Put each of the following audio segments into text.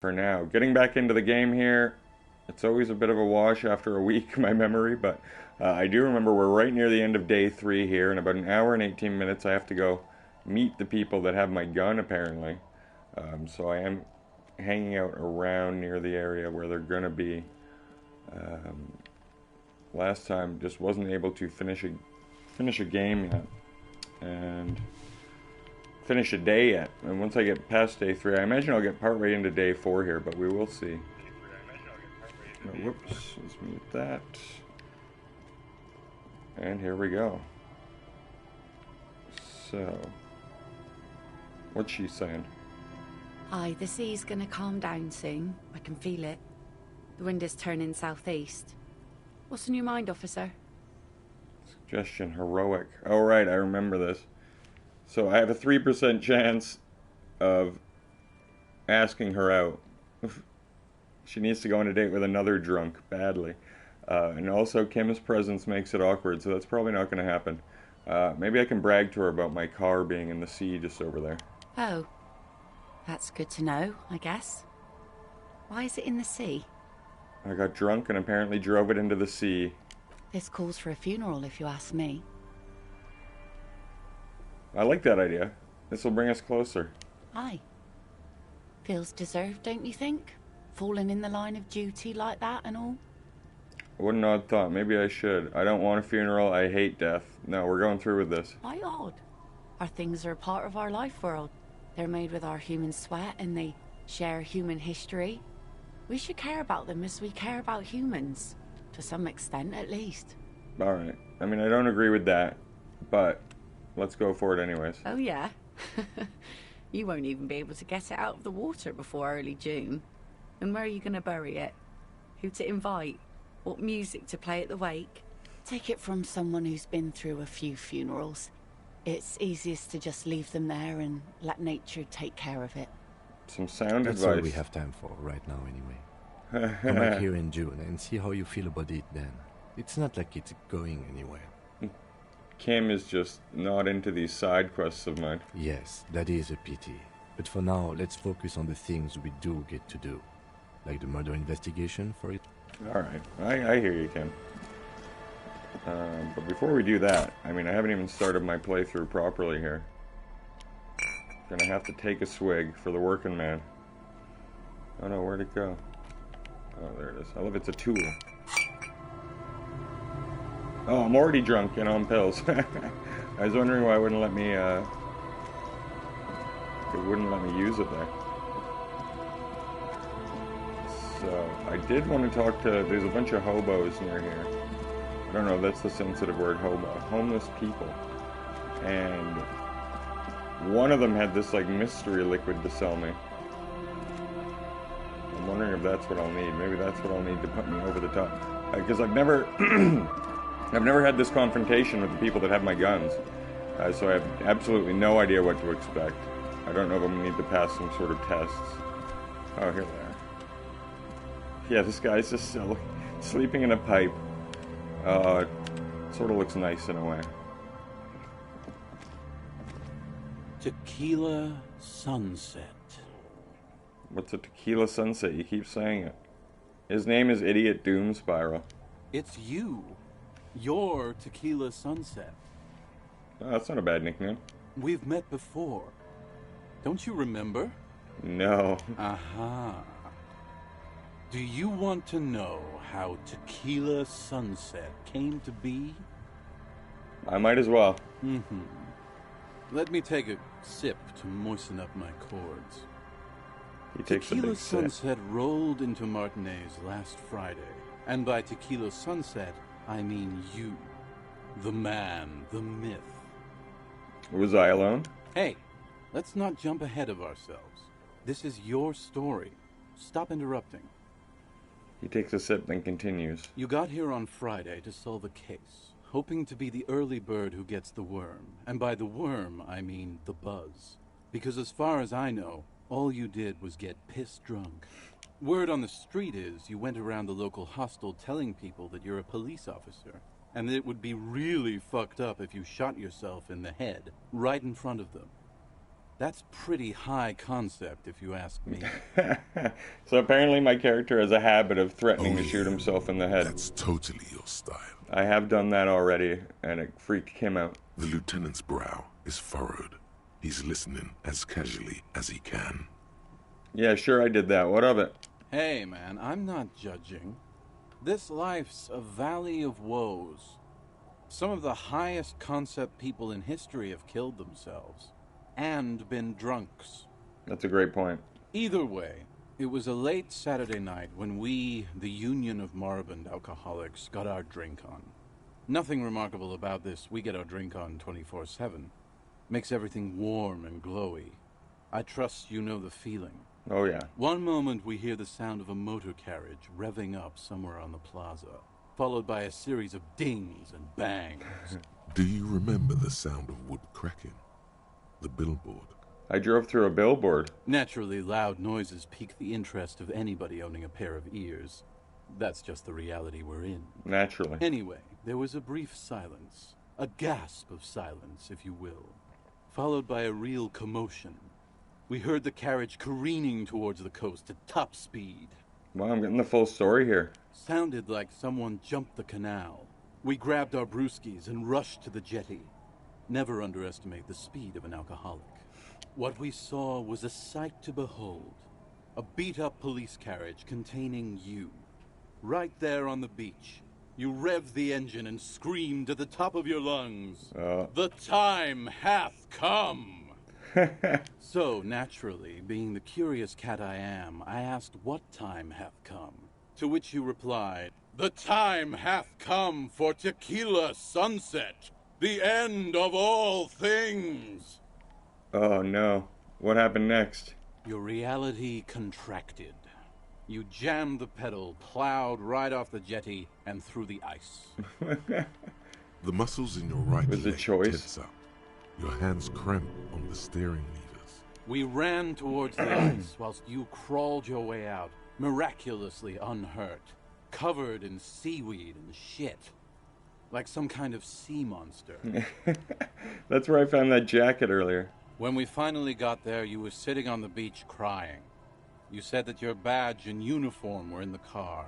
for now. Getting back into the game here, it's always a bit of a wash after a week, my memory, but I do remember we're right near the end of day 3 here. In about an hour and 18 minutes, I have to go meet the people that have my gun, apparently. So I am hanging out around near the area where they're going to be. Last time, just wasn't able to finish a game yet. And finish a day yet. And once I get past day 3, I imagine I'll get partway into day 4 here, but we will see. Oh, whoops, let's mute that. And here we go. So, what's she saying? Aye, the sea's gonna calm down soon. I can feel it. The wind is turning southeast. What's on your mind, officer? Suggestion, heroic. Oh, right, I remember this. So I have a 3% chance of asking her out. She needs to go on a date with another drunk, badly. And also Kim's presence makes it awkward, so that's probably not going to happen. Maybe I can brag to her about my car being in the sea just over there. Oh, that's good to know, I guess. Why is it in the sea? I got drunk and apparently drove it into the sea. This calls for a funeral, if you ask me. I like that idea. This will bring us closer. Aye. Feels deserved, don't you think? Falling in the line of duty like that and all? What an odd thought. Maybe I should. I don't want a funeral. I hate death. No, we're going through with this. Why odd? Our things are a part of our life world. They're made with our human sweat and they share human history. We should care about them as we care about humans. To some extent, at least. Alright. I mean, I don't agree with that, but let's go for it anyways. Oh, yeah? You won't even be able to get it out of the water before early June. And where are you going to bury it? Who to invite? What music to play at the wake? Take it from someone who's been through a few funerals. It's easiest to just leave them there and let nature take care of it. Some sound That's advice. all we have time for right now anyway. Come back here in June and see how you feel about it then. It's not like it's going anywhere. Kim is just not into these side quests of mine. Yes, that is a pity. But for now, let's focus on the things we do get to do. Like the murder investigation for it. Alright, I hear you, Kim. But before we do that, I mean, I haven't even started my playthrough properly here. Gonna have to take a swig for the working man. Oh no, where'd it go? Oh, there it is. I love it's a tool. Oh, I'm already drunk and on pills. I was wondering why it wouldn't let me, use it there. So, I did want to talk to, there's a bunch of hobos near here. I don't know if that's the sensitive word, hobo. Homeless people. And one of them had this, like, mystery liquid to sell me. I'm wondering if that's what I'll need. Maybe that's what I'll need to put me over the top. Because I've never... I've never had this confrontation with the people that have my guns, so I have absolutely no idea what to expect. I don't know if I'm going to need to pass some sort of tests. Oh, here they are. Yeah, this guy's just sleeping in a pipe. Sort of looks nice in a way. Tequila Sunset. What's a tequila sunset? You keep saying it. His name is Idiot Doom Spiral. It's you. Your Tequila Sunset. Oh, that's not a bad nickname. We've met before. Don't you remember? No. Aha. Do you want to know how Tequila Sunset came to be? I might as well. Mm-hmm. Let me take a sip to moisten up my chords. He takes a Tequila big sip. Sunset rolled into Martinez last Friday. And by Tequila Sunset, I mean you. The man, the myth. Was I alone? Hey, let's not jump ahead of ourselves. This is your story. Stop interrupting. He takes a sip, then continues. You got here on Friday to solve a case, hoping to be the early bird who gets the worm. And by the worm, I mean the buzz. Because as far as I know, all you did was get piss drunk. Word on the street is you went around the local hostel telling people that you're a police officer, and that it would be really fucked up if you shot yourself in the head, right in front of them. That's pretty high concept, if you ask me. So apparently my character has a habit of threatening to Oh, shoot yeah. himself in the head. That's totally your style. I have done that already, and it freaked him out. The lieutenant's brow is furrowed. He's listening as casually as he can. Yeah, sure I did that. What of it? Hey, man, I'm not judging. This life's a valley of woes. Some of the highest concept people in history have killed themselves. And been drunks. That's a great point. Either way, it was a late Saturday night when we, the Union of Moribund Alcoholics, got our drink on. Nothing remarkable about this. We get our drink on 24/7. Makes everything warm and glowy. I trust you know the feeling. Oh, yeah. One moment we hear the sound of a motor carriage revving up somewhere on the plaza, followed by a series of dings and bangs. Do you remember the sound of wood cracking? The billboard. I drove through a billboard. Naturally, loud noises pique the interest of anybody owning a pair of ears. That's just the reality we're in. Naturally. Anyway, there was a brief silence. A gasp of silence, if you will. Followed by a real commotion. We heard the carriage careening towards the coast at top speed. Well, I'm getting the full story here. Sounded like someone jumped the canal. We grabbed our brewskis and rushed to the jetty. Never underestimate the speed of an alcoholic. What we saw was a sight to behold. A beat-up police carriage containing you. Right there on the beach. You revved the engine and screamed at the top of your lungs. The time hath come! So, naturally, being the curious cat I am, I asked what time hath come. To which you replied, the time hath come for tequila sunset! The end of all things! Oh, no. What happened next? Your reality contracted. You jammed the pedal, plowed right off the jetty, and through the ice. The muscles in your right Was it leg choice? tense up. Your hands cramp on the steering levers. We ran towards the ice whilst you crawled your way out, miraculously unhurt, covered in seaweed and shit. Like some kind of sea monster. That's where I found that jacket earlier. When we finally got there, you were sitting on the beach crying. You said that your badge and uniform were in the car.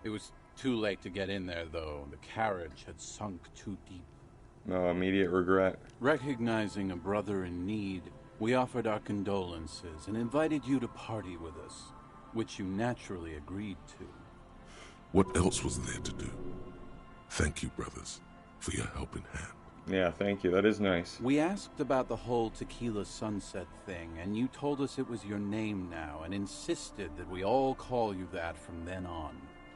It was too late to get in there, though. The carriage had sunk too deep. No immediate regret. Recognizing a brother in need, we offered our condolences and invited you to party with us, which you naturally agreed to. What else was there to do? Thank you, brothers, for your helping hand. Yeah, thank you. That is nice. We asked about the whole tequila sunset thing, and you told us it was your name now and insisted that we all call you that from then on.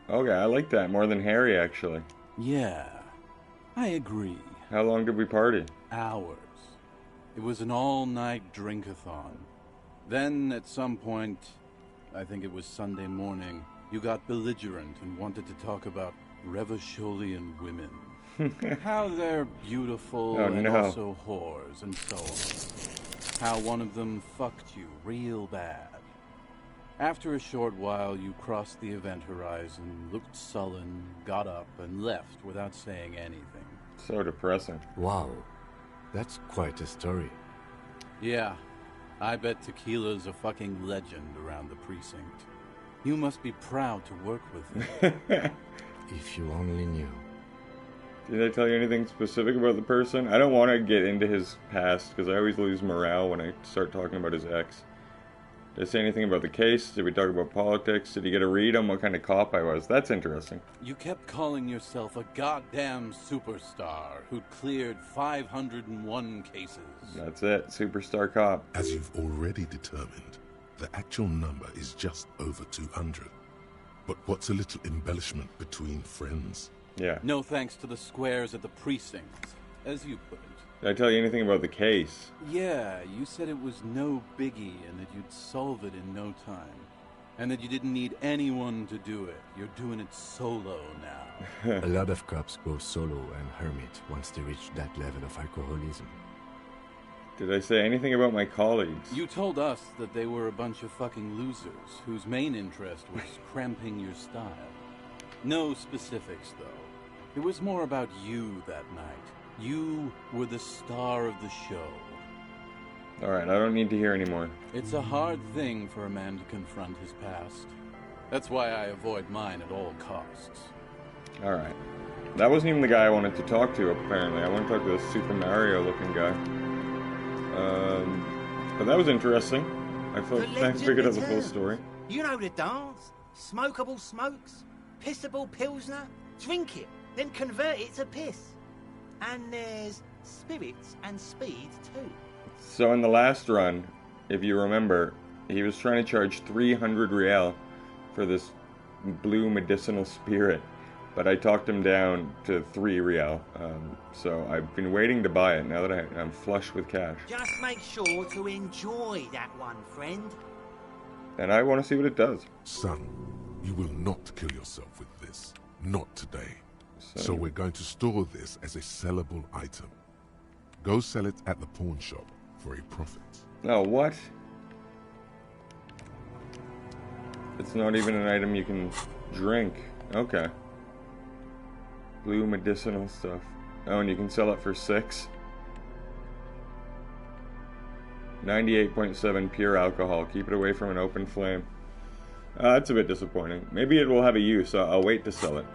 Okay, I like that more than Harry, actually. Yeah, I agree. How long did we party? Hours. It was an all-night drink-a-thon. Then, at some point, I think it was Sunday morning, you got belligerent and wanted to talk about Revacholian women. How they're beautiful and also whores and so on. How one of them fucked you real bad. After a short while, you crossed the event horizon, looked sullen, got up, and left without saying anything. So depressing. Wow, that's quite a story. Yeah, I bet tequila's a fucking legend around the precinct. You must be proud to work with him. If you only knew. Did I tell you anything specific about the person? I don't want to get into his past, because I always lose morale when I start talking about his ex. Did I say anything about the case? Did we talk about politics? Did he get a read on what kind of cop I was? That's interesting. You kept calling yourself a goddamn superstar who'd cleared 501 cases. That's it. Superstar cop. As you've already determined, the actual number is just over 200. But what's a little embellishment between friends? Yeah. No thanks to the squares at the precinct, as you put it. Did I tell you anything about the case? Yeah, you said it was no biggie and that you'd solve it in no time. And that you didn't need anyone to do it. You're doing it solo now. A lot of cops go solo and hermit once they reach that level of alcoholism. Did I say anything about my colleagues? You told us that they were a bunch of fucking losers whose main interest was cramping your style. No specifics, though. It was more about you that night. You were the star of the show. Alright, I don't need to hear anymore. It's a hard thing for a man to confront his past. That's why I avoid mine at all costs. Alright. That wasn't even the guy I wanted to talk to, apparently. I want to talk to this Super Mario looking guy. But that was interesting. I figured out the full story. You know the dance. Smokable smokes, pissable pilsner. Drink it, then convert it to piss. And there's spirits and speed too. So in the last run, if you remember, he was trying to charge 300 real for this blue medicinal spirit, but I talked him down to 3 real. So I've been waiting to buy it now that I'm flush with cash. Just make sure to enjoy that one, friend. And I want to see what it does. Son, you will not kill yourself with this. Not today. So we're going to store this as a sellable item. Go sell it at the pawn shop for a profit. Oh, what? It's not even an item you can drink. Okay. Blue medicinal stuff. Oh, and you can sell it for 6. 98.7 pure alcohol. Keep it away from an open flame. That's a bit disappointing. Maybe it will have a use. I'll wait to sell it.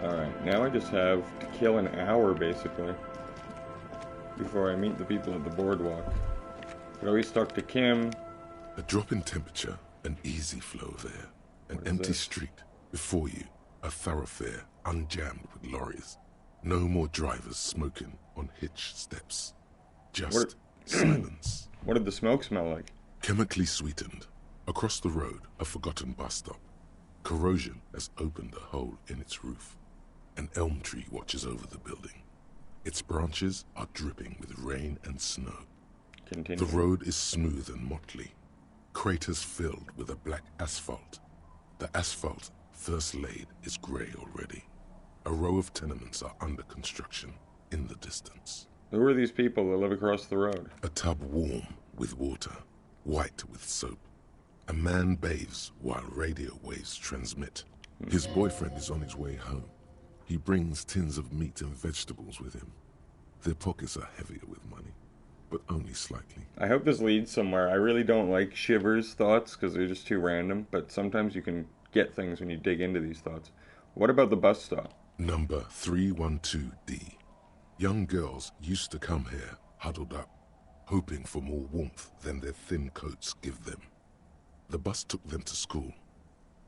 Alright, now I just have to kill an hour, basically, before I meet the people at the boardwalk. Could always talk to Kim. A drop in temperature, an easy flow there. An empty street. Before you, a thoroughfare unjammed with lorries. No more drivers smoking on hitch steps. Just silence. What did the smoke smell like? Chemically sweetened. Across the road, a forgotten bus stop. Corrosion has opened a hole in its roof. An elm tree watches over the building. Its branches are dripping with rain and snow. Continue. The road is smooth and motley. Craters filled with a black asphalt. The asphalt, first laid, is grey already. A row of tenements are under construction in the distance. Who are these people that live across the road? A tub warm with water, white with soap. A man bathes while radio waves transmit. His boyfriend is on his way home. He brings tins of meat and vegetables with him. Their pockets are heavier with money, but only slightly. I hope this leads somewhere. I really don't like Shiver's thoughts because they're just too random, but sometimes you can get things when you dig into these thoughts. What about the bus stop? Number 312D. Young girls used to come here, huddled up, hoping for more warmth than their thin coats give them. The bus took them to school.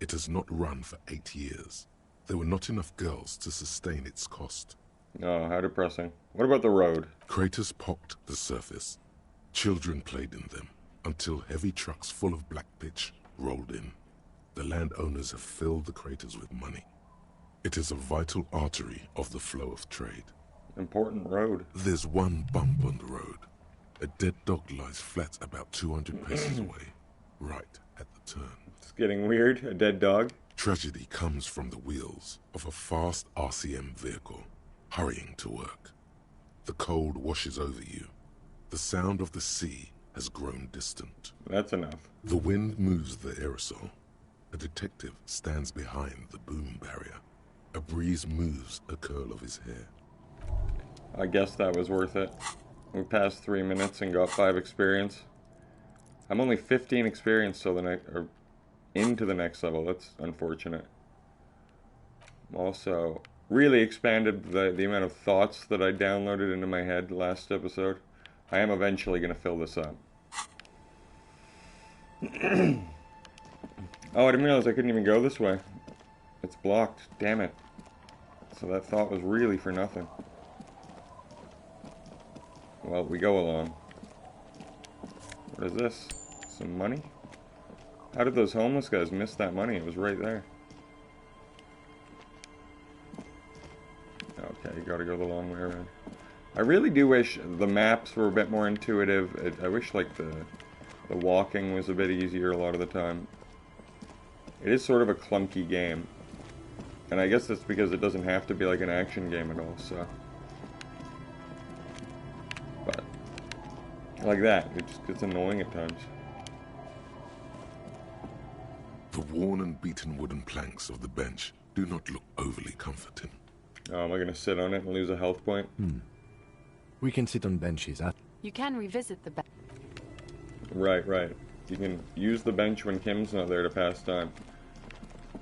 It has not run for 8 years. There were not enough girls to sustain its cost. Oh, how depressing. What about the road? Craters pocked the surface. Children played in them, until heavy trucks full of black pitch rolled in. The landowners have filled the craters with money. It is a vital artery of the flow of trade. Important road. There's one bump on the road. A dead dog lies flat about 200 paces away, right at the turn. It's getting weird. A dead dog. Tragedy comes from the wheels of a fast RCM vehicle, hurrying to work. The cold washes over you. The sound of the sea has grown distant. That's enough. The wind moves the aerosol. A detective stands behind the boom barrier. A breeze moves a curl of his hair. I guess that was worth it. We passed 3 minutes and got 5 experience. I'm only 15 experience till the next, or into the next level. That's unfortunate. Also, really expanded the amount of thoughts that I downloaded into my head last episode. I am eventually going to fill this up. Oh, I didn't realize I couldn't even go this way. It's blocked. Damn it. So that thought was really for nothing. Well, we go along. What is this? Some money? How did those homeless guys miss that money? It was right there. Okay, you gotta go the long way around. I really do wish the maps were a bit more intuitive. I wish, like, the walking was a bit easier a lot of the time. It is sort of a clunky game. And I guess that's because it doesn't have to be like an action game at all, so. But, like that, it just gets annoying at times. The worn and beaten wooden planks of the bench do not look overly comforting. Oh, am I gonna sit on it and lose a health point? We can sit on benches. You can revisit the bench. Right, right. You can use the bench when Kim's not there to pass time.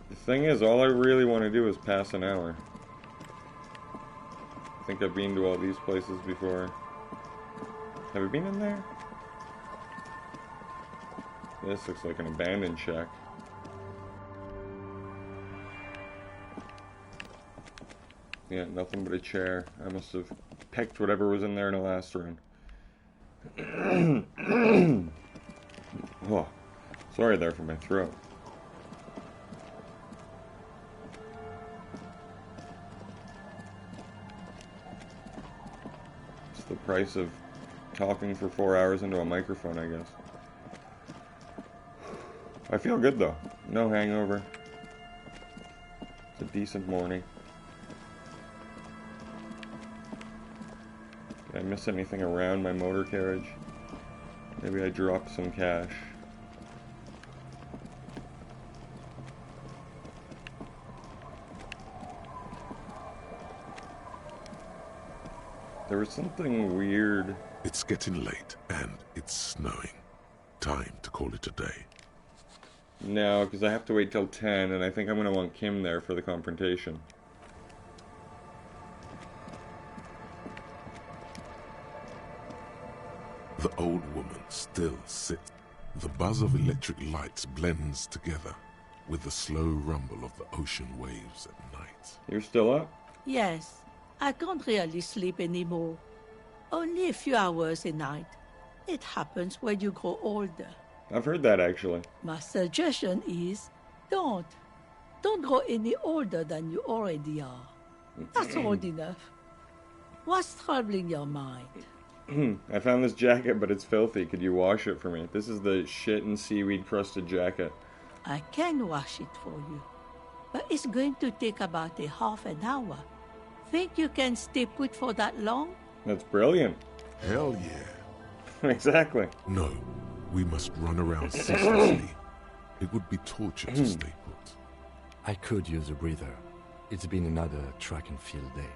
The thing is, all I really want to do is pass an hour. I think I've been to all these places before. Have I been in there? This looks like an abandoned shack. Yeah, nothing but a chair. I must have picked whatever was in there in the last round. Oh, sorry there for my throat. It's the price of talking for 4 hours into a microphone, I guess. I feel good though. No hangover. It's a decent morning. Did I miss anything around my motor carriage? Maybe I dropped some cash. There was something weird. It's getting late, and it's snowing. Time to call it a day. No, because I have to wait till 10, and I think I'm going to want Kim there for the confrontation. The old woman still sits. The buzz of electric lights blends together with the slow rumble of the ocean waves at night. You're still up? Yes, I can't really sleep anymore. Only a few hours a night. It happens when you grow older. I've heard that, actually. My suggestion is, don't. Don't grow any older than you already are. That's old enough. What's troubling your mind? I found this jacket, but it's filthy. Could you wash it for me? This is the shit and seaweed crusted jacket. I can wash it for you, but it's going to take about a half an hour. Think you can stay put for that long? That's brilliant. Hell yeah. Exactly. No, we must run around ceaselessly. It would be torture to stay put. I could use a breather. It's been another track and field day.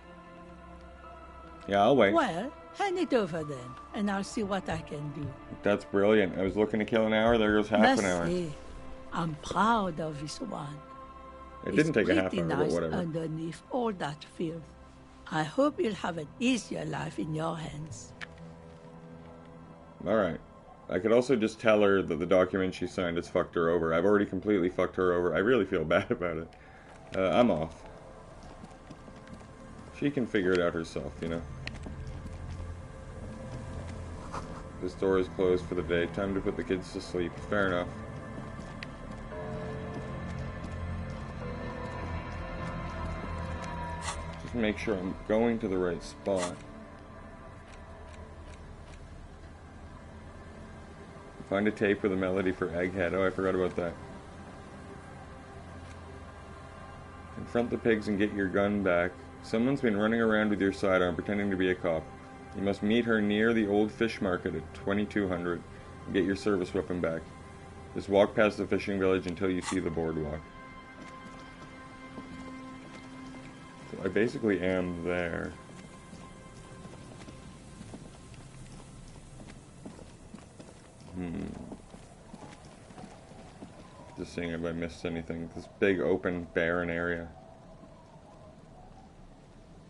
Yeah, I'll wait. Well, hand it over then, and I'll see what I can do. That's brilliant. I was looking to kill an hour. There goes half an hour. Merci. I'm proud of this one. It didn't take a half pretty hour, but nice whatever. underneath all that filth. I hope you'll have an easier life in your hands. Alright. I could also just tell her that the document she signed has fucked her over. I've already completely fucked her over. I really feel bad about it. I'm off. She can figure it out herself, you know. This door is closed for the day. Time to put the kids to sleep. Fair enough. Just make sure I'm going to the right spot. Find a tape with a melody for Egghead. Oh, I forgot about that. Confront the pigs and get your gun back. Someone's been running around with your sidearm pretending to be a cop. You must meet her near the old fish market at 2200 and get your service weapon back. Just walk past the fishing village until you see the boardwalk. So I basically am there. Just seeing if I missed anything. This big open barren area.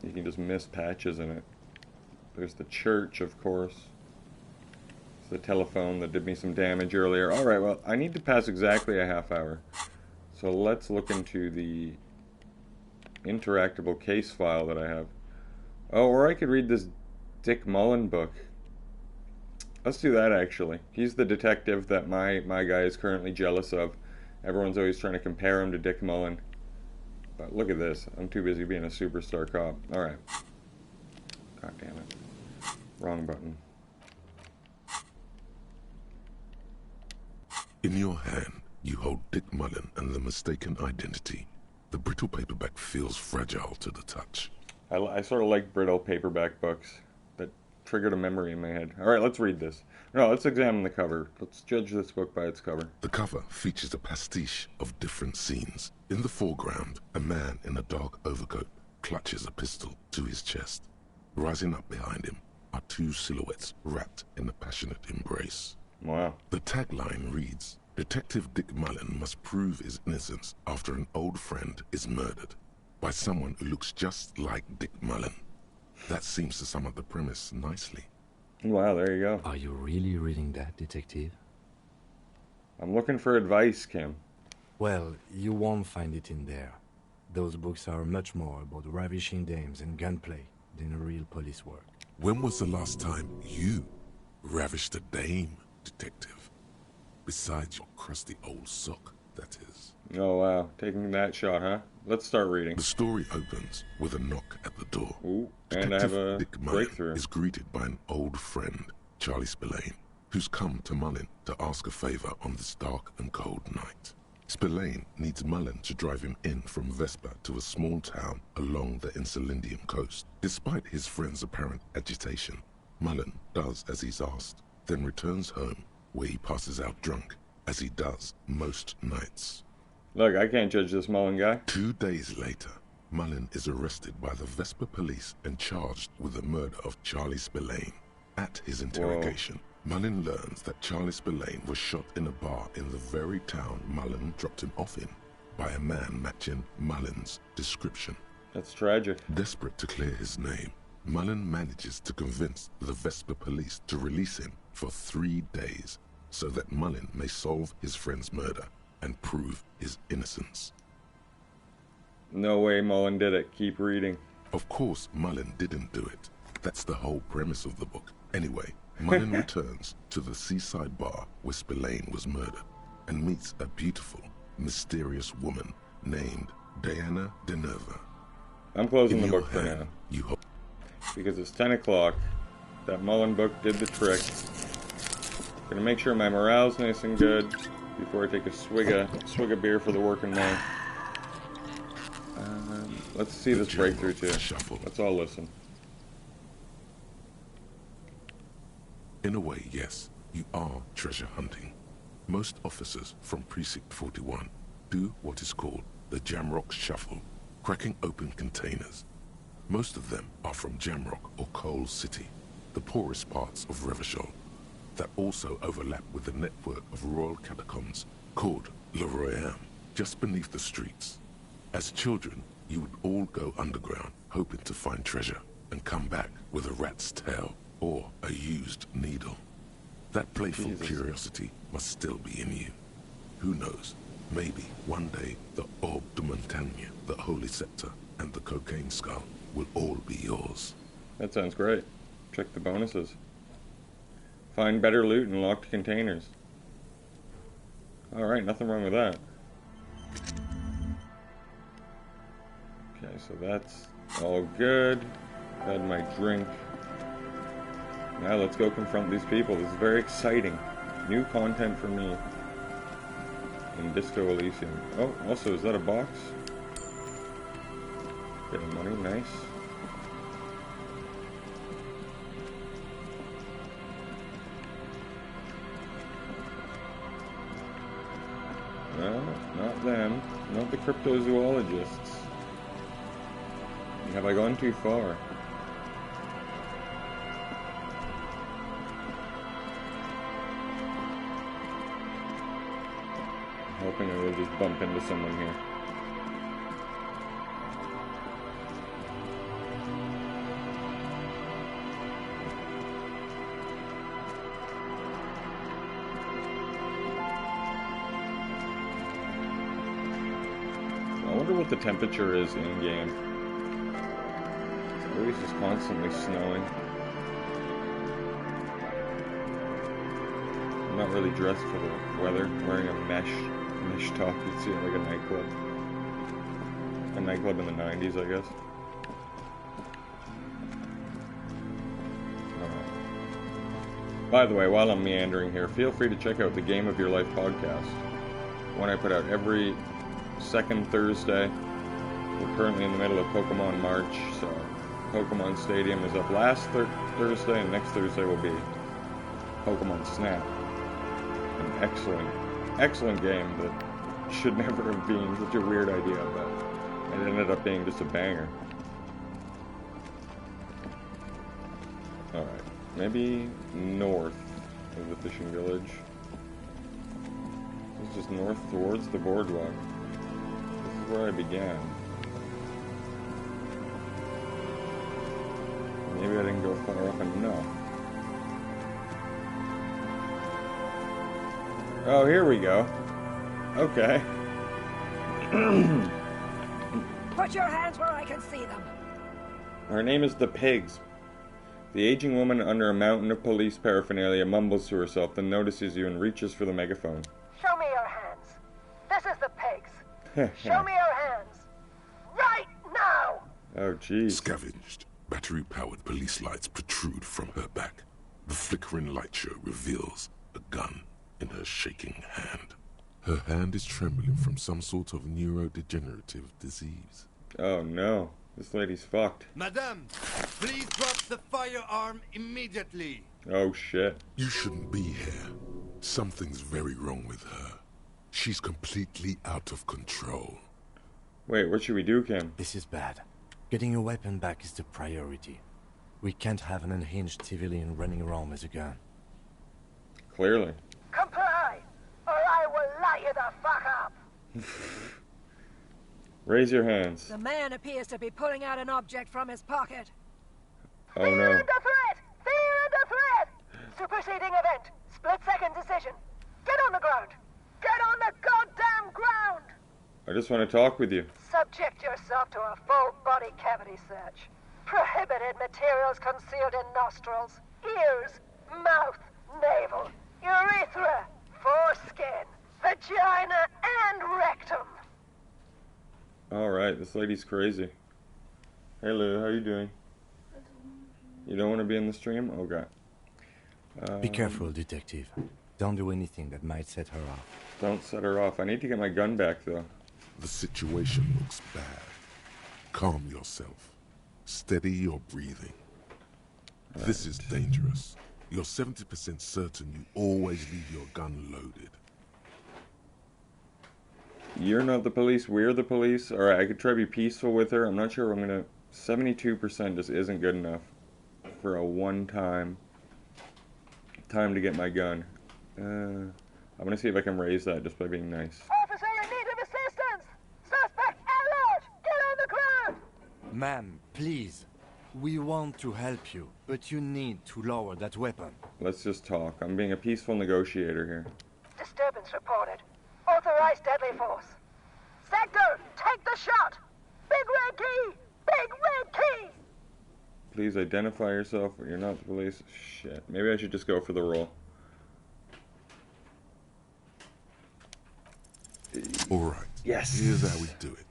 You can just miss patches in it. There's the church, of course. There's the telephone that did me some damage earlier. Alright, well, I need to pass exactly a half hour. So let's look into the interactable case file that I have. Oh, or I could read this Dick Mullen book. Let's do that, actually. He's the detective that my guy is currently jealous of. Everyone's always trying to compare him to Dick Mullen. But look at this. I'm too busy being a superstar cop. Alright. God damn it. Wrong button. In your hand, you hold Dick Mullen and the mistaken identity. The brittle paperback feels fragile to the touch. I sort of like brittle paperback books that triggered a memory in my head. Alright, let's read this. No, let's examine the cover. Let's judge this book by its cover. The cover features a pastiche of different scenes. In the foreground, a man in a dark overcoat clutches a pistol to his chest. Rising up behind him are two silhouettes wrapped in a passionate embrace. Wow. The tagline reads, Detective Dick Mullen must prove his innocence after an old friend is murdered by someone who looks just like Dick Mullen. That seems to sum up the premise nicely. Wow, there you go. Are you really reading that, detective? I'm looking for advice, Kim. Well, you won't find it in there. Those books are much more about ravishing dames and gunplay than real police work. When was the last time you ravished a dame, detective? Besides your crusty old sock, that is. Oh, wow. Taking that shot, huh? Let's start reading. The story opens with a knock at the door. Ooh, and I Detective have a Dick Mullen breakthrough. is greeted by an old friend, Charlie Spillane, who's come to Mullen to ask a favor on this dark and cold night. Spillane needs Mullen to drive him in from Vespa to a small town along the Insulindian coast. Despite his friend's apparent agitation, Mullen does as he's asked, then returns home, where he passes out drunk, as he does most nights. Look, I can't judge this Mullen guy. 2 days later, Mullen is arrested by the Vespa police and charged with the murder of Charlie Spillane. At his interrogation, Mullen learns that Charlie Spillane was shot in a bar in the very town Mullen dropped him off in by a man matching Mullen's description. That's tragic. Desperate to clear his name, Mullen manages to convince the Vespa police to release him for 3 days so that Mullen may solve his friend's murder and prove his innocence. No way Mullen did it. Keep reading. Of course, Mullen didn't do it. That's the whole premise of the book. Anyway, Mullen returns to the seaside bar where Spillane was murdered and meets a beautiful, mysterious woman named Diana Deneva. I'm closing the In your book for hand, now. you hope. Because it's 10 o'clock. That Mullen book did the trick. Gonna make sure my morale's nice and good before I take a swig of beer for the working man. Let's see this breakthrough too. Shuffle. Let's all listen. In a way, yes, you are treasure hunting. Most officers from Precinct 41 do what is called the Jamrock Shuffle, cracking open containers. Most of them are from Jamrock or Coal City, the poorest parts of Revachol, that also overlap with the network of royal catacombs called Le Royaume, just beneath the streets. As children, you would all go underground, hoping to find treasure, and come back with a rat's tail or a used needle. That playful curiosity must still be in you. Who knows, maybe one day the Orbe de Montagne, the Holy Scepter, and the Cocaine Skull will all be yours. That sounds great. Check the bonuses. Find better loot in locked containers. Alright, nothing wrong with that. Okay, so that's all good. Had my drink. Now let's go confront these people. This is very exciting. New content for me in Disco Elysium. Oh, also, is that a box? Bit of money, nice. No, not them. Not the cryptozoologists. Have I gone too far? I'm hoping I will just bump into someone here. I wonder what the temperature is in game. It's always just constantly snowing. I'm not really dressed for the weather. I'm wearing a mesh top you'd see at like a nightclub. A nightclub in the 90s, I guess. By the way, while I'm meandering here, feel free to check out the Game of Your Life podcast. One I put out every second Thursday. We're currently in the middle of Pokemon March, so Pokemon Stadium is up last Thursday, and next Thursday will be Pokemon Snap. An excellent game that should never have been such a weird idea, but it ended up being just a banger. Alright. Maybe north of the fishing village. This is just north towards the boardwalk. This is where I began. Maybe I didn't go far up enough. Oh, here we go. Okay. Put your hands where I can see them. Her name is the Pigs. The aging woman under a mountain of police paraphernalia mumbles to herself, then notices you and reaches for the megaphone. Show me your hands. This is the Pigs. Show me your hands. Right now! Oh, jeez. Scavenged, battery-powered police lights protrude from her back. The flickering light show reveals a gun in her shaking hand. Her hand is trembling from some sort of neurodegenerative disease. Oh, no. This lady's fucked. Madame, please drop the firearm immediately. Oh, shit. You shouldn't be here. Something's very wrong with her. She's completely out of control. Wait, what should we do, Kim? This is bad. Getting your weapon back is the priority. We can't have an unhinged civilian running around with a gun. Clearly. Comply, or I will light you the fuck up. Raise your hands. The man appears to be pulling out an object from his pocket. Oh, Fear no. under threat! Fear under threat! Superseding event. Split-second decision. Get on the ground. Get on the goddamn ground! I just want to talk with you. Subject yourself to a full body cavity search. Prohibited materials concealed in nostrils, ears, mouth, navel, urethra, foreskin, vagina, and rectum. Alright, this lady's crazy. Hey Lou, how you doing? You don't want to be in the stream? Oh god. Be careful, detective. Don't do anything that might set her off. Don't set her off. I need to get my gun back though. The situation looks bad. Calm yourself. Steady your breathing. This is dangerous. You're 70% certain you always leave your gun loaded. You're not the police, we're the police. Alright, I could try to be peaceful with her. I'm not sure I'm gonna... 72% just isn't good enough for a one-time time to get my gun. I'm gonna see if I can raise that just by being nice. Officer in need of assistance! Suspect alert! Get on the ground! Ma'am, please. We want to help you, but you need to lower that weapon. Let's just talk. I'm being a peaceful negotiator here. Disturbance reported. Authorized deadly force. Sector, take the shot! Big red key! Big red key! Please identify yourself or you're not the police. Shit. Maybe I should just go for the roll. Alright. Yes. Here's how we do it.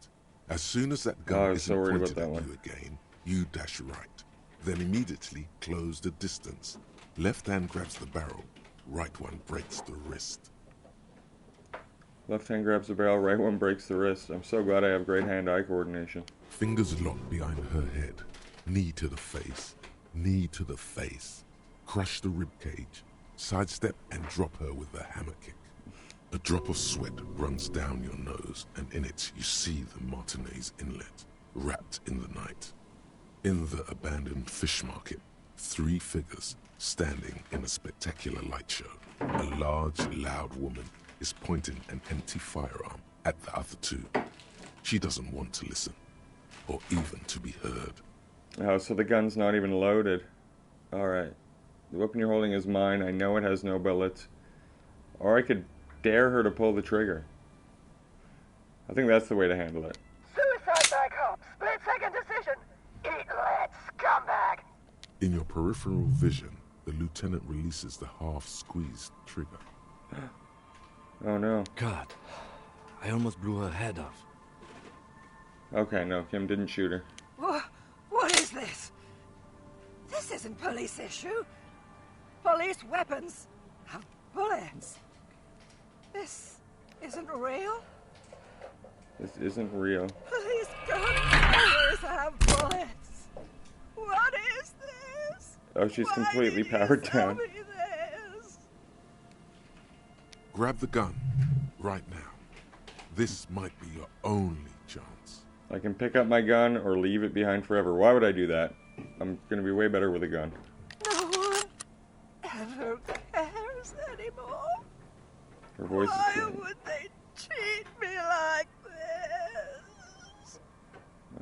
As soon as that I gun was isn't so worried pointed about at that you one. again, you dash right. Then immediately close the distance. Left hand grabs the barrel. Right one breaks the wrist. Left hand grabs the barrel, right one breaks the wrist. I'm so glad I have great hand-eye coordination. Fingers locked behind her head. Knee to the face. Knee to the face. Crush the rib cage. Sidestep and drop her with a hammer kick. A drop of sweat runs down your nose, and in it you see the Martinez Inlet, wrapped in the night. In the abandoned fish market, 3 figures standing in a spectacular light show. A large, loud woman is pointing an empty firearm at the other 2. She doesn't want to listen, or even to be heard. Oh, so the gun's not even loaded. Alright. The weapon you're holding is mine. I know it has no bullets. Or I could dare her to pull the trigger. I think that's the way to handle it. Suicide by cop. Split-second decision. Eat lead, scumbag. In your peripheral vision, the lieutenant releases the half-squeezed trigger. Oh no. God, I almost blew her head off. Okay, no, Kim didn't shoot her. What is this? This isn't police issue. Police weapons have bullets. This isn't real. This isn't real. Police guns have bullets. What is this? Oh, she's Why completely did you powered tell down. me this? Grab the gun, right now. This might be your only chance. I can pick up my gun or leave it behind forever. Why would I do that? I'm gonna be way better with a gun. No, Her voice is clean. Why would they treat me like this?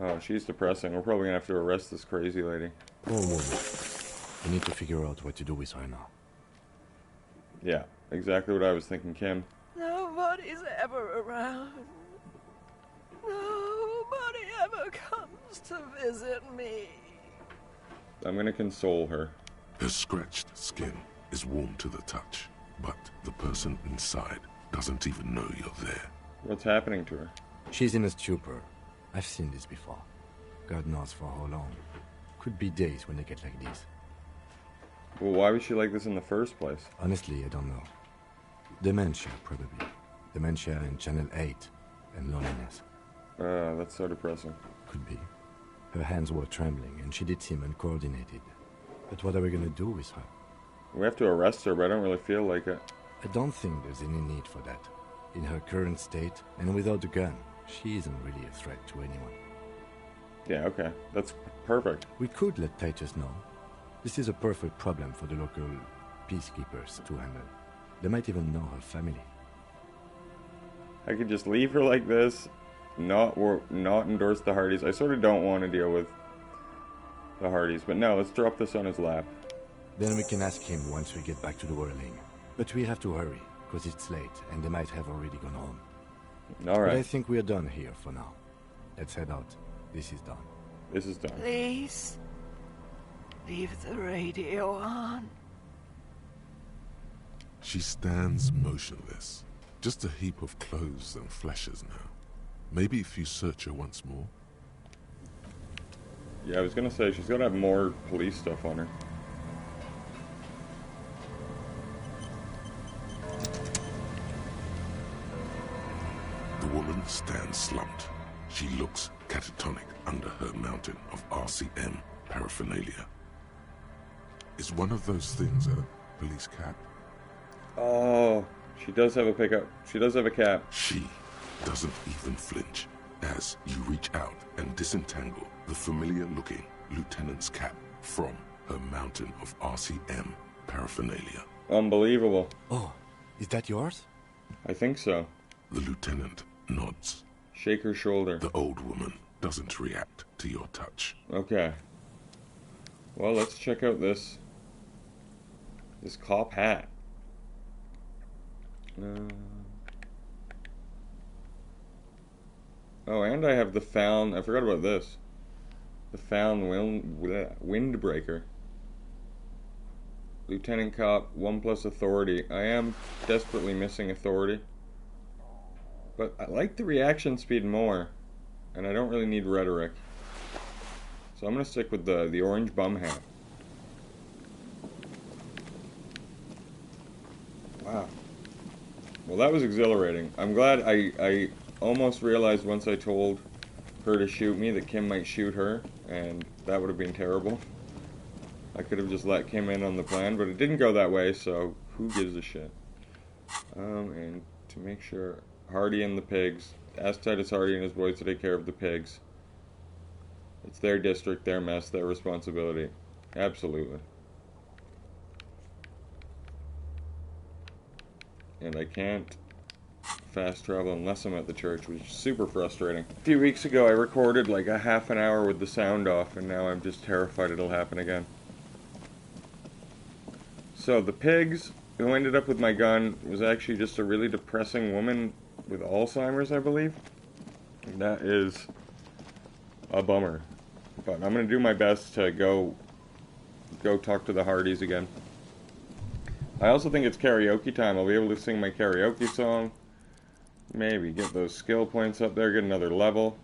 Oh, she's depressing. We're probably gonna have to arrest this crazy lady. Poor woman. We need to figure out what to do with her now. Yeah, exactly what I was thinking, Kim. Nobody's ever around. Nobody ever comes to visit me. I'm gonna console her. Her scratched skin is warm to the touch, but the person inside doesn't even know you're there. What's happening to her? She's in a stupor. I've seen this before. God knows for how long. Could be days when they get like this. Well, why was she like this in the first place? Honestly, I don't know. Dementia, probably. Dementia and Channel 8. And loneliness. That's so depressing. Could be. Her hands were trembling, and she did seem uncoordinated. But what are we gonna do with her? We have to arrest her, but I don't really feel like it. I don't think there's any need for that. In her current state, and without a gun, she isn't really a threat to anyone. Yeah, okay. That's perfect. We could let Titus know. This is a perfect problem for the local peacekeepers to handle. They might even know her family. I could just leave her like this, not endorse the Hardys. I sort of don't want to deal with the Hardys, but no, let's drop this on his lap. Then we can ask him once we get back to the whirling. But we have to hurry, because it's late, and they might have already gone home. Alright. But I think we're done here for now. Let's head out. This is done. This is done. Please, leave the radio on. She stands motionless, just a heap of clothes and fleshes now. Maybe if you search her once more. Yeah, I was gonna say, she's gotta have more police stuff on her. The woman stands slumped. She looks catatonic under her mountain of RCM paraphernalia. Is one of those things a police cap? Oh, she does have a pickup. She does have a cap. She doesn't even flinch as you reach out and disentangle the familiar-looking lieutenant's cap from her mountain of RCM paraphernalia. Unbelievable. Oh, is that yours? I think so. The lieutenant nods. Shake her shoulder. The old woman doesn't react to your touch. Okay. Well, let's check out this cop hat. Oh, and I have the Found... I forgot about this. The Found Windbreaker. Lieutenant Cop, 1+ authority. I am desperately missing authority. But I like the reaction speed more. And I don't really need rhetoric. So I'm going to stick with the orange bum hat. Wow. Well, that was exhilarating. I'm glad I almost realized once I told her to shoot me that Kim might shoot her, and that would have been terrible. I could have just let Kim in on the plan, but it didn't go that way, so who gives a shit? And to make sure, Hardy and the pigs. Ask Titus Hardy and his boys to take care of the pigs. It's their district, their mess, their responsibility. Absolutely. And I can't fast travel unless I'm at the church, which is super frustrating. A few weeks ago I recorded like a half an hour with the sound off, and now I'm just terrified it'll happen again. So the pigs who ended up with my gun was actually just a really depressing woman with Alzheimer's, I believe. And that is a bummer. But I'm going to do my best to go talk to the Hardys again. I also think it's karaoke time. I'll be able to sing my karaoke song. Maybe get those skill points up there, get another level.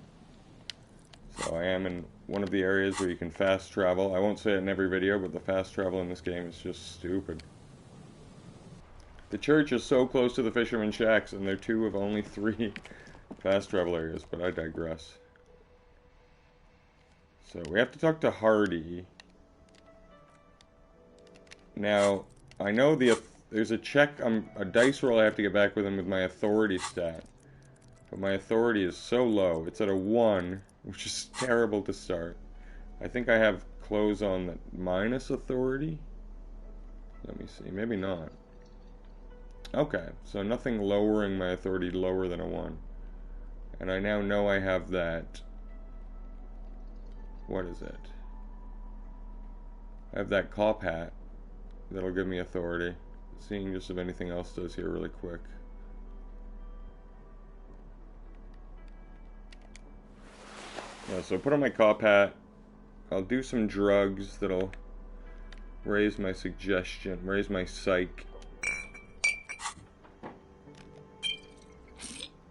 So I am in one of the areas where you can fast travel. I won't say it in every video, but the fast travel in this game is just stupid. The church is so close to the fisherman shacks, and they're 2 of only 3 fast travel areas, but I digress. So we have to talk to Hardy. Now, I know there's a check, a dice roll I have to get back with him with my authority stat. But my authority is so low. It's at a 1, which is terrible to start. I think I have clothes on that minus authority. Let me see. Maybe not. Okay, so nothing lowering my authority lower than a 1. And I now know I have that. What is it? I have that cop hat that'll give me authority. Seeing just if anything else does here really quick. Yeah, so put on my cop hat. I'll do some drugs that'll raise my suggestion, raise my psych.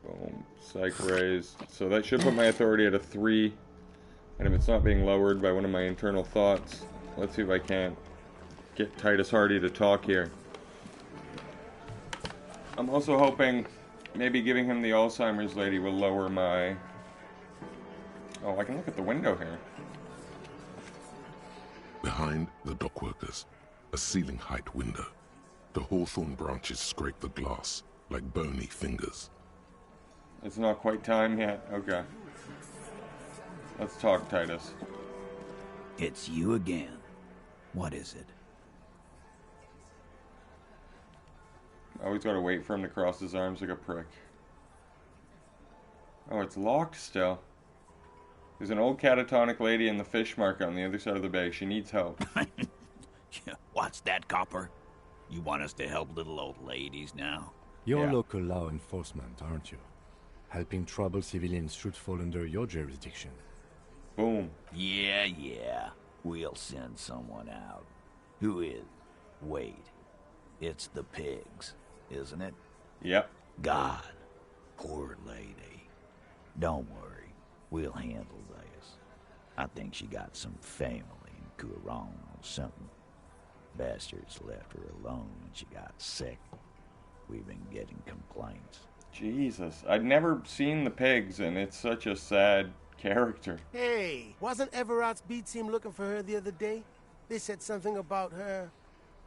Boom. Psych raised. So that should put my authority at a 3. And if it's not being lowered by one of my internal thoughts, let's see if I can't get Titus Hardy to talk here. I'm also hoping maybe giving him the Alzheimer's lady will lower my... Oh, I can look at the window here. Behind the dockworkers, a ceiling-height window. The hawthorn branches scrape the glass like bony fingers. It's not quite time yet? Okay. Let's talk, Titus. It's you again. What is it? I always gotta wait for him to cross his arms like a prick. Oh, it's locked still. There's an old catatonic lady in the fish market on the other side of the bay. She needs help. What's that, Copper? You want us to help little old ladies now? You're local law enforcement, aren't you? Helping troubled civilians should fall under your jurisdiction. Boom. Yeah. We'll send someone out. Who is? Wait. It's the pigs, isn't it? Yep. God. Poor lady. Don't worry. We'll handle this. I think she got some family in Courant or something. Bastards left her alone when she got sick. We've been getting complaints. Jesus. I'd never seen the pigs, and it's such a sad character. Hey, wasn't Everard's B team looking for her the other day? They said something about her,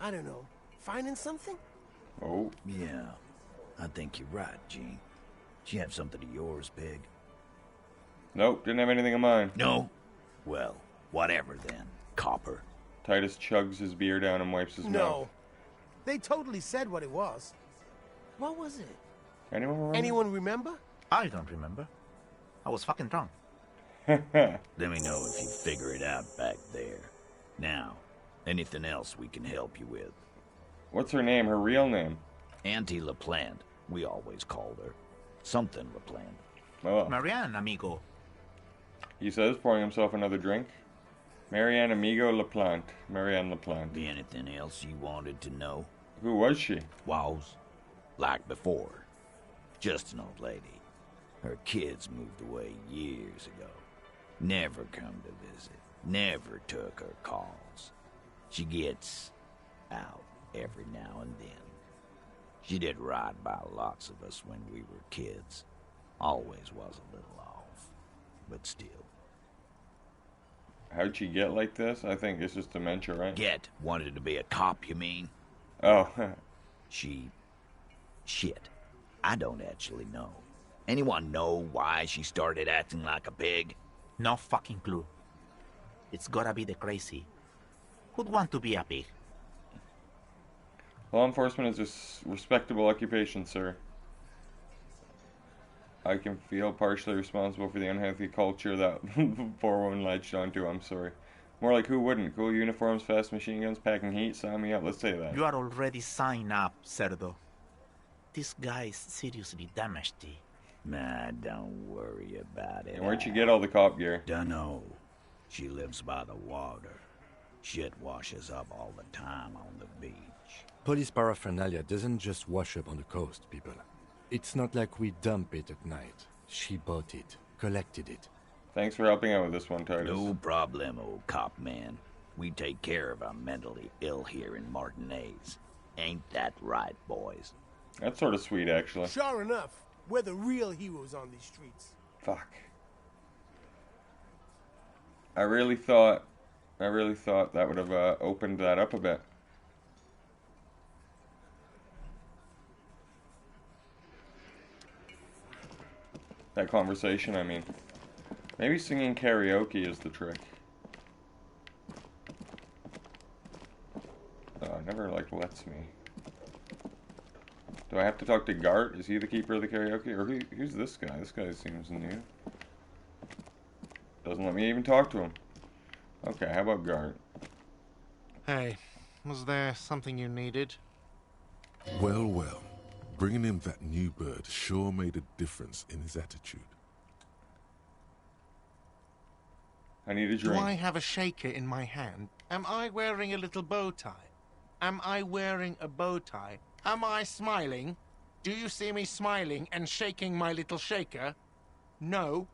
I don't know, finding something? Oh. Yeah, I think you're right, Gene. She have something of yours, Pig? Nope, didn't have anything of mine. No? Well, whatever then, Copper. Titus chugs his beer down and wipes his mouth. No. They totally said what it was. What was it? Anyone remember? I don't remember. I was fucking drunk. Let me know if you figure it out back there. Now, anything else we can help you with? What's her name? Her real name? Auntie LaPlante. We always called her. Something LaPlante. Oh. Marianne, amigo. He says, pouring himself another drink. Marianne Amigo LaPlante. Marianne LaPlante. Be anything else you wanted to know? Who was she? Was. Like before. Just an old lady. Her kids moved away years ago. Never come to visit. Never took her calls. She gets out every now and then. She did right by lots of us when we were kids. Always was a little off, but still. How'd she get like this? I think it's just dementia, right? Wanted to be a cop, you mean? Oh. Shit. I don't actually know. Anyone know why she started acting like a pig? No fucking clue. It's gotta be the crazy. Who'd want to be a pig? Law enforcement is a respectable occupation, sir. I can feel partially responsible for the unhealthy culture that poor woman latched onto. I'm sorry. More like who wouldn't? Cool uniforms, fast machine guns, packing heat. Sign me up. Let's say that. You are already signed up, Cerdo. This guy is seriously damaged. Nah, don't worry about it. And where'd you get all the cop gear? Dunno. She lives by the water. Shit washes up all the time on the beach. Police paraphernalia doesn't just wash up on the coast, people. It's not like we dump it at night. She bought it, collected it. Thanks for helping out with this one, Titus. No problem, old cop man. We take care of our mentally ill here in Martinez. Ain't that right, boys? That's sort of sweet, actually. Sure enough, we're the real heroes on these streets. Fuck. I really thought that would have opened that up a bit. That conversation, I mean. Maybe singing karaoke is the trick. Oh, I never lets me. Do I have to talk to Gart? Is he the keeper of the karaoke? Or who's this guy? This guy seems new. Doesn't let me even talk to him. Okay, how about Gart? Hey, was there something you needed? Well, well. Bringing him that new bird sure made a difference in his attitude. I need a Do drink. I have a shaker in my hand? Am I wearing a little bow tie? Am I wearing a bow tie? Am I smiling? Do you see me smiling and shaking my little shaker? No.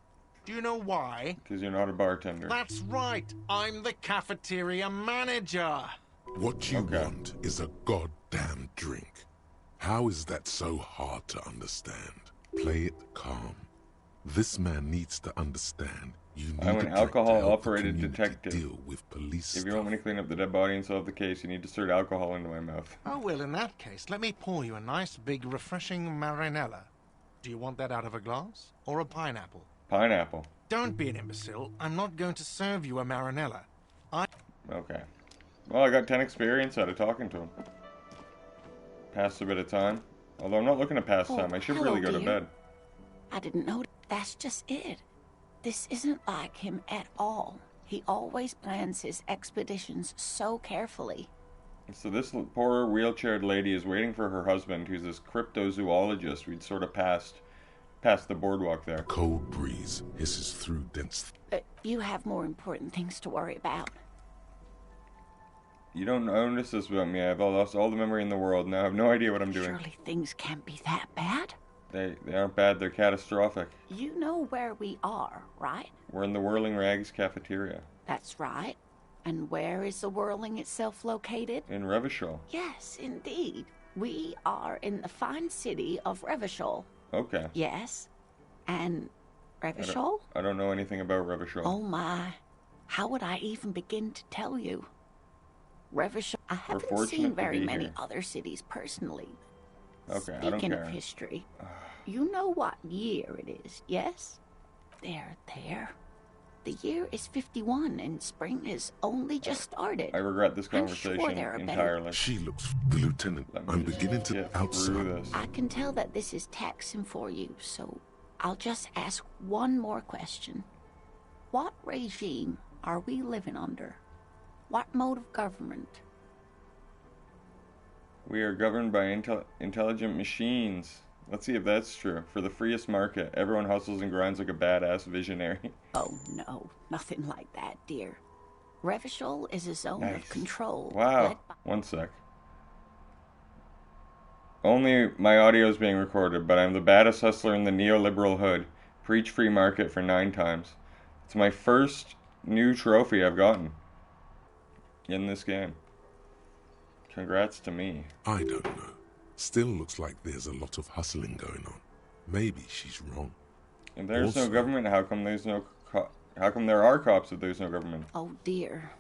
Do you know why? Because you're not a bartender. That's right. I'm the cafeteria manager. What you want is a goddamn drink. How is that so hard to understand? Play it calm. This man needs to understand you need I'm an alcohol-operated detective. Deal with police if you want me to clean up the dead body and solve the case, you need to stir alcohol into my mouth. Oh, well, in that case, let me pour you a nice, big, refreshing marinella. Do you want that out of a glass or a pineapple? Pineapple. Don't be an imbecile. I'm not going to serve you a marinella. Okay. Well, I got 10 experience out of talking to him. Passed a bit of time. Although I'm not looking to pass time. I should really go to bed. I didn't know. That's just it. This isn't like him at all. He always plans his expeditions so carefully. So this poor wheelchaired lady is waiting for her husband, who's this cryptozoologist. We'd sort of passed the boardwalk there. Cold breeze hisses through dense... You have more important things to worry about. You don't notice this about me. I've lost all the memory in the world. Now I have no idea what I'm doing. Surely things can't be that bad. They aren't bad. They're catastrophic. You know where we are, right? We're in the Whirling Rags cafeteria. That's right. And where is the Whirling itself located? In Revachol. Yes, indeed. We are in the fine city of Revachol. Okay. Yes. And Revachol? I don't know anything about Revachol. Oh my. How would I even begin to tell you? Revachol. I haven't seen very many other cities personally. Okay, I don't care. Speaking of history, you know what year it is, yes? There. The year is 51 and spring has only just started. I regret this conversation entirely. She looks... The lieutenant, I'm beginning to outside. I can tell that this is taxing for you, so I'll just ask one more question. What regime are we living under? What mode of government? We are governed by intelligent machines. Let's see if that's true. For the freest market, everyone hustles and grinds like a badass visionary. Oh no, nothing like that, dear. Revachol is a zone of control. Wow. One sec. Only my audio is being recorded, but I'm the baddest hustler in the neoliberal hood. Preach free market for 9 times. It's my first new trophy I've gotten in this game. Congrats to me. I don't know. Still looks like there's a lot of hustling going on. Maybe she's wrong. If there's no government, how come there are cops if there's no government? Oh dear,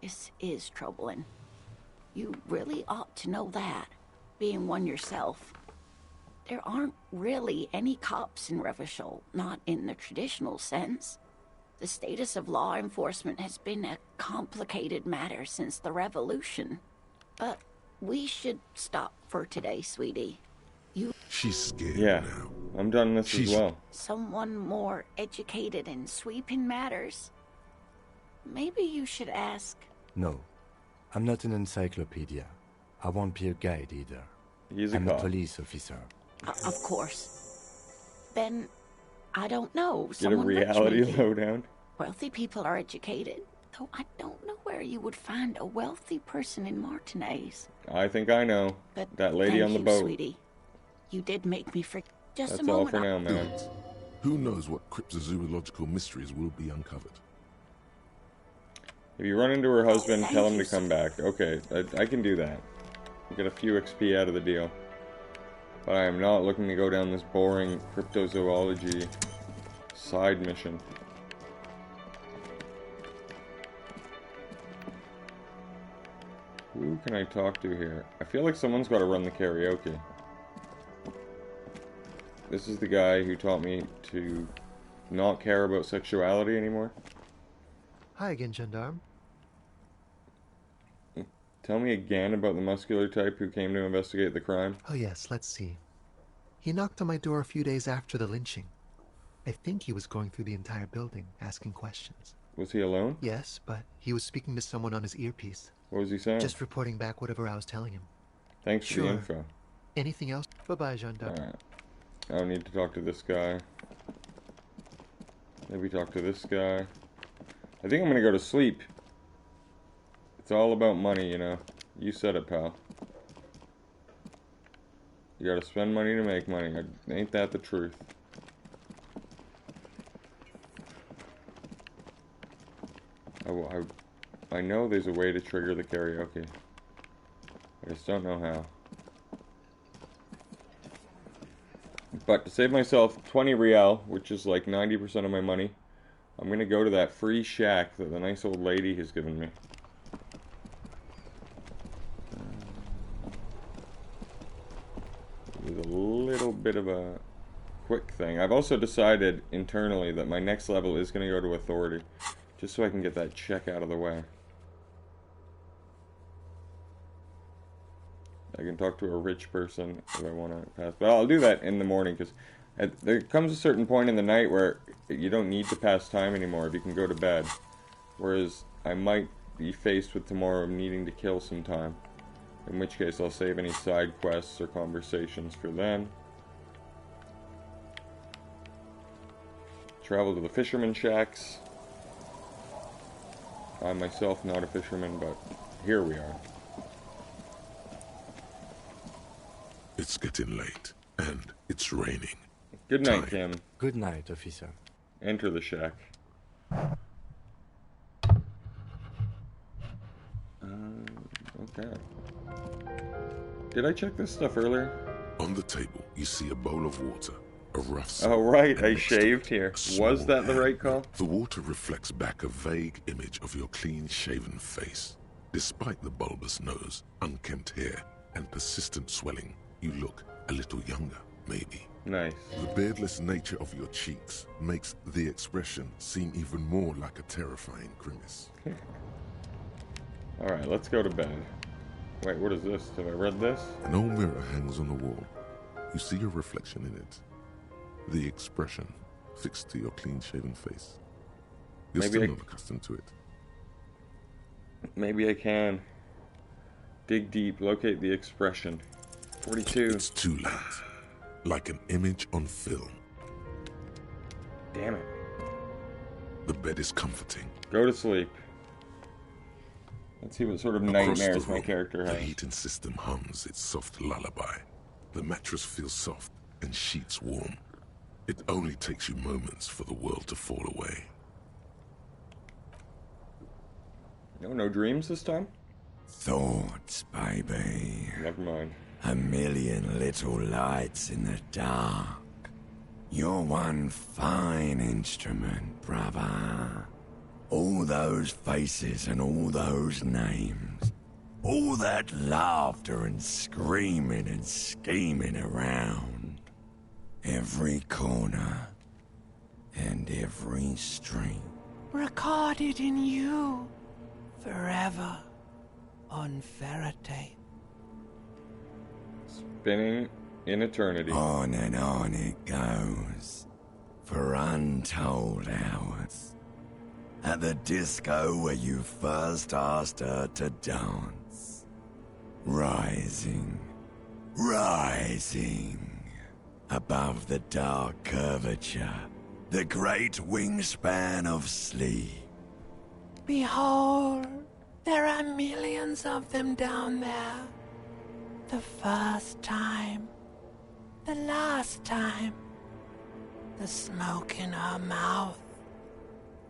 this is troubling. You really ought to know that, being one yourself. There aren't really any cops in Revachol, not in the traditional sense. The status of law enforcement has been a complicated matter since the revolution. But we should stop for today, sweetie. She's scared now. I'm done this as well. Someone more educated in sweeping matters. Maybe you should ask. No, I'm not an encyclopedia. I won't be a guide either. I'm a police officer. Of course. Then, I don't know. Get a reality lowdown. Wealthy people are educated. Though I don't know where you would find a wealthy person in Martinez. I think I know. But that lady on the boat. Sweetie. You did make me forget. Just That's a moment. all for now, man. Who knows what cryptozoological mysteries will be uncovered? If you run into her husband, tell him to come back. Okay, I can do that. Get a few XP out of the deal. But I am not looking to go down this boring cryptozoology side mission. Who can I talk to here? I feel like someone's got to run the karaoke. This is the guy who taught me to not care about sexuality anymore. Hi again, Gendarme. Tell me again about the muscular type who came to investigate the crime. Oh yes, let's see. He knocked on my door a few days after the lynching. I think he was going through the entire building, asking questions. Was he alone? Yes, but he was speaking to someone on his earpiece. What was he saying? Just reporting back whatever I was telling him. Thanks for the info. Anything else? Bye-bye, gendarme. Alright. I don't need to talk to this guy. Maybe talk to this guy. I think I'm gonna go to sleep. It's all about money, you know. You said it, pal. You gotta spend money to make money. Ain't that the truth? I know there's a way to trigger the karaoke. I just don't know how. But to save myself 20 real, which is like 90% of my money, I'm gonna go to that free shack that the nice old lady has given me. With a little bit of a quick thing. I've also decided internally that my next level is gonna go to authority, just so I can get that check out of the way. I can talk to a rich person if I want to pass. But I'll do that in the morning, because there comes a certain point in the night where you don't need to pass time anymore. You can go to bed. Whereas I might be faced with tomorrow needing to kill some time. In which case I'll save any side quests or conversations for then. Travel to the fisherman shacks. I'm myself not a fisherman, but here we are. It's getting late, and it's raining. Good night, Kim. Good night, officer. Enter the shack. Okay. Did I check this stuff earlier? On the table, you see a bowl of water, a rough Oh, right, I shaved here. Was that the right call? The water reflects back a vague image of your clean-shaven face. Despite the bulbous nose, unkempt hair, and persistent swelling, you look a little younger, maybe. Nice. The beardless nature of your cheeks makes the expression seem even more like a terrifying grimace. Alright, let's go to bed. Wait, what is this? Have I read this? An old mirror hangs on the wall. You see your reflection in it. The expression fixed to your clean-shaven face. You're still not accustomed to it. Maybe I can. Dig deep, locate the expression. 42. It's too late. Like an image on film. Damn it. The bed is comforting. Go to sleep. Let's see what sort of nightmares my character has. The heating system hums its soft lullaby. The mattress feels soft and sheets warm. It only takes you moments for the world to fall away. No dreams this time? Thoughts, baby. Never mind. A million little lights in the dark. You're one fine instrument, brother. All those faces and all those names. All that laughter and screaming and scheming around. Every corner and every street. Recorded in you. Forever. On Faraday. Spinning in eternity. On and on it goes. For untold hours. At the disco where you first asked her to dance. Rising. Rising. Above the dark curvature. The great wingspan of sleep. Behold, there are millions of them down there. The first time. The last time. The smoke in her mouth.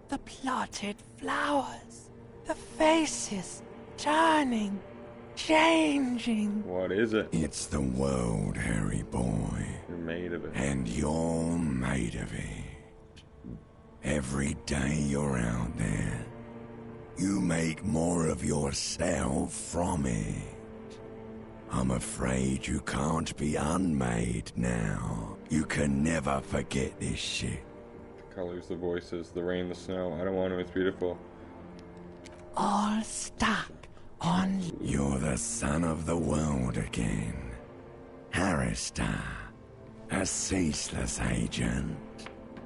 The plotted flowers. The faces turning. Changing. What is it? It's the world, Harry boy. You're made of it. And you're made of it. Every day you're out there, you make more of yourself from it. I'm afraid you can't be unmade now. You can never forget this shit. The colors, the voices, the rain, the snow. I don't want to, it's beautiful. All stuck on... You're the son of the world again. Harrister. A ceaseless agent.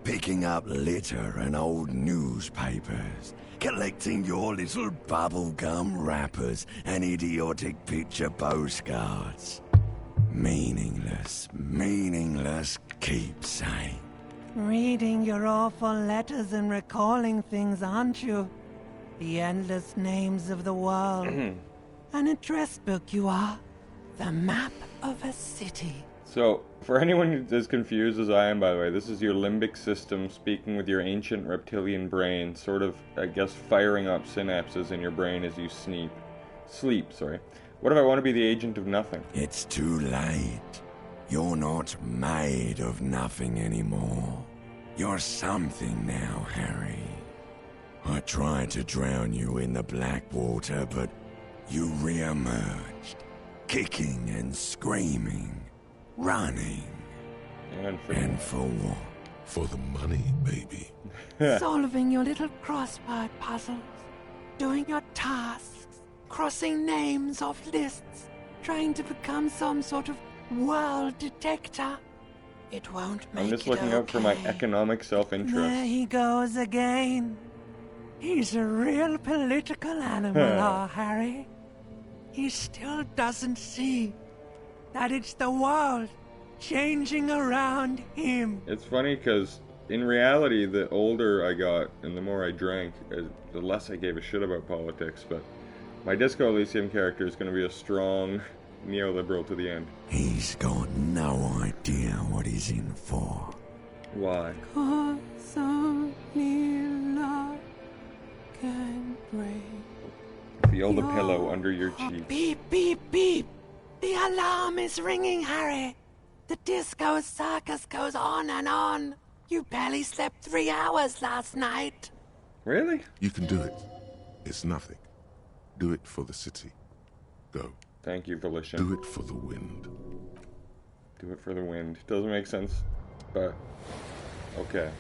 Picking up litter and old newspapers. Collecting your little bubblegum wrappers and idiotic picture postcards. Meaningless keepsake. Reading your awful letters and recalling things, aren't you? The endless names of the world. An address book you are. The map of a city. So, for anyone who's as confused as I am, by the way, this is your limbic system speaking with your ancient reptilian brain, sort of, I guess, firing up synapses in your brain as you sleep. What if I want to be the agent of nothing? It's too late. You're not made of nothing anymore. You're something now, Harry. I tried to drown you in the black water, but you re-emerged, kicking and screaming. Running. And for what? For the money, baby. Solving your little crossword puzzles. Doing your tasks. Crossing names off lists. Trying to become some sort of world detector. It won't make it. I'm just looking out for my economic self-interest. There he goes again. He's a real political animal, our Harry. He still doesn't see that it's the world changing around him. It's funny because in reality, the older I got and the more I drank, the less I gave a shit about politics. But my Disco Elysium character is going to be a strong neoliberal to the end. He's got no idea what he's in for. Why? 'Cause only love can break. Feel the pillow under your cheek. Beep, beep, beep. The alarm is ringing, Harry. The disco circus goes on and on. You barely slept 3 hours last night. Really? You can do it. It's nothing. Do it for the city. Go. Thank you, Volition. Do it for the wind. Do it for the wind. Doesn't make sense, but okay.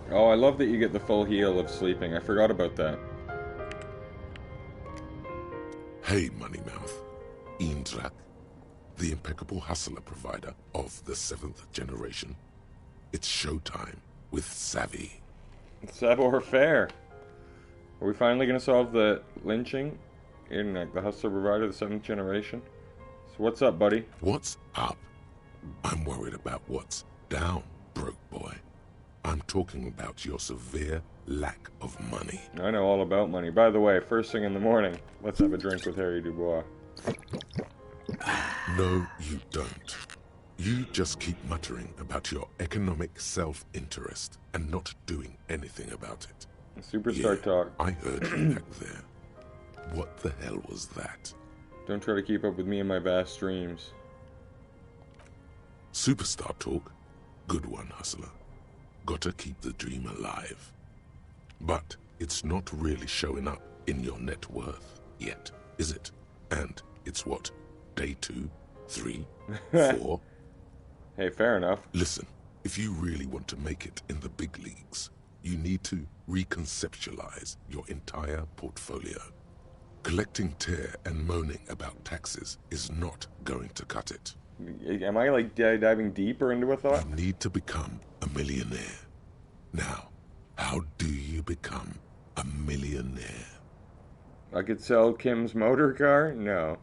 Oh, I love that you get the full heal of sleeping. I forgot about that. Hey, Moneymouth. Eendrak, the impeccable hustler provider of the 7th generation. It's showtime with Savvy. Savoir faire. Are we finally going to solve the lynching in the hustler provider, the 7th generation? So what's up, buddy? What's up? I'm worried about what's down, broke boy. I'm talking about your severe lack of money. I know all about money. By the way, first thing in the morning, let's have a drink with Harry Dubois. No, you don't. You just keep muttering about your economic self-interest and not doing anything about it. Superstar talk. I heard you back there. What the hell was that? Don't try to keep up with me and my vast dreams. Superstar talk? Good one, hustler. Gotta keep the dream alive. But it's not really showing up in your net worth yet, is it? And it's what? Day 2, 3, 4? Hey, fair enough. Listen, if you really want to make it in the big leagues, you need to reconceptualize your entire portfolio. Collecting tear and moaning about taxes is not going to cut it. Am I like diving deeper into a thought? You need to become a millionaire. Now, how do you become a millionaire? I could sell Kim's motor car? No.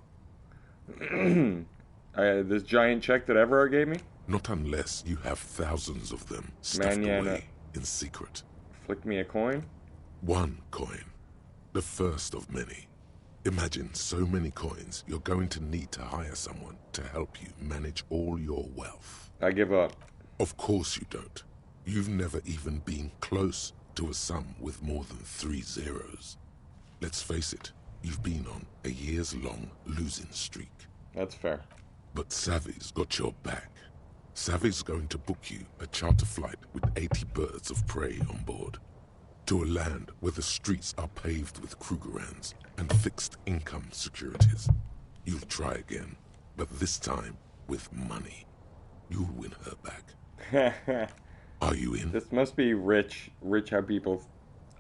This giant check that Everard gave me? Not unless you have thousands of them stuffed away in secret. Flick me a coin? 1 coin. The first of many. Imagine so many coins you're going to need to hire someone to help you manage all your wealth. I give up. Of course you don't. You've never even been close to a sum with more than 3 zeros. Let's face it, you've been on a years-long losing streak. That's fair. But Savvy's got your back. Savvy's going to book you a charter flight with 80 birds of prey on board. To a land where the streets are paved with Krugerrands and fixed income securities. You'll try again, but this time with money. You'll win her back. Are you in? This must be rich how people...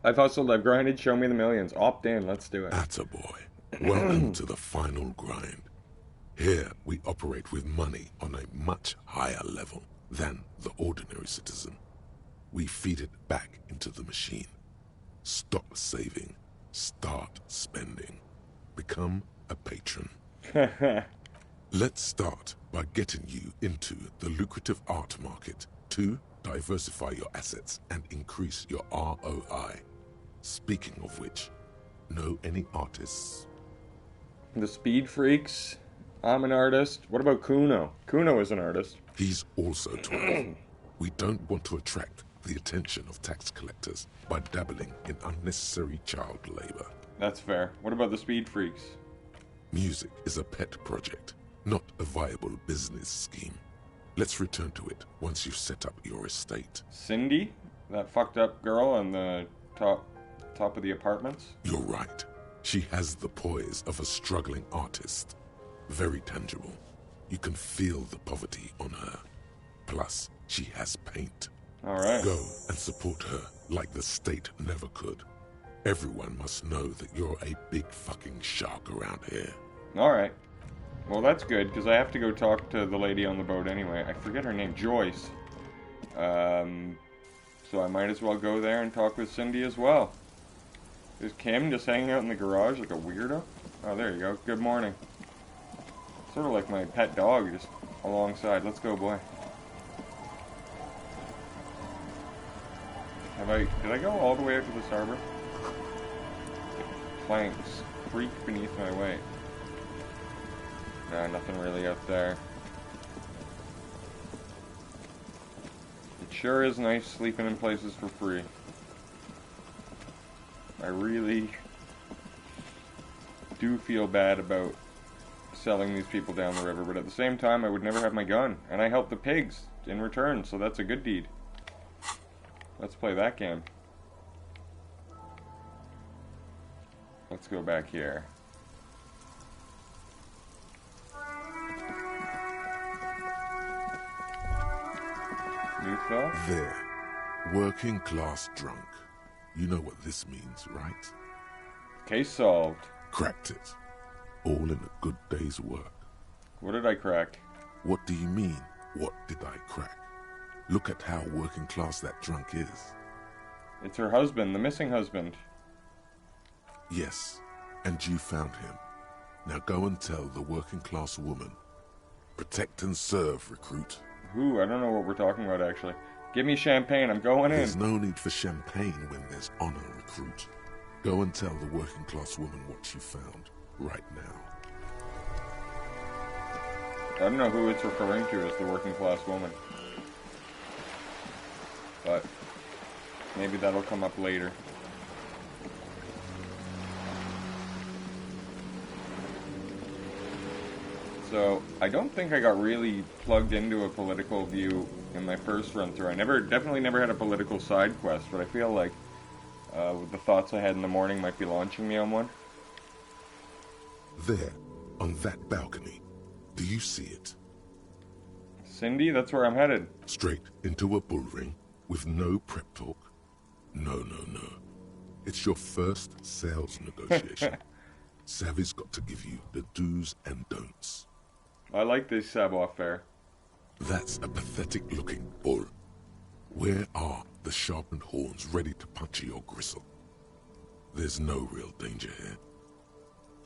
I've hustled, I've grinded, show me the millions. Opt in, let's do it. Attaboy. Welcome to the final grind. Here, we operate with money on a much higher level than the ordinary citizen. We feed it back into the machine. Stop saving. Start spending. Become a patron. Let's start by getting you into the lucrative art market to diversify your assets and increase your ROI. Speaking of which, know any artists? The Speed Freaks. I'm an artist. What about Kuno? Kuno is an artist. He's also 12. We don't want to attract the attention of tax collectors by dabbling in unnecessary child labor. That's fair. What about the Speed Freaks? Music is a pet project, not a viable business scheme. Let's return to it once you've set up your estate. Cindy? That fucked up girl on the top of the apartments? You're right. She has the poise of a struggling artist. Very tangible. You can feel the poverty on her. Plus, she has paint. Alright. Go and support her like the state never could. Everyone must know that you're a big fucking shark around here. Alright. Well, that's good, because I have to go talk to the lady on the boat anyway. I forget her name. Joyce. So I might as well go there and talk with Cindy as well. Is Kim just hanging out in the garage like a weirdo? Oh, there you go. Good morning. Sort of like my pet dog, just alongside. Let's go, boy. Did I go all the way out to this harbor? Planks creak beneath my weight. Nah, nothing really out there. It sure is nice sleeping in places for free. I really do feel bad about selling these people down the river, but at the same time, I would never have my gun. And I help the pigs in return, so that's a good deed. Let's play that game. Let's go back here. New thought? There. Working class drunk. You know what this means, right? Case solved. Cracked it. All in a good day's work. What did I crack? What do you mean, what did I crack? Look at how working class that drunk is. It's her husband, the missing husband. Yes, and you found him. Now go and tell the working class woman. Protect and serve, recruit. Ooh, I don't know what we're talking about, actually. Give me champagne, I'm going in. There's no need for champagne when there's honor, recruit. Go and tell the working class woman what you found, right now. I don't know who it's referring to as the working class woman. But maybe that'll come up later. So, I don't think I got really plugged into a political view in my first run through. I definitely never had a political side quest, but I feel like with the thoughts I had in the morning might be launching me on one. There, on that balcony. Do you see it? Cindy, that's where I'm headed. Straight into a bull ring with no prep talk. No. It's your first sales negotiation. Savvy's got to give you the do's and don'ts. I like this savoir-faire. That's a pathetic-looking bull. Where are the sharpened horns ready to puncture your gristle? There's no real danger here.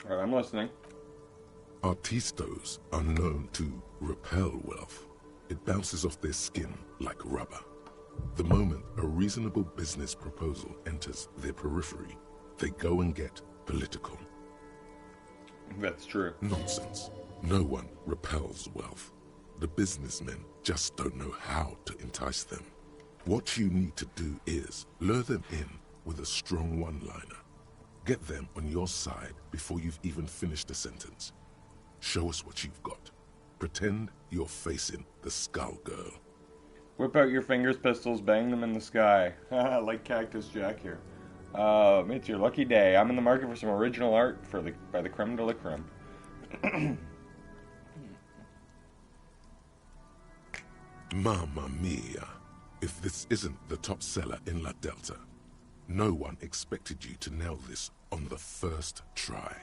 Alright, I'm listening. Artistos are known to repel wealth. It bounces off their skin like rubber. The moment a reasonable business proposal enters their periphery, they go and get political. That's true. Nonsense. No one repels wealth. The businessmen just don't know how to entice them. What you need to do is lure them in with a strong one-liner. Get them on your side before you've even finished a sentence. Show us what you've got. Pretend you're facing the Skull Girl. Whip out your fingers, pistols, bang them in the sky. Like Cactus Jack here. It's your lucky day. I'm in the market for some original art by the creme de la creme. Mamma mia. If this isn't the top seller in La Delta, no one expected you to nail this on the first try.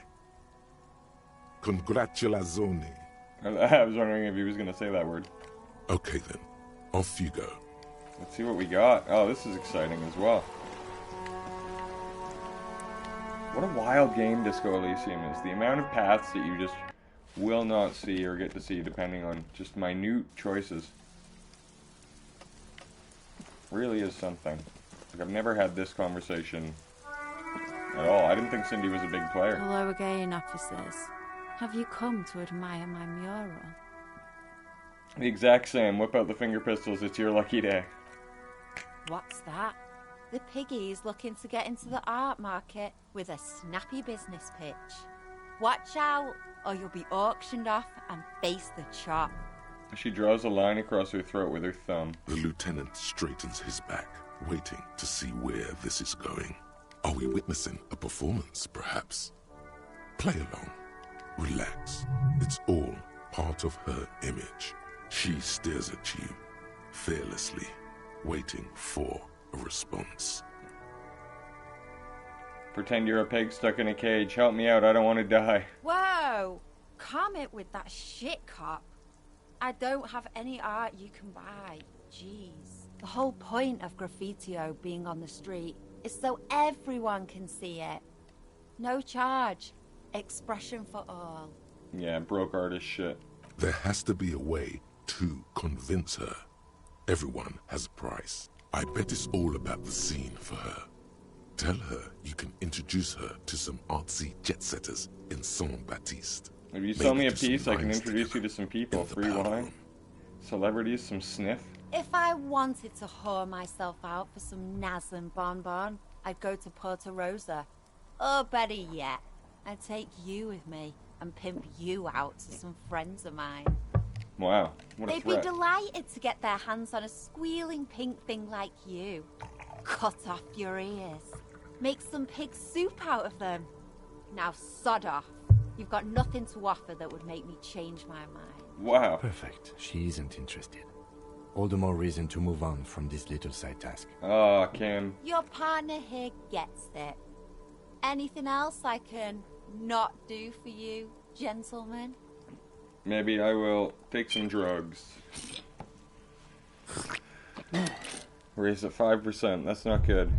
Congratulazioni. I was wondering if he was going to say that word. Okay then, off you go. Let's see what we got. Oh, this is exciting as well. What a wild game Disco Elysium is. The amount of paths that you just will not see or get to see depending on just minute choices really is something. Like, I've never had this conversation at all. I didn't think Cindy was a big player. Hello again, officers. Have you come to admire my mural? The exact same. Whip out the finger pistols. It's your lucky day. What's that? The piggy's looking to get into the art market with a snappy business pitch. Watch out, or you'll be auctioned off and face the chop. She draws a line across her throat with her thumb. The lieutenant straightens his back, waiting to see where this is going. Are we witnessing a performance, perhaps? Play along. Relax. It's all part of her image. She stares at you, fearlessly, waiting for a response. Pretend you're a pig stuck in a cage. Help me out, I don't want to die. Whoa! Calm it with that shit, cop. I don't have any art you can buy. Jeez. The whole point of graffitio being on the street is so everyone can see it. No charge. Expression for all. Yeah, broke artist shit. There has to be a way to convince her. Everyone has a price. I bet it's all about the scene for her. Tell her you can introduce her to some artsy jet-setters in Saint-Baptiste. If you sell me a piece, I can introduce you to some people. Free wine, celebrities, some sniff. If I wanted to whore myself out for some Naz and bonbon, I'd go to Porto Rosa. Or better yet, I'd take you with me and pimp you out to some friends of mine. Wow, what a They'd threat. be delighted to get their hands on a squealing pink thing like you. Cut off your ears. Make some pig soup out of them. Now sod off. You've got nothing to offer that would make me change my mind. Wow. Perfect. She isn't interested. All the more reason to move on from this little side task. Oh, Kim. Your partner here gets it. Anything else I can not do for you, gentlemen? Maybe I will take some drugs. Raise at 5%. That's not good.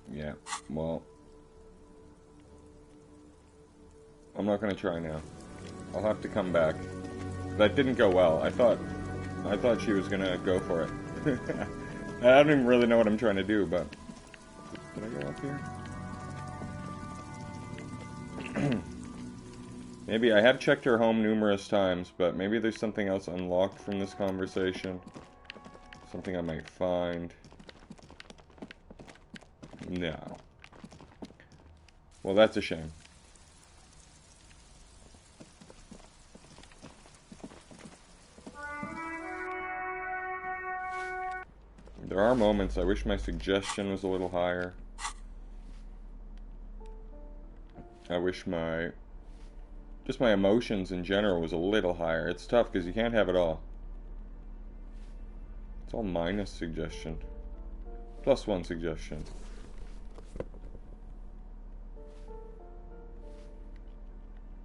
Yeah, well, I'm not gonna try now. I'll have to come back. That didn't go well. I thought she was gonna go for it. I don't even really know what I'm trying to do, but did I go up here? Maybe I have checked her home numerous times, but maybe there's something else unlocked from this conversation. Something I might find. No. Well, that's a shame. There are moments I wish my suggestion was a little higher. I wish just my emotions in general was a little higher. It's tough because you can't have it all. It's all minus suggestion. +1 suggestion.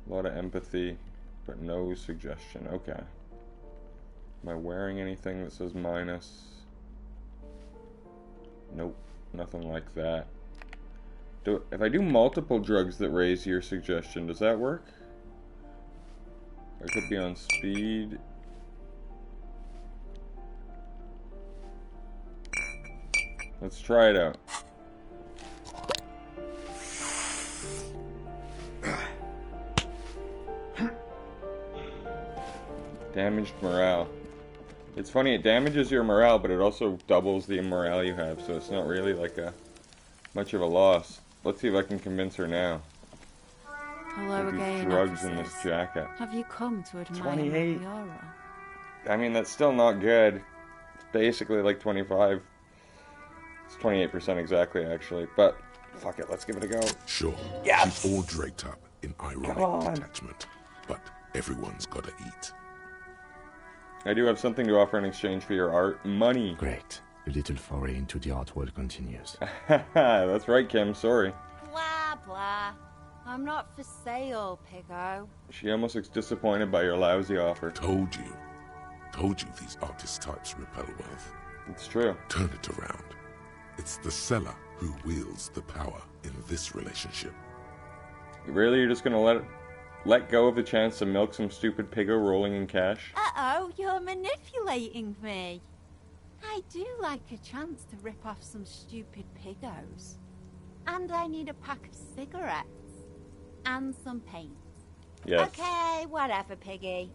A lot of empathy, but no suggestion. Okay. Am I wearing anything that says minus? Nope, nothing like that. If I do multiple drugs that raise your suggestion, does that work? I could be on speed. Let's try it out. Damaged morale. It's funny, it damages your morale, but it also doubles the morale you have, so it's not really like much of a loss. Let's see if I can convince her now. Hello again, drugs in officers. this jacket. Have you come to admire 28. my mural? I mean, that's still not good. It's basically like 25. It's 28% exactly, actually. But, fuck it, let's give it a go. Sure, Yes! she's all draped up in ironic detachment, but everyone's gotta eat. I do have something to offer in exchange for your art. Money. Great. A little foray into the art world continues. That's right, Kim. Sorry. Blah, blah. I'm not for sale, Piggo. She almost looks disappointed by your lousy offer. Told you. Told you these artist types repel wealth. It's true. Turn it around. It's the seller who wields the power in this relationship. Really, you're just gonna let go of the chance to milk some stupid piggo rolling in cash? Uh-oh, you're manipulating me. I do like a chance to rip off some stupid piggos. And I need a pack of cigarettes. And some paint. Yes. Okay, whatever, Piggy.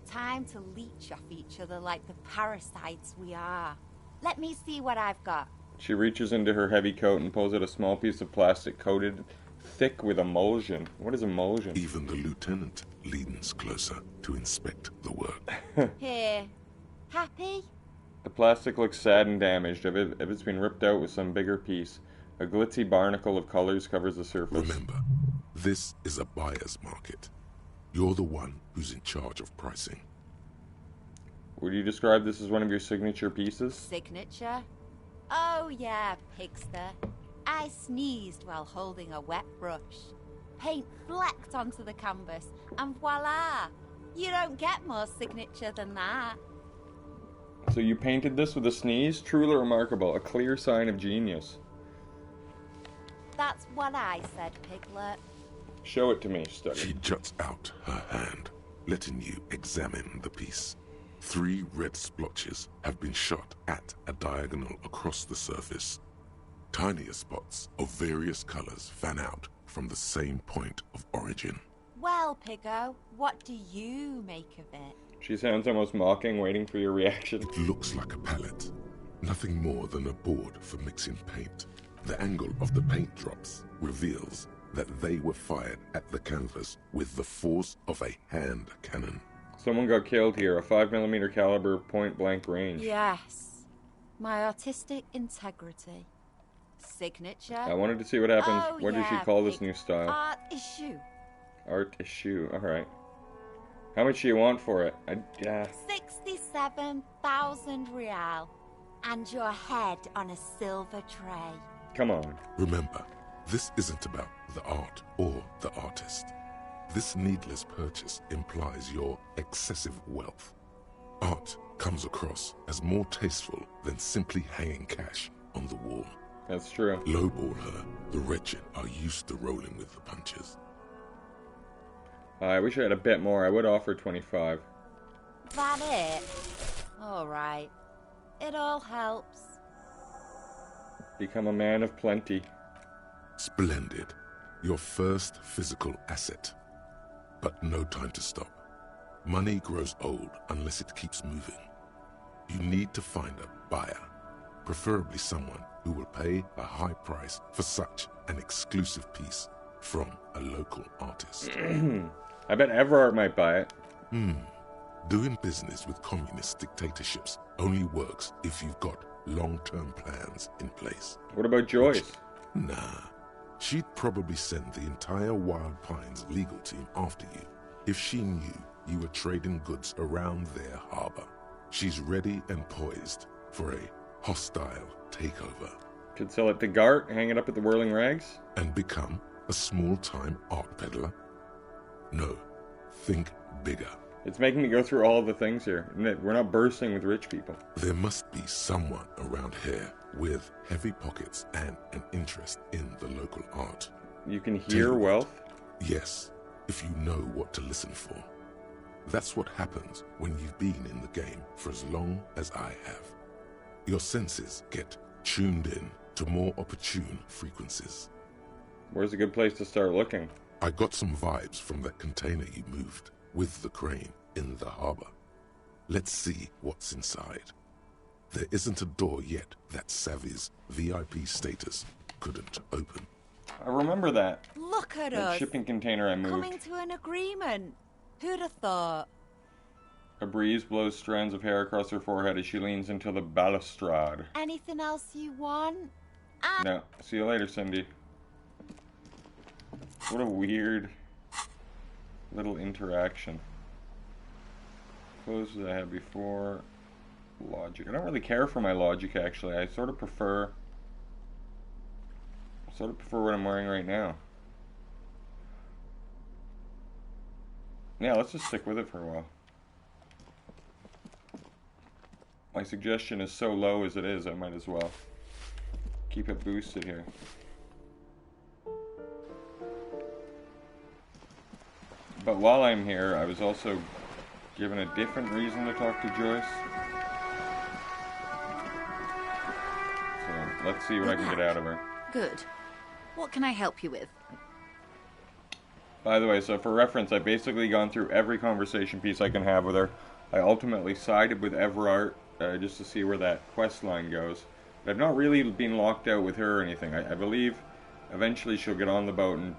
Time to leech off each other like the parasites we are. Let me see what I've got. She reaches into her heavy coat and pulls out a small piece of plastic coated thick with emulsion. What is emulsion? Even the lieutenant leans closer to inspect the work. Here. Happy? The plastic looks sad and damaged. If it's been ripped out with some bigger piece. A glitzy barnacle of colors covers the surface. Remember, this is a buyer's market. You're the one who's in charge of pricing. Would you describe this as one of your signature pieces? Signature? Oh yeah, Pigster. I sneezed while holding a wet brush. Paint flecked onto the canvas, and voila! You don't get more signature than that. So you painted this with a sneeze? Truly remarkable. A clear sign of genius. That's what I said, Piglet. Show it to me, Study. She juts out her hand, letting you examine the piece. 3 red splotches have been shot at a diagonal across the surface. Tinier spots of various colors fan out from the same point of origin. Well, Piggo, what do you make of it? She sounds almost mocking, waiting for your reaction. It looks like a palette. Nothing more than a board for mixing paint. The angle of the paint drops reveals that they were fired at the canvas with the force of a hand cannon. Someone got killed here, a 5mm caliber point-blank range. Yes. My artistic integrity. Signature. I wanted to see what happens. Oh, What yeah, does she call this new style? Art issue. Art issue, alright. How much do you want for it? 67,000 real. And your head on a silver tray. Come on. Remember, this isn't about the art or the artist. This needless purchase implies your excessive wealth. Art comes across as more tasteful than simply hanging cash on the wall. That's true. Lowball her. The wretched are used to rolling with the punches. I wish I had a bit more. I would offer 25. That it? Alright. It all helps. Become a man of plenty. Splendid. Your first physical asset. But no time to stop. Money grows old unless it keeps moving. You need to find a buyer. Preferably someone who will pay a high price for such an exclusive piece from a local artist. I bet Everard might buy it. Doing business with communist dictatorships only works if you've got long-term plans in place. What about Joyce? Nah. She'd probably send the entire Wild Pines legal team after you if she knew you were trading goods around their harbor. She's ready and poised for a hostile takeover. Could sell it to Gart, hang it up at the Whirling Rags? And become a small-time art peddler? No. Think bigger. It's making me go through all the things here. We're not bursting with rich people. There must be someone around here with heavy pockets and an interest in the local art. You can hear wealth? Yes, if you know what to listen for. That's what happens when you've been in the game for as long as I have. Your senses get tuned in to more opportune frequencies. Where's a good place to start looking? I got some vibes from that container you moved with the crane in the harbor. Let's see what's inside. There isn't a door yet that Savvy's VIP status couldn't open. I remember that. Look at That us. shipping container I moved. Coming to an agreement. Who'd have thought? A breeze blows strands of hair across her forehead as she leans into the balustrade. Anything else you want? No. See you later, Cindy. What a weird little interaction. Clothes that I had before. Logic. I don't really care for my logic, actually. I sort of prefer what I'm wearing right now. Yeah, let's just stick with it for a while. My suggestion is so low as it is, I might as well keep it boosted here. But while I'm here, I was also given a different reason to talk to Joyce. So let's see what I can get out of her. Good. What can I help you with? By the way, so for reference, I've basically gone through every conversation piece I can have with her. I ultimately sided with Everard just to see where that quest line goes. But I've not really been locked out with her or anything. I believe eventually she'll get on the boat and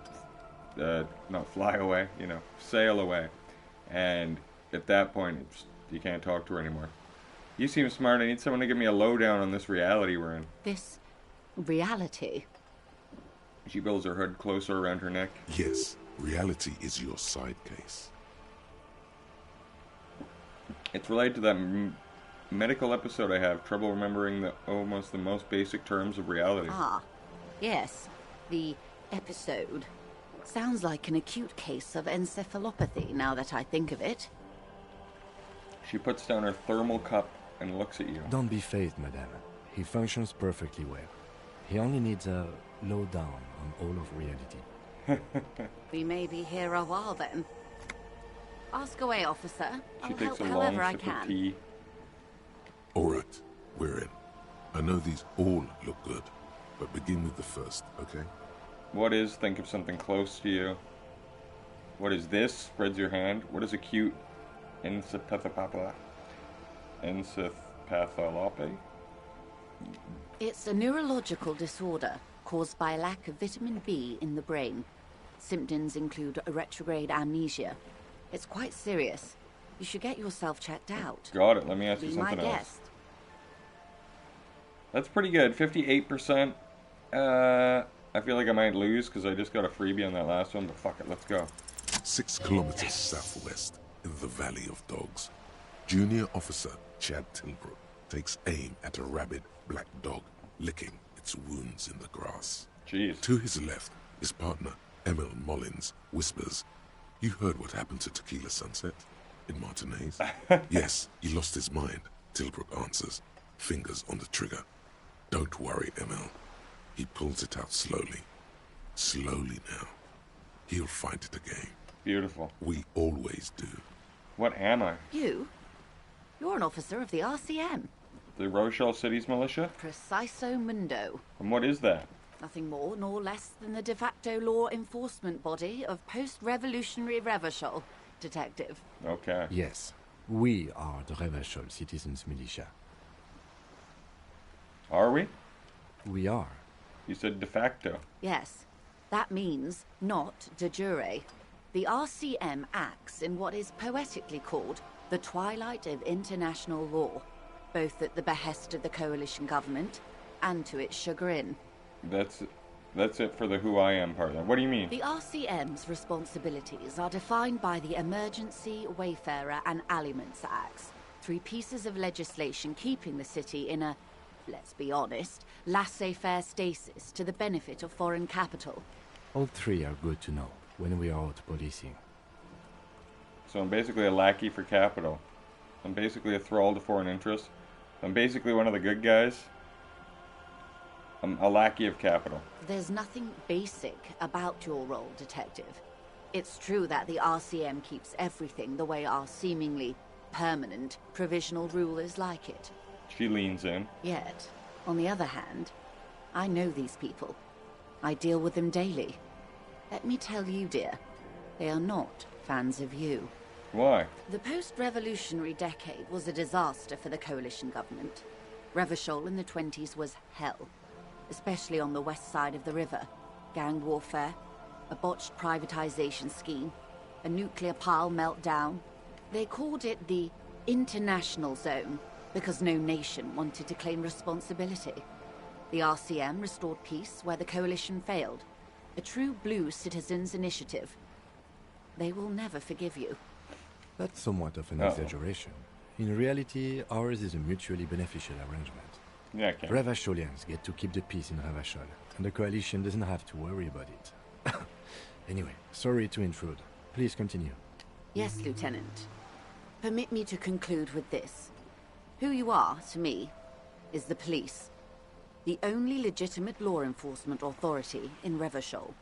not fly away, you know, sail away. And at that point, you can't talk to her anymore. You seem smart. I need someone to give me a lowdown on this reality we're in. This reality? She pulls her hood closer around her neck. Yes, reality is your side case. It's related to that medical episode I have, trouble remembering almost the most basic terms of reality. Ah, yes, the episode. Sounds like an acute case of encephalopathy, now that I think of it. She puts down her thermal cup and looks at you. Don't be phased, madame. He functions perfectly well. He only needs a lowdown on all of reality. We may be here a while then. Ask away, officer. She I'll takes help a however long I sip can. of tea. Alright, we're in. I know these all look good, but begin with the first, okay? What is, think of something close to you. What is this? Spreads your hand. What is acute encephalopathy? It's a neurological disorder caused by a lack of vitamin B in the brain. Symptoms include retrograde amnesia. It's quite serious. You should get yourself checked out. Got it. Let me ask you Be something my else. guest. That's pretty good. 58%. I feel like I might lose because I just got a freebie on that last one, but fuck it. Let's go. 6 kilometers southwest, in the Valley of Dogs, Junior Officer Chad Tilbrook takes aim at a rabid black dog, licking its wounds in the grass. Jeez. To his left, his partner, Emil Mullins, whispers, "You heard what happened to Tequila Sunset in Martinez?" "Yes, he lost his mind," Tilbrook answers, fingers on the trigger. "Don't worry, Emil." He pulls it out slowly. Slowly now. He'll find it again. Beautiful. We always do. What am I? You? You're an officer of the RCM. The Rochelle City's militia? Preciso Mundo. And what is that? Nothing more nor less than the de facto law enforcement body of post-revolutionary Revachol, detective. Okay. Yes, we are the Revachol Citizens Militia. Are we? We are. You said de facto. Yes. That means not de jure. The RCM acts in what is poetically called the twilight of international law, both at the behest of the coalition government and to its chagrin. That's it for the who I am part then. What do you mean? The RCM's responsibilities are defined by the Emergency, Wayfarer and Aliments Acts, 3 pieces of legislation keeping the city in a, let's be honest, laissez-faire stasis to the benefit of foreign capital. All 3 are good to know when we are out policing. So I'm basically a lackey for capital. I'm basically a thrall to foreign interests. I'm basically one of the good guys. I'm a lackey of capital. There's nothing basic about your role, detective. It's true that the RCM keeps everything the way our seemingly permanent provisional rulers like it. She leans in. Yet, on the other hand, I know these people. I deal with them daily. Let me tell you, dear, they are not fans of you. Why? The post-revolutionary decade was a disaster for the coalition government. Revachol in the 20s was hell, especially on the west side of the river. Gang warfare, a botched privatization scheme, a nuclear pile meltdown. They called it the international zone because no nation wanted to claim responsibility. The RCM restored peace where the coalition failed. A true blue citizens' initiative. They will never forgive you. That's somewhat of an exaggeration. In reality, ours is a mutually beneficial arrangement. Yeah, okay. Revacholians get to keep the peace in Revachol, and the coalition doesn't have to worry about it. Anyway, sorry to intrude. Please continue. Yes, Lieutenant. Permit me to conclude with this. Who you are, to me, is the police. The only legitimate law enforcement authority in Revachol.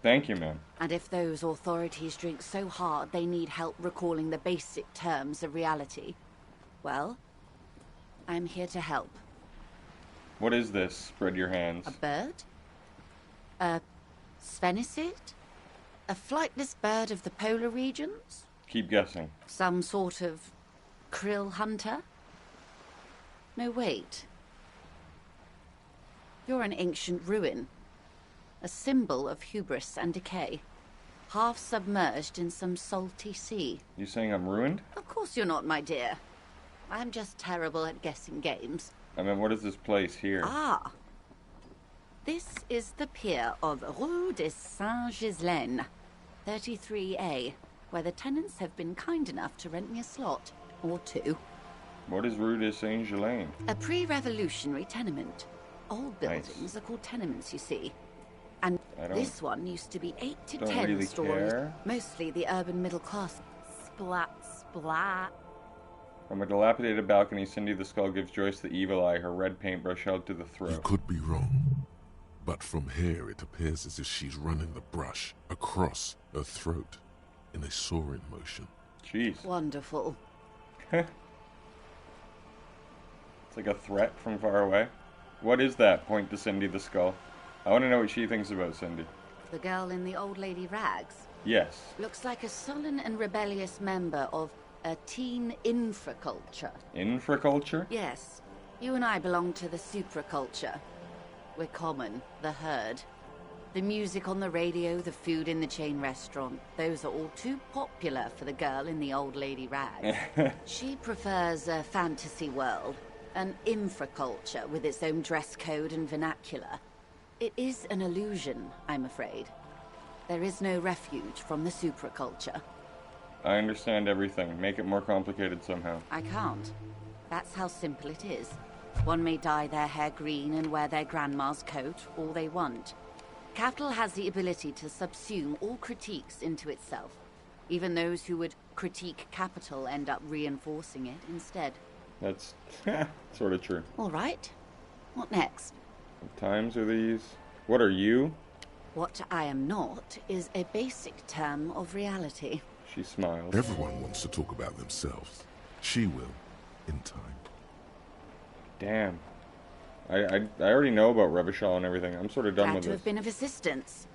Thank you, ma'am. And if those authorities drink so hard they need help recalling the basic terms of reality, well, I'm here to help. What is this? Spread your hands. A bird? A sphenicid? A flightless bird of the polar regions? Keep guessing. Some sort of krill hunter? No, wait. You're an ancient ruin. A symbol of hubris and decay. Half submerged in some salty sea. You saying I'm ruined? Of course you're not, my dear. I'm just terrible at guessing games. I mean, what is this place here? Ah. This is the pier of Rue de Saint-Ghislain, 33A, where the tenants have been kind enough to rent me a slot. Or two. What is Rue de Saint-Ghislain? A pre-revolutionary tenement. Old buildings are called tenements, you see. And this one used to be 8 to 10 really stories. care. Mostly the urban middle class. Splat, splat. From a dilapidated balcony, Cindy the Skull gives Joyce the evil eye, her red paintbrush held to the throat. You could be wrong, but from here it appears as if she's running the brush across her throat in a soaring motion. Jeez. Wonderful. It's like a threat from far away. What is that? Point to Cindy the Skull. I want to know what she thinks about Cindy. The girl in the old lady rags? Yes. Looks like a sullen and rebellious member of a teen infraculture. Infraculture? Yes. You and I belong to the supraculture. We're common, the herd. The music on the radio, the food in the chain restaurant, those are all too popular for the girl in the old lady rags. She prefers a fantasy world, an infraculture with its own dress code and vernacular. It is an illusion, I'm afraid. There is no refuge from the supraculture. I understand everything. Make it more complicated somehow. I can't. That's how simple it is. One may dye their hair green and wear their grandma's coat all they want. Capital has the ability to subsume all critiques into itself. Even those who would critique capital end up reinforcing it instead. That's sort of true. All right. What next? What times are these? What are you? What I am not is a basic term of reality. She smiles. Everyone wants to talk about themselves. She will, in time. Damn. I already know about Revachol and everything. I'm sort of done Glad with to this. have been of assistance.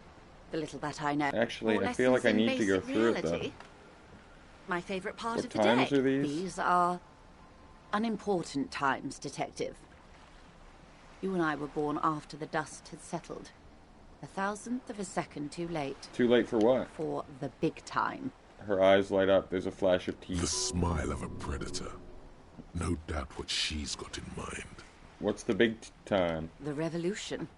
The little that I know. Actually, Or I feel like I lessons in need to go basic through it, though. reality. My favorite part What of the times day. are these? These are unimportant times, Detective. You and I were born after the dust had settled. 1,000th of a second too late. Too late for what? For the big time. Her eyes light up. There's a flash of teeth. The smile of a predator. No doubt what she's got in mind. What's the big time? The revolution.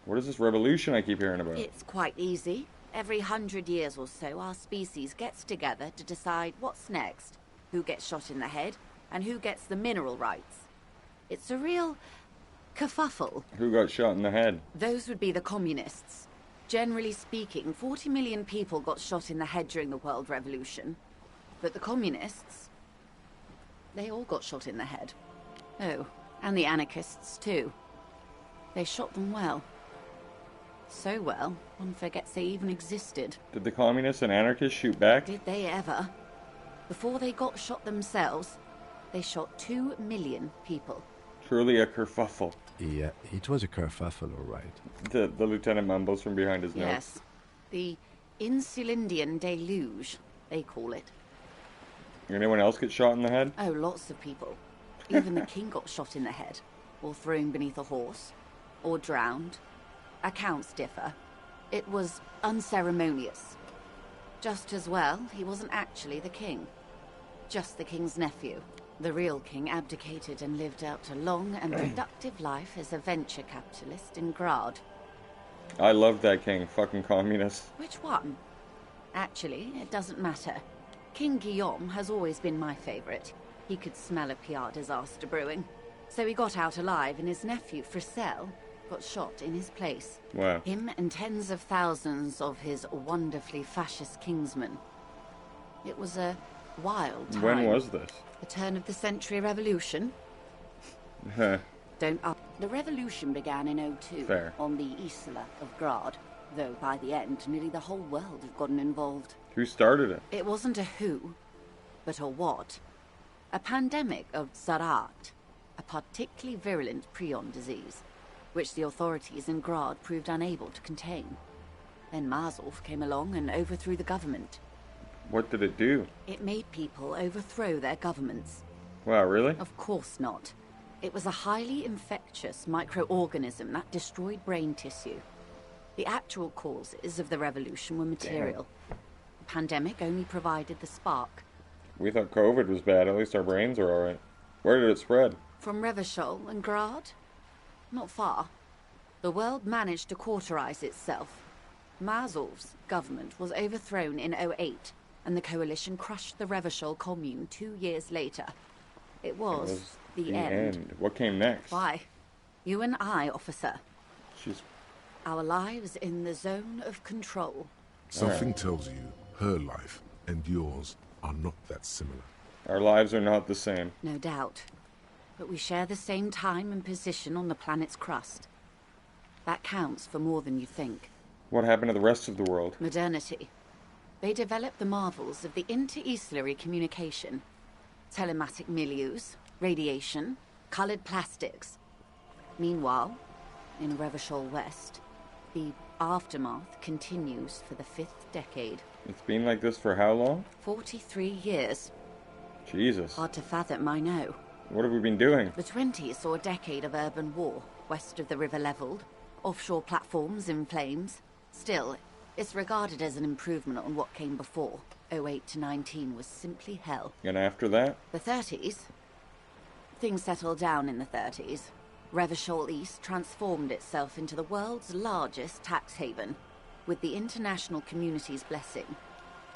What is this revolution I keep hearing about? It's quite easy. Every 100 years or so, our species gets together to decide what's next, who gets shot in the head, and who gets the mineral rights. It's a real kerfuffle. Who got shot in the head? Those would be the communists. Generally speaking, 40 million people got shot in the head during the World Revolution. But the communists, they all got shot in the head. Oh, and the anarchists too. They shot them well. So well, one forgets they even existed. Did the communists and anarchists shoot back? Did they ever? Before they got shot themselves, they shot 2 million people. Truly a kerfuffle. Yeah, it was a kerfuffle, all right. The lieutenant mumbles from behind his Yes. notes. The Insulindian deluge, they call it. Anyone else get shot in the head? Oh, lots of people. Even the king got shot in the head, or thrown beneath a horse, or drowned. Accounts differ. It was unceremonious. Just as well, he wasn't actually the king. Just the king's nephew. The real king abdicated and lived out a long and productive life as a venture capitalist in Grad. I love that king. Fucking communist. Which one? Actually, it doesn't matter. King Guillaume has always been my favorite. He could smell a PR disaster brewing. So he got out alive, and his nephew, Fricelle, got shot in his place. Wow. Him and tens of thousands of his wonderfully fascist kingsmen. It was a wild time. When was this? The turn of the century revolution. Don't up. The revolution began in 02 Fair. on the Isla of Grad, though by the end nearly the whole world had gotten involved. Who started it? It wasn't a who, but a what. A pandemic of Zarat, a particularly virulent prion disease, which the authorities in Grad proved unable to contain. Then Mazov came along and overthrew the government. What did it do? It made people overthrow their governments. Wow, really? Of course not. It was a highly infectious microorganism that destroyed brain tissue. The actual causes of the revolution were material. The pandemic only provided the spark. We thought COVID was bad. At least our brains are alright. Where did it spread? From Revachol and Grad? Not far. The world managed to cauterize itself. Mazov's government was overthrown in 08, and the coalition crushed the Revachol commune 2 years later. It was the end. What came next? Why? You and I, officer. She's... Our lives in the zone of control. Something tells you her life and yours are not that similar. Our lives are not the same. No doubt. But we share the same time and position on the planet's crust. That counts for more than you think. What happened to the rest of the world? Modernity. They developed the marvels of the inter-estellary communication. Telematic milieus, radiation, colored plastics. Meanwhile, in Revachol West, the aftermath continues for the 5th decade. It's been like this for how long? 43 years. Jesus. Hard to fathom, I know. What have we been doing? The 20s saw a decade of urban war, west of the river leveled, offshore platforms in flames. Still, it's regarded as an improvement on what came before. 08 to 19 was simply hell. And after that? The 30s? Things settled down in the 30s. Revachol East transformed itself into the world's largest tax haven, with the international community's blessing.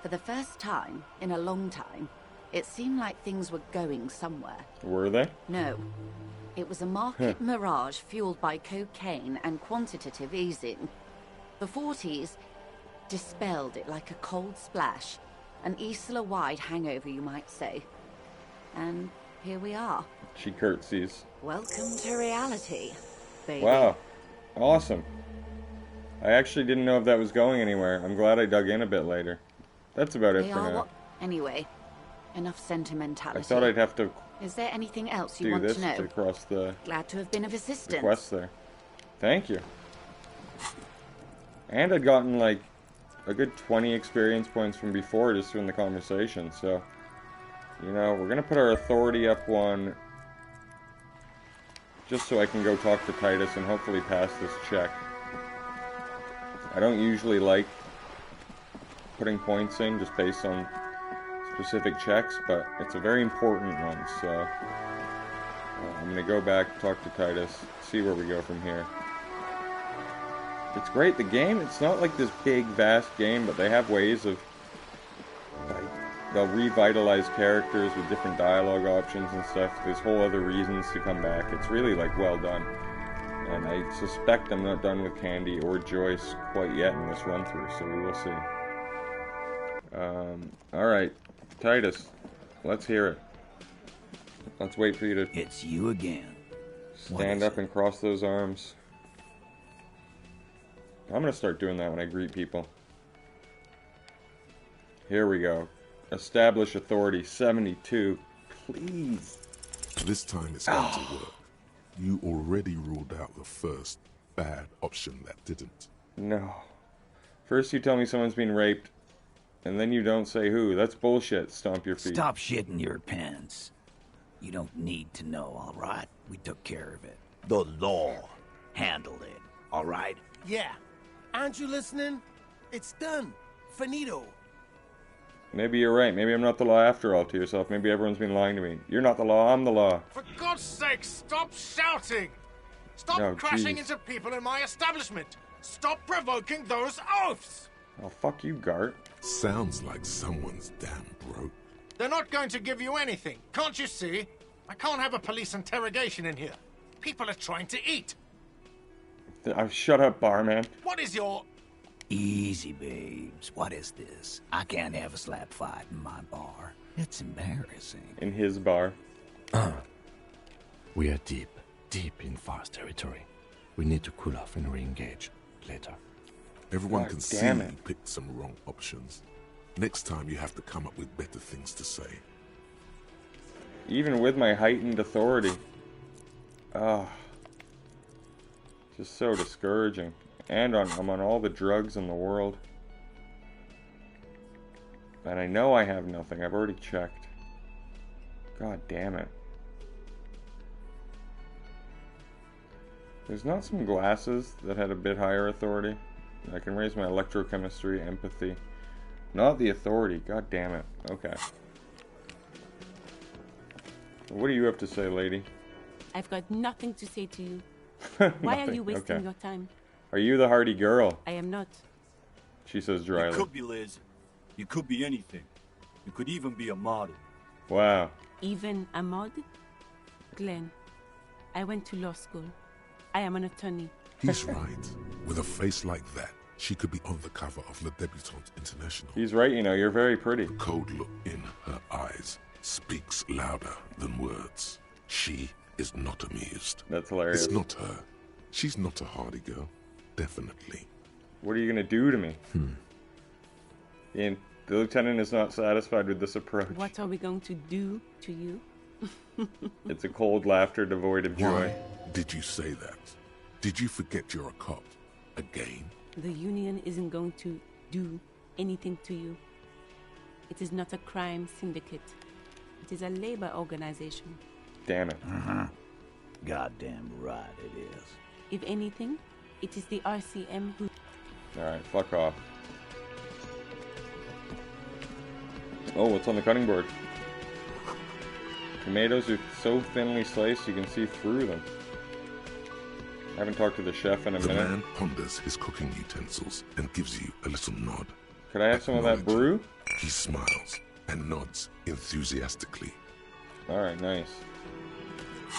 For the first time in a long time, it seemed like things were going somewhere. Were they? No. It was a market mirage fueled by cocaine and quantitative easing. The 40s dispelled it like a cold splash, an Isla-wide hangover, you might say. And here we are. She curtsies. Welcome to reality, baby. Wow. Awesome. I actually didn't know if that was going anywhere. I'm glad I dug in a bit later. That's about it for now. Anyway, enough sentimentality. I thought I'd have to Is there anything else you do want this to know? to cross the... Glad to have been of assistance. The quest there. Thank you. And I'd gotten like a good 20 experience points from before just doing the conversation, so... You know, we're gonna put our authority up one... just so I can go talk to Titus and hopefully pass this check. I don't usually like putting points in just based on specific checks, but it's a very important one, so I'm gonna go back, talk to Titus, see where we go from here. It's great. The game, it's not like this big, vast game, but they have ways of, like, they'll revitalize characters with different dialogue options and stuff. There's whole other reasons to come back. It's really, like, well done. And I suspect I'm not done with Candy or Joyce quite yet in this run-through, so we will see. Alright, Titus, let's hear it. Let's wait for you to... It's you again. Stand up and cross those arms. I'm gonna start doing that when I greet people. Here we go. Establish authority 72. Please. This time it's going to work. You already ruled out the first bad option that didn't. No. First you tell me someone's been raped, and then you don't say who. That's bullshit. Stomp your feet. Stop shitting your pants. You don't need to know, all right? We took care of it. The law handled it, all right? Yeah. Aren't you listening? It's done. Finito. Maybe you're right. Maybe I'm not the law after all to yourself. Maybe everyone's been lying to me. You're not the law, I'm the law. For God's sake, stop shouting! Stop crashing into people in my establishment! Stop provoking those oafs! Oh, fuck you, Gart. Sounds like someone's damn broke. They're not going to give you anything, can't you see? I can't have a police interrogation in here. People are trying to eat. Shut up, barman. What is your... Easy, babes. What is this? I can't have a slap fight in my bar. It's embarrassing. In his bar. We are deep in Far's territory. We need to cool off and re-engage later. Everyone God can see damn you it. picked some wrong options. Next time you have to come up with better things to say. Even with my heightened authority. Ah. Just so discouraging. And I'm on all the drugs in the world. And I know I have nothing. I've already checked. God damn it. There's not some glasses that had a bit higher authority. I can raise my electrochemistry, empathy. Not the authority. God damn it. Okay. What do you have to say, lady? I've got nothing to say to you. Why are you wasting your time? Are you the hardy girl? I am not. She says dryly. You could be Liz. You could be anything. You could even be a model. Wow. Even a mod? Glenn, I went to law school. I am an attorney. He's right. With a face like that, she could be on the cover of Le Debutante International. He's right, you know, you're very pretty. The cold look in her eyes speaks louder than words. She is not amused. That's hilarious. It's not her. She's not a hardy girl. Definitely. What are you gonna do to me? And the lieutenant is not satisfied with this approach. What are we going to do to you? It's a cold laughter devoid of joy. Why did you say that? Did you forget you're a cop? Again? The union isn't going to do anything to you. It is not a crime syndicate. It is a labor organization. Damn it. Goddamn right it is. If anything, it is the RCM who... Alright, fuck off. Oh, what's on the cutting board? Tomatoes are so thinly sliced you can see through them. I haven't talked to the chef in a The minute. man ponders his cooking utensils and gives you a little nod. Could I have some of that brew? He smiles and nods enthusiastically. Alright, nice.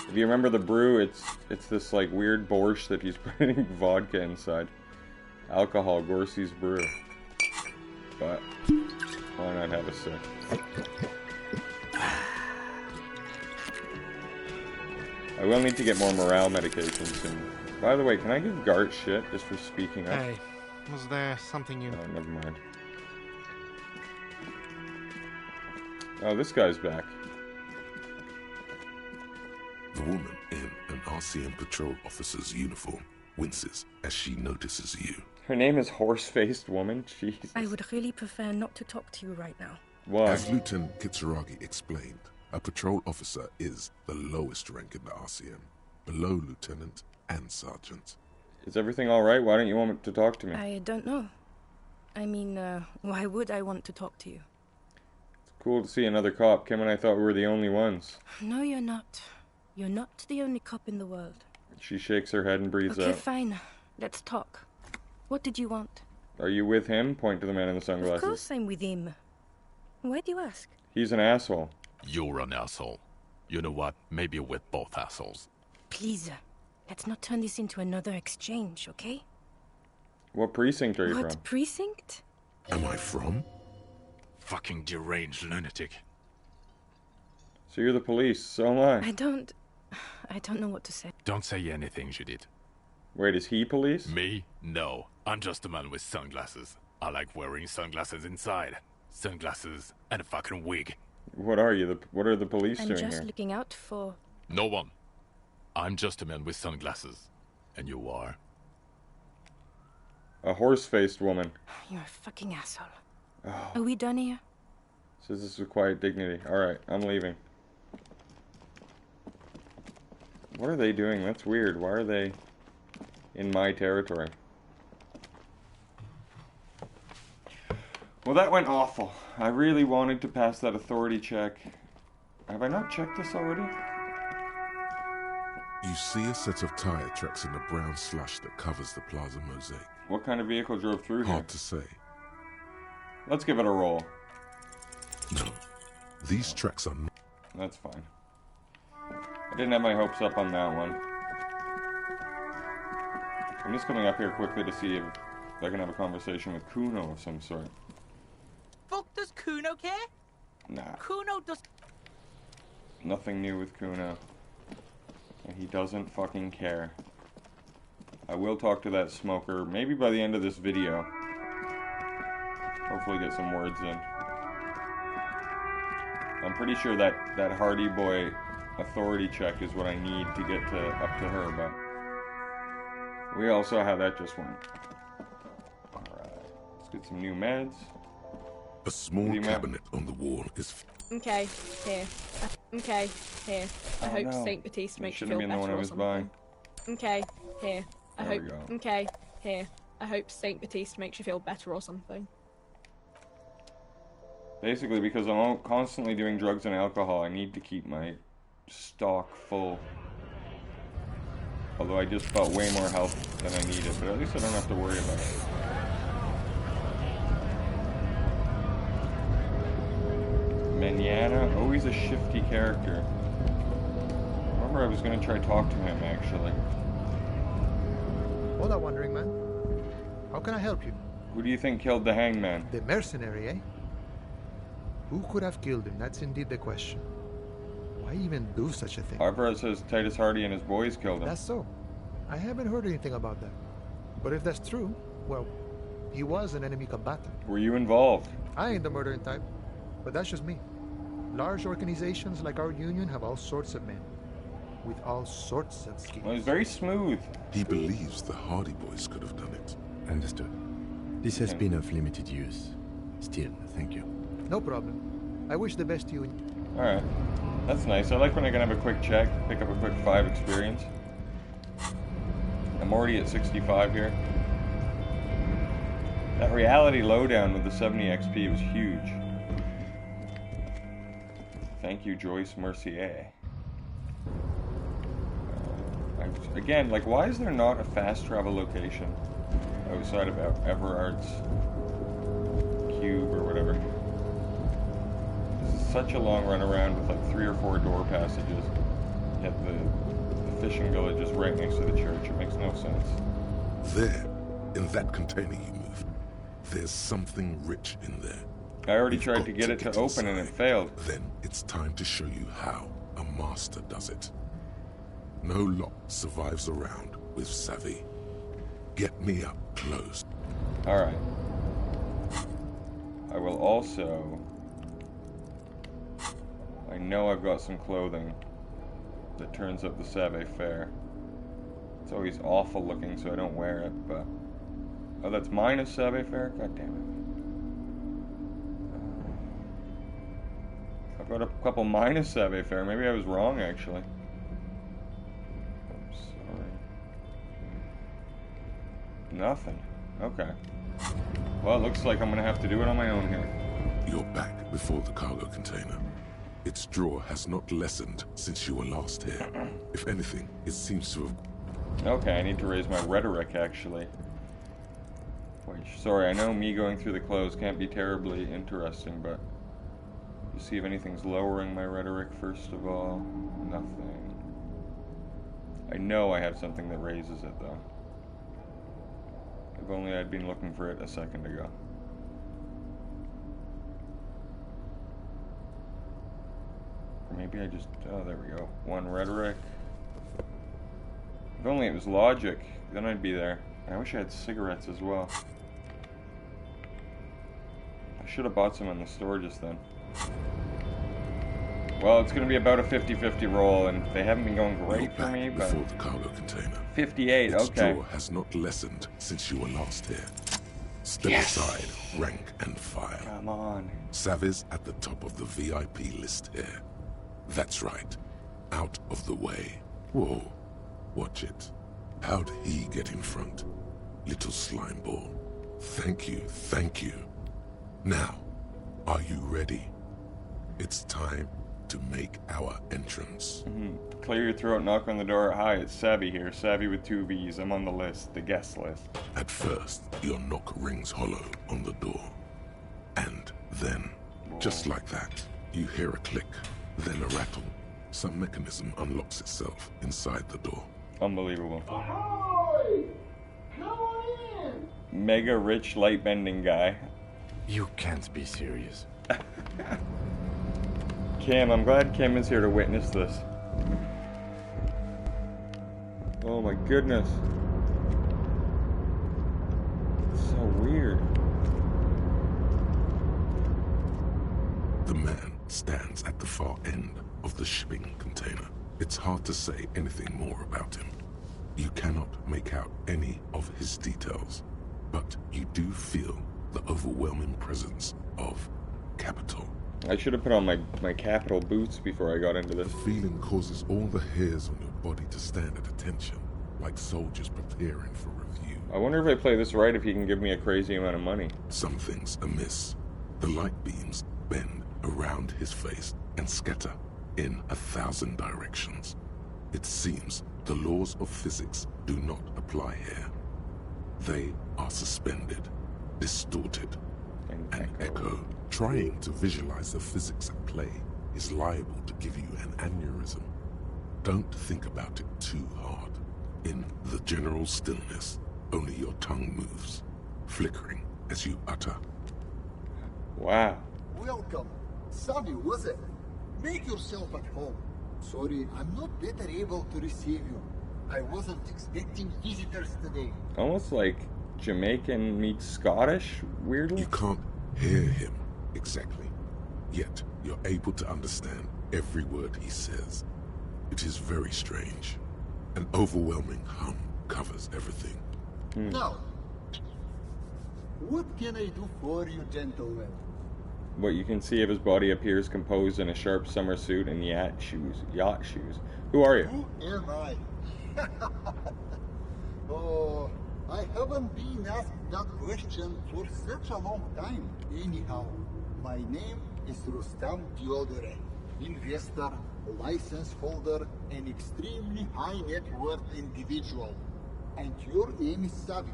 If you remember the brew, it's this like weird borscht that he's putting vodka inside. Alcohol, Gorsy's brew. But why not have a sip? I will need to get more morale medication soon. By the way, can I give Gart shit just for speaking up? Hey, was there something you... Oh, never mind. Oh, this guy's back. The woman in an RCM patrol officer's uniform winces as she notices you. Her name is Horse-Faced Woman? Jesus. I would really prefer not to talk to you right now. Why? As Lieutenant Kitsuragi explained, a patrol officer is the lowest rank in the RCM, below lieutenant and sergeant. Is everything alright? Why don't you want to talk to me? I don't know. I mean, why would I want to talk to you? It's cool to see another cop. Kim and I thought we were the only ones. No, you're not. You're not the only cop in the world. She shakes her head and breathes Okay, out. fine. Let's talk. What did you want? Are you with him? Point to the man in the Of sunglasses. course I'm with him. Why do you ask? He's an asshole. You're an asshole. You know what? Maybe we're both assholes. Please, let's not turn this into another exchange, okay? What precinct are you What from? precinct? Am I from? Fucking deranged lunatic. So you're the police, so am I. I don't know what to say. Don't say anything, Judith. Wait, is he police? Me? No. I'm just a man with sunglasses. I like wearing sunglasses inside. Sunglasses and a fucking wig. What are you? What are the police I'm doing just here? looking out for... No one. I'm just a man with sunglasses. And you are? A horse-faced woman. You're a fucking asshole. Oh. Are we done here? Says this with quiet dignity. Alright, I'm leaving. What are they doing? That's weird. Why are they in my territory? Well, that went awful. I really wanted to pass that authority check. Have I not checked this already? You see a set of tire tracks in the brown slush that covers the plaza mosaic. What kind of vehicle drove through here? Hard to say. Let's give it a roll. No, these tracks are not. That's fine. I didn't have my hopes up on that one. I'm just coming up here quickly to see if I can have a conversation with Kuno of some sort. Fuck does Kuno care? Nah. Kuno does... Nothing new with Kuno. And he doesn't fucking care. I will talk to that smoker, maybe by the end of this video. Hopefully get some words in. I'm pretty sure that Hardy Boy authority check is what I need to get up to her, but we all saw how that just went. Alright, let's get some new meds. A small cabinet on the wall is... Okay, here. Okay, here. I hope no. Saint Baptiste makes you Shouldn't feel have been the better one I or was something. buying. Okay, here. I There hope. we go. Okay, here. I hope Saint Baptiste makes you feel better or something. Basically, because I'm constantly doing drugs and alcohol, I need to keep my stock full. Although I just bought way more health than I needed, but at least I don't have to worry about it. Manana, always a shifty character. Remember, I was going to try talk to him, actually. Hold on, Wandering Man. How can I help you? Who do you think killed the hangman? The mercenary, eh? Who could have killed him? That's indeed the question. Why even do such a thing? Harper says Titus Hardy and his boys killed him. That's so. I haven't heard anything about that. But if that's true, well, he was an enemy combatant. Were you involved? I ain't the murdering type, but that's just me. Large organizations like our union have all sorts of men, with all sorts of skills. Well, it was very smooth. He believes the Hardy Boys could have done it. Understood. This has been of limited use. Still, thank you. No problem. I wish the best to you. Alright. That's nice. I like when I can have a quick check, pick up a quick 5 experience. I'm already at 65 here. That reality lowdown with the 70 XP was huge. Thank you, Joyce Mercier. Again, like, why is there not a fast travel location outside of Everard's Cube or whatever? This is such a long run around with like 3 or 4 door passages. Yet the fishing village is right next to the church. It makes no sense. There, in that container you moved, there's something rich in there. I already tried to get it to open and it failed. Then it's time to show you how a master does it. No lot survives around with savvy. Get me up close. Alright. I will also... I know I've got some clothing that turns up the savoir-faire. It's always awful looking, so I don't wear it, but... Oh, that's minus savoir-faire? God damn it. I've got a couple minus savoir-faire. Maybe I was wrong, actually. I'm sorry. Nothing. Okay. Well, it looks like I'm gonna have to do it on my own here. You're back before the cargo container. Its draw has not lessened since you were last here. If anything, it seems to have... Okay, I need to raise my rhetoric, actually. Which, sorry, I know me going through the clothes can't be terribly interesting, but... You see if anything's lowering my rhetoric, first of all. Nothing. I know I have something that raises it, though. If only I'd been looking for it a second ago. Or maybe I just... Oh, there we go. 1 rhetoric. If only it was logic, then I'd be there. I wish I had cigarettes as well. I should have bought some in the store just then. Well, it's going to be about a 50-50 roll, and they haven't been going great for me, but... Before the cargo container. 58, its okay. draw has not lessened since you were last here. Step Yes! aside, rank and file. Come on. Savvy's at the top of the VIP list here. That's right. Out of the way. Whoa. Watch it. How'd he get in front? Little slime ball. Thank you, thank you. Now, are you ready? It's time to make our entrance. Clear your throat, knock on the door. Hi, it's Savvy here. Savvy with 2 V's. I'm on the list, the guest list. At first, your knock rings hollow on the door. And then, just like that, you hear a click, then a rattle. Some mechanism unlocks itself inside the door. Unbelievable. Ahoy! Come on in! mega rich light bending guy. You can't be serious. Kim, I'm glad Kim is here to witness this. Oh my goodness. It's so weird. The man stands at the far end of the shipping container. It's hard to say anything more about him. You cannot make out any of his details, but you do feel the overwhelming presence of capital. I should have put on my capital boots before I got into this. The feeling causes all the hairs on your body to stand at attention, like soldiers preparing for review. I wonder if I play this right, if he can give me a crazy amount of money. Something's amiss. The light beams bend around his face and scatter in 1,000 directions. It seems the laws of physics do not apply here. They are suspended, distorted, and echo. Trying to visualize the physics at play is liable to give you an aneurysm. Don't think about it too hard. In the general stillness, only your tongue moves, flickering as you utter. Wow. Welcome. Savvy, was it? Make yourself at home. Sorry, I'm not better able to receive you. I wasn't expecting visitors today. Almost like Jamaican meets Scottish, weirdly. You can't hear him exactly, yet you're able to understand every word he says. It is very strange. An overwhelming hum covers everything. Now, what can I do for you, gentlemen? What you can see of his body appears composed in a sharp summer suit and yacht shoes. Who are you? Who am I? Oh, I haven't been asked that question for such a long time. Anyhow, my name is Rustam Diodore, investor, license holder, an extremely high net worth individual. And your name is Savvy,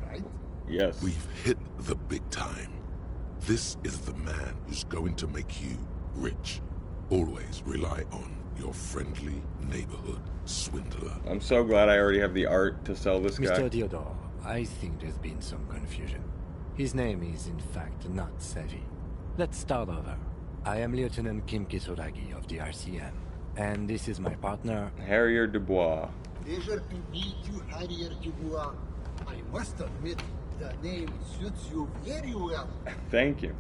right? Yes. We've hit the big time. This is the man who's going to make you rich. Always rely on your friendly neighborhood swindler. I'm so glad I already have the art to sell this guy. Mr. Diodore, I think there's been some confusion. His name is, in fact, not Savvy. Let's start over. I am Lieutenant Kim Kisuragi of the RCM, and this is my partner, Harrier Dubois. Pleasure to meet you, Harrier Dubois. I must admit, the name suits you very well. Thank you.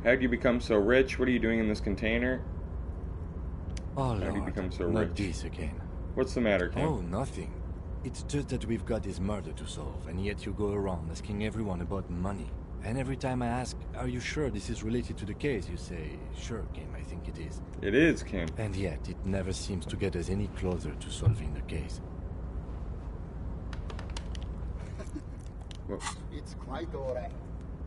How'd you become so rich? What are you doing in this container? Oh, How'd you Lord, become so not rich? this again. What's the matter, Kim? Oh, nothing. It's just that we've got this murder to solve, and yet you go around asking everyone about money. And every time I ask, are you sure this is related to the case, you say, sure, Kim, I think it is. It is, Kim. And yet, it never seems to get us any closer to solving the case. It's quite alright.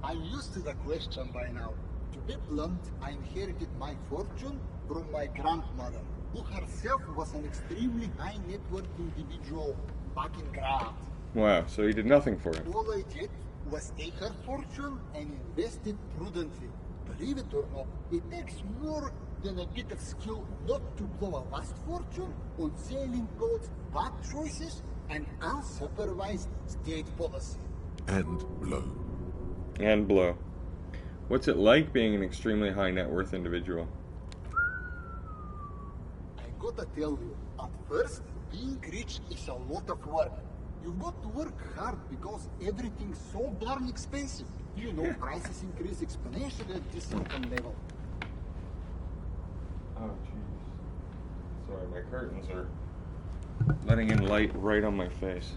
I'm used to the question by now. To be blunt, I inherited my fortune from my grandmother, who herself was an extremely high net worth individual back in Grad. Wow, so he did nothing for him. All I did was take her fortune and invest it prudently. Believe it or not, it takes more than a bit of skill not to blow a vast fortune on sailing boats, bad choices, and unsupervised state policy. And blow. And blow. What's it like being an extremely high net worth individual? I gotta tell you, at first, being rich is a lot of work. You've got to work hard because everything's so darn expensive. You know, prices increase exponentially at this income level. Oh, jeez. Sorry, my curtains are letting in light right on my face.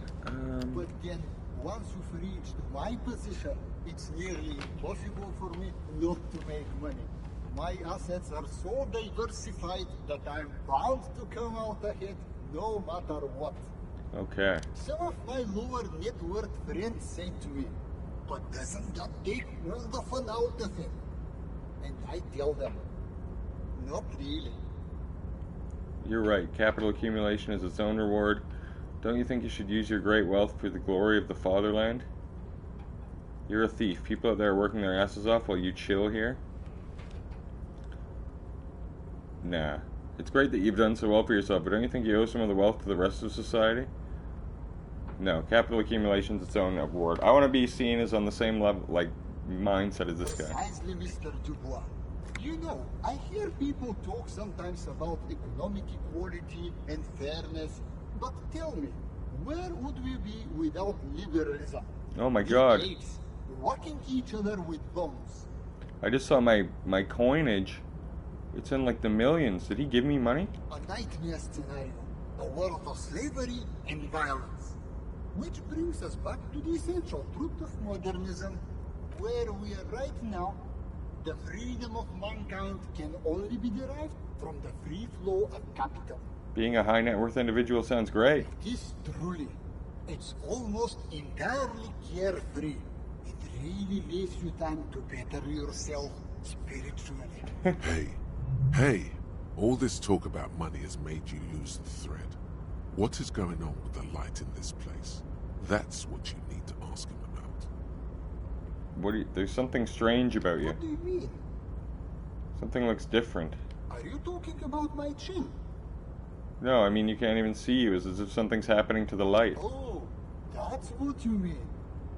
But then, once you've reached my position, it's nearly impossible for me not to make money. My assets are so diversified that I'm bound to come out ahead no matter what. Okay. Some of my lower net worth friends say to me, but doesn't that take all the fun out of it? And I tell them, not really. You're right. Capital accumulation is its own reward. Don't you think you should use your great wealth for the glory of the fatherland? You're a thief. People out there are working their asses off while you chill here. Nah. It's great that you've done so well for yourself, but don't you think you owe some of the wealth to the rest of society? No, capital accumulation's its own award. I want to be seen as on the same level, like, mindset as this guy. Precisely, Mr. Dubois. You know, I hear people talk sometimes about economic equality and fairness, but tell me, where would we be without liberalism? Oh my god. States whacking each other with bombs. I just saw my coinage. It's in like the millions. Did he give me money? A nightmare scenario. A world of slavery and violence. Which brings us back to the essential truth of modernism, where we are right now. The freedom of mankind can only be derived from the free flow of capital. Being a high net worth individual sounds great. It is truly. It's almost entirely carefree. It really leaves you time to better yourself spiritually. Hey, all this talk about money has made you lose the thread. What is going on with the light in this place? That's what you need to ask him about. There's something strange about you. What do you mean? Something looks different. Are you talking about my chin? No, I mean you can't even see you. It's as if something's happening to the light. Oh, that's what you mean.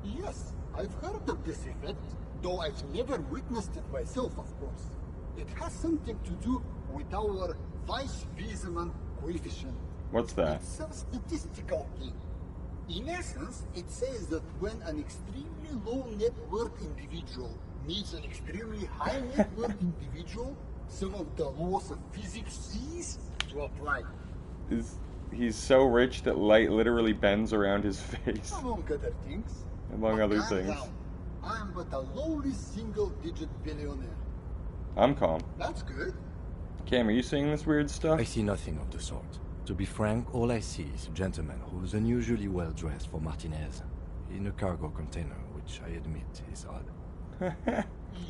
Yes, I've heard of this effect, though I've never witnessed it myself, of course. It has something to do with our Weiss-Wiesemann coefficient. What's that? It's a statistical thing. In essence, it says that when an extremely low net worth individual meets an extremely high net worth individual, some of the laws of physics cease to apply. He's so rich that light literally bends around his face. Among other things. Among other Calm things. down. I'm but a lowly single-digit billionaire. I'm calm. That's good. Cam, are you seeing this weird stuff? I see nothing of the sort. To be frank, all I see is a gentleman who's unusually well dressed for Martinez, in a cargo container, which I admit is odd.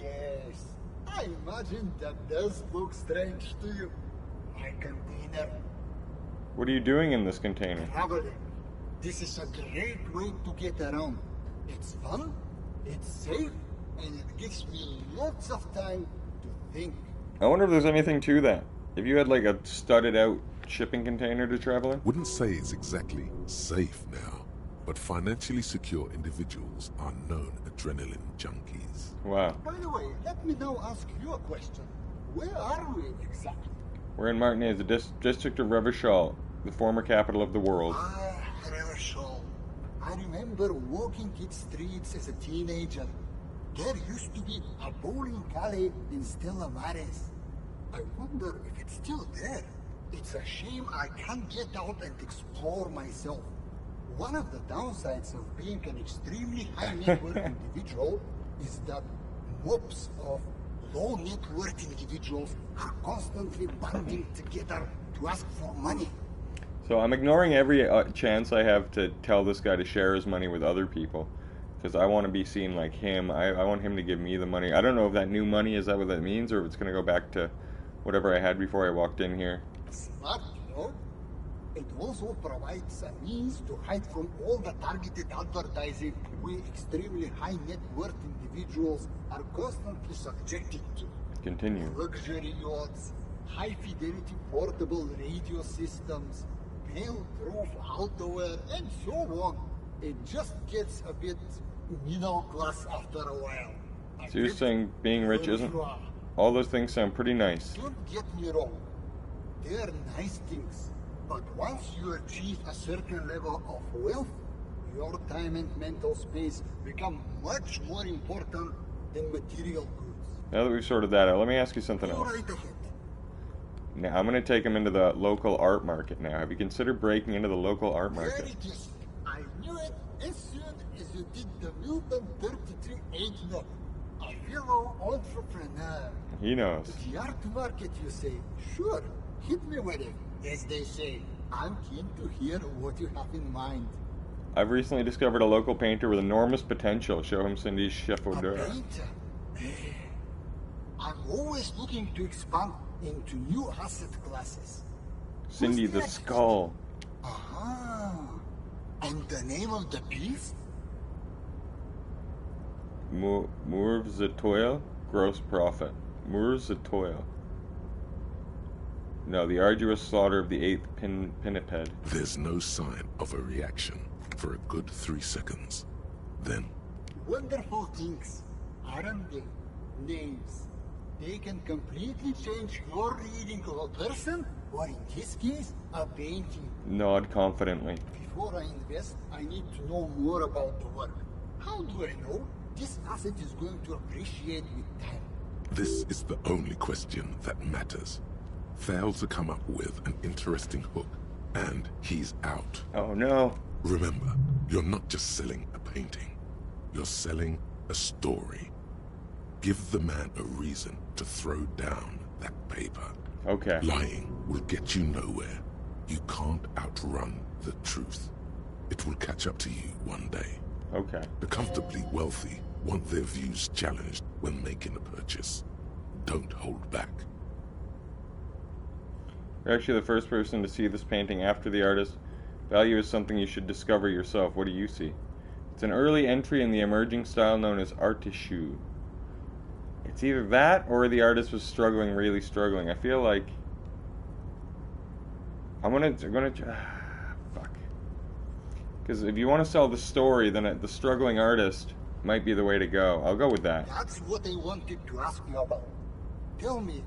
Yes, I imagine that does look strange to you. My container. What are you doing in this container? Traveling. This is a great way to get around. It's fun, it's safe, and it gives me lots of time to think. I wonder if there's anything to that. If you had like a studded out shipping container to travel in? Wouldn't say it's exactly safe now, but financially secure individuals are known adrenaline junkies. Wow. By the way, let me now ask you a question. Where are we exactly? We're in Martinez, the district of Revachol, the former capital of the world. Ah, Revachol. I remember walking its streets as a teenager. There used to be a bowling alley in Stella Maris. I wonder if it's still there. It's a shame I can't get out and explore myself. One of the downsides of being an extremely high net worth individual is that mobs of low net worth individuals are constantly banding together to ask for money. So I'm ignoring every chance I have to tell this guy to share his money with other people. Because I want to be seen like him. I want him to give me the money. I don't know if that new money, is that what that means? Or if it's going to go back to whatever I had before I walked in here. Smart, you know? It also provides a means to hide from all the targeted advertising we extremely high net worth individuals are constantly subjected to. Continue. Luxury yachts, high fidelity portable radio systems, fail-proof outerwear, and so on. It just gets a bit middle class after a while. So you're saying being rich isn't? All those things sound pretty nice. Don't get me wrong. They're nice things. But once you achieve a certain level of wealth, your time and mental space become much more important than material goods. Now that we've sorted that out, let me ask you something Go else. right ahead. Now, I'm going to take him into the local art market now. Have you considered breaking into the local art There market? it is. I knew it as soon as you did the Milton 33H note. A fellow entrepreneur. He knows. The art market, you say? Sure, hit me with it. As they say, I'm keen to hear what you have in mind. I've recently discovered a local painter with enormous potential. Show him Cindy's chef A d'oeuvre. painter? I'm always looking to expand into new asset classes. Cindy the Skull. Ah, and the name of the piece? Mours de toil, gross profit. Mours de toil. No, the arduous slaughter of the 8th pinniped. There's no sign of a reaction. for a good 3 seconds. Then, Wonderful things, aren't they? Names. They can completely change your reading of a person, or in this case, a painting. Nod confidently. Before I invest, I need to know more about the work. How do I know this asset is going to appreciate with time? this is the only question that matters. Fail to come up with an interesting hook, and he's out. Oh no. Remember, you're not just selling a painting. You're selling a story. Give the man a reason to throw down that paper. Okay. Lying will get you nowhere. You can't outrun the truth. It will catch up to you one day. Okay. The comfortably wealthy want their views challenged when making a purchase. Don't hold back. You're actually the first person to see this painting after the artist. Value is something you should discover yourself. What do you see? It's an early entry in the emerging style known as artichoute. It's either that or the artist was struggling, really struggling. I feel like I'm gonna fuck. Because if you want to sell the story, then the struggling artist might be the way to go. I'll go with that. That's what I wanted to ask you about. Tell me,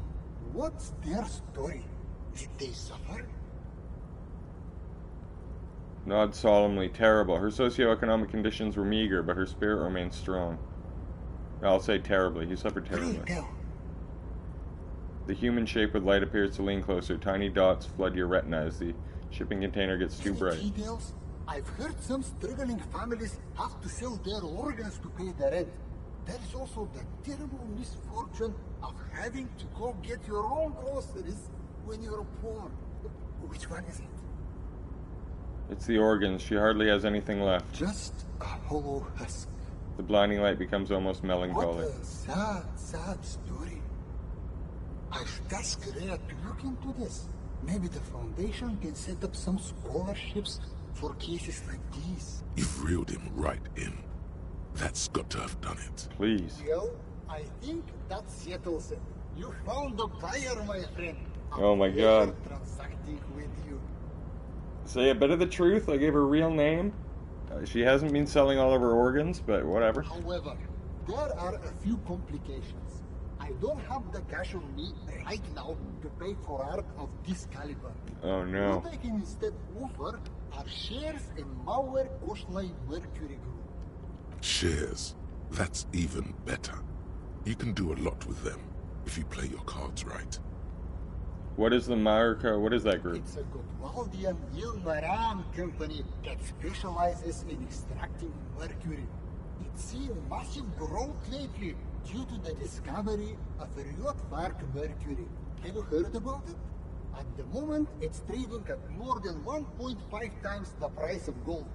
what's their story? Did they suffer? Nod solemnly. Terrible. Her socioeconomic conditions were meager, but her spirit remained strong. I'll say terribly. He suffered terribly. The human shape with light appears to lean closer. Tiny dots flood your retina as the shipping container gets too bright. Details? I've heard some struggling families have to sell their organs to pay the rent. There is also the terrible misfortune of having to go get your own groceries when you're poor. Which one is it? It's the organs. She hardly has anything left. Just a hollow husk. The blinding light becomes almost What melancholy. a sad, sad story. I should ask Rhea to look into this. Maybe the Foundation can set up some scholarships for cases like these. You've reeled him right in. That's got to have done it. Please. Well, I think that settles it. You found a buyer, my friend. Oh my god. Transacting with you. Say a bit of the truth. I gave her real name. She hasn't been selling all of her organs, but whatever. However, there are a few complications. I don't have the cash on me right now to pay for art of this caliber. Oh no. What I can instead offer are shares in Mauer Koshline Mercury Group. Shares. That's even better. You can do a lot with them if you play your cards right. What is the Marca? What is that group? It's a Gottwaldian Ilmaran company that specializes in extracting mercury. It's seen massive growth lately due to the discovery of Ryotvark mercury. Have you heard about it? At the moment, it's trading at more than 1.5 times the price of gold.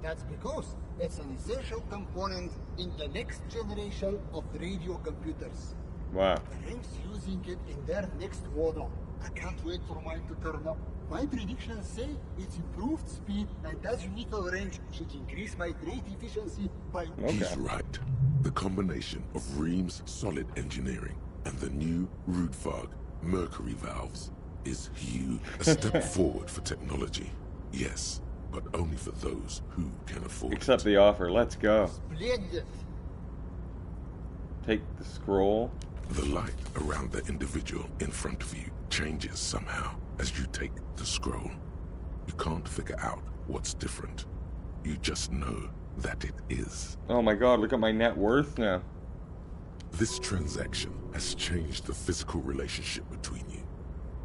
That's because it's an essential component in the next generation of radio computers. Wow. Rank's using it in their next model. I can't wait for mine to turn up. My predictions say its improved speed and azimuthal range should increase my trade efficiency by... He's right. The combination of Ream's solid engineering and the new Rudfog mercury valves is huge. A step forward for technology, yes, but only for those who can afford Accept the offer. Let's go. Splendid. Take the scroll. The light around the individual in front of you changes somehow as you take the scroll. You can't figure out what's different. You just know that it is. Oh my god, look at my net worth now. This transaction has changed the physical relationship between you.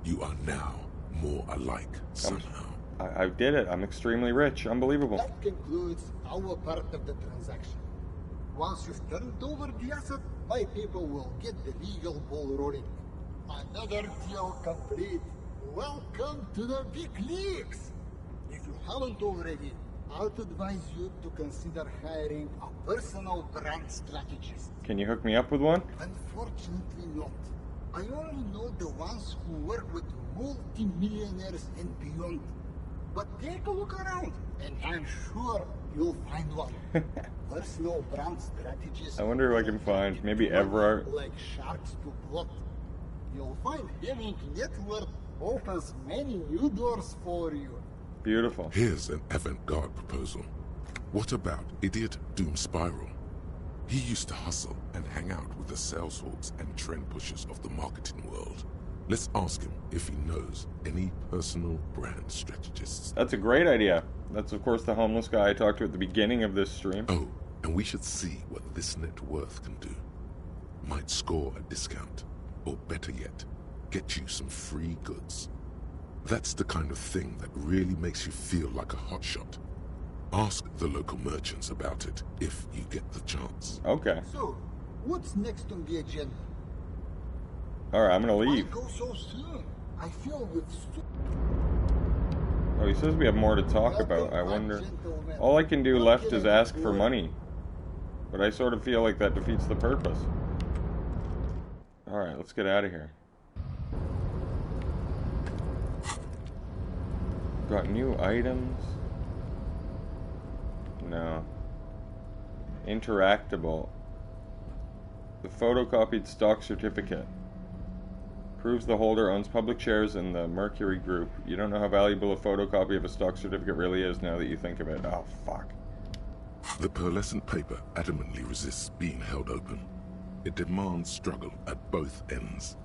You are now more alike somehow. I did it. I'm extremely rich. Unbelievable. That concludes our part of the transaction. Once you've turned over the asset, my people will get the legal ball rolling. Another deal complete. Welcome to the big leagues. If you haven't already, I'd advise you to consider hiring a personal brand strategist. Can you hook me up with one? Unfortunately not. I only know the ones who work with multi-millionaires and beyond. But take a look around, and I'm sure you'll find one. Personal brand strategists. I wonder if I can find maybe Everard. Like sharks to blood. You'll find having net worth opens many new doors for you. Beautiful. Here's an avant-garde proposal. What about idiot Doom Spiral? He used to hustle and hang out with the sales hawks and trend pushers of the marketing world. Let's ask him if he knows any personal brand strategists. That's a great idea. That's, of course, the homeless guy I talked to at the beginning of this stream. Oh, and we should see what this net worth can do. Might score a discount, or better yet, get you some free goods. That's the kind of thing that really makes you feel like a hotshot. Ask the local merchants about it if you get the chance. Okay. So, what's next on the agenda? Alright, I'm gonna leave. Why go so soon? I feel with Oh, he says we have more to talk about. I wonder... All I can do left is ask for money. But I sort of feel like that defeats the purpose. Alright, let's get out of here. Got new items? No. Interactable. The photocopied stock certificate. Proves the holder owns public shares in the Mercury Group. You don't know how valuable a photocopy of a stock certificate really is now that you think of it. Oh, fuck. The pearlescent paper adamantly resists being held open. It demands struggle at both ends.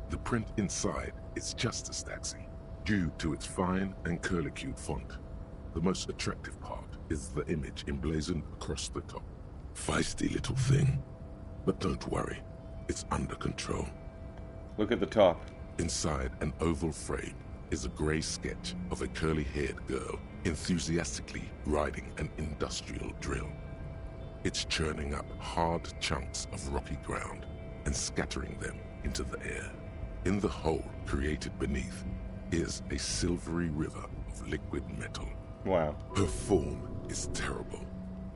The print inside is just as taxing, due to its fine and curlicued font. The most attractive part is the image emblazoned across the top. Feisty little thing. But don't worry, it's under control. Look at the top. Inside an oval frame is a grey sketch of a curly-haired girl enthusiastically riding an industrial drill. It's churning up hard chunks of rocky ground and scattering them into the air. In the hole created beneath is a silvery river of liquid metal. Wow. Her form is terrible.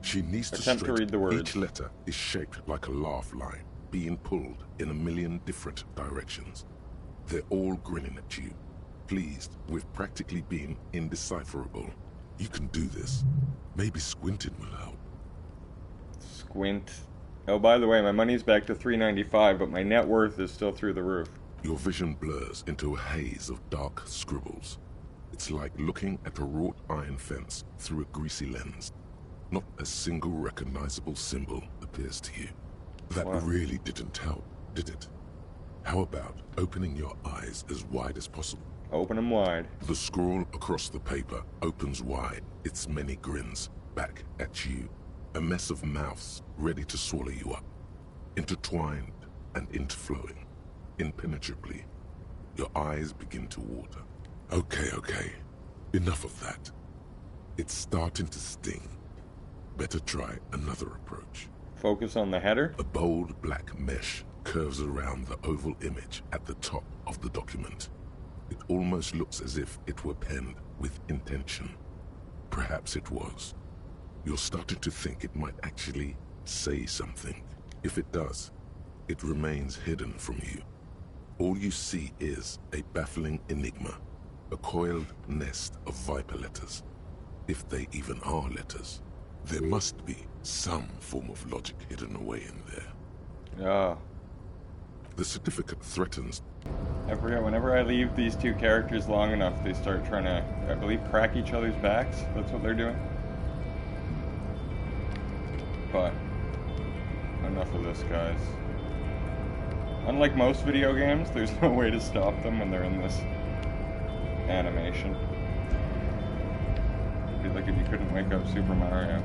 She needs to Attempt to read the words. Each letter is shaped like a laugh line, being pulled in a million different directions. They're all grinning at you, pleased with practically being indecipherable. You can do this. Maybe squinting will help. Squint. Oh, by the way, my money's back to $3.95, but my net worth is still through the roof. Your vision blurs into a haze of dark scribbles. It's like looking at a wrought iron fence through a greasy lens. Not a single recognizable symbol appears to you. That really didn't help, did it? How about opening your eyes as wide as possible? Open them wide. The scroll across the paper opens wide, its many grins, back at you. A mess of mouths ready to swallow you up. Intertwined and interflowing. Impenetrably. Your eyes begin to water. Okay. Enough of that. It's starting to sting. Better try another approach. Focus on the header? A bold black mesh curves around the oval image at the top of the document. It almost looks as if it were penned with intention. Perhaps it was. You're starting to think it might actually say something. If it does, it remains hidden from you. All you see is a baffling enigma, a coiled nest of viper letters. If they even are letters. There must be some form of logic hidden away in there. Ah. The certificate threatens. I forget, whenever I leave these two characters long enough, they start trying to, I believe, crack each other's backs. That's what they're doing. But, enough of this, guys. Unlike most video games, there's no way to stop them when they're in this animation. It'd be like if you couldn't wake up Super Mario.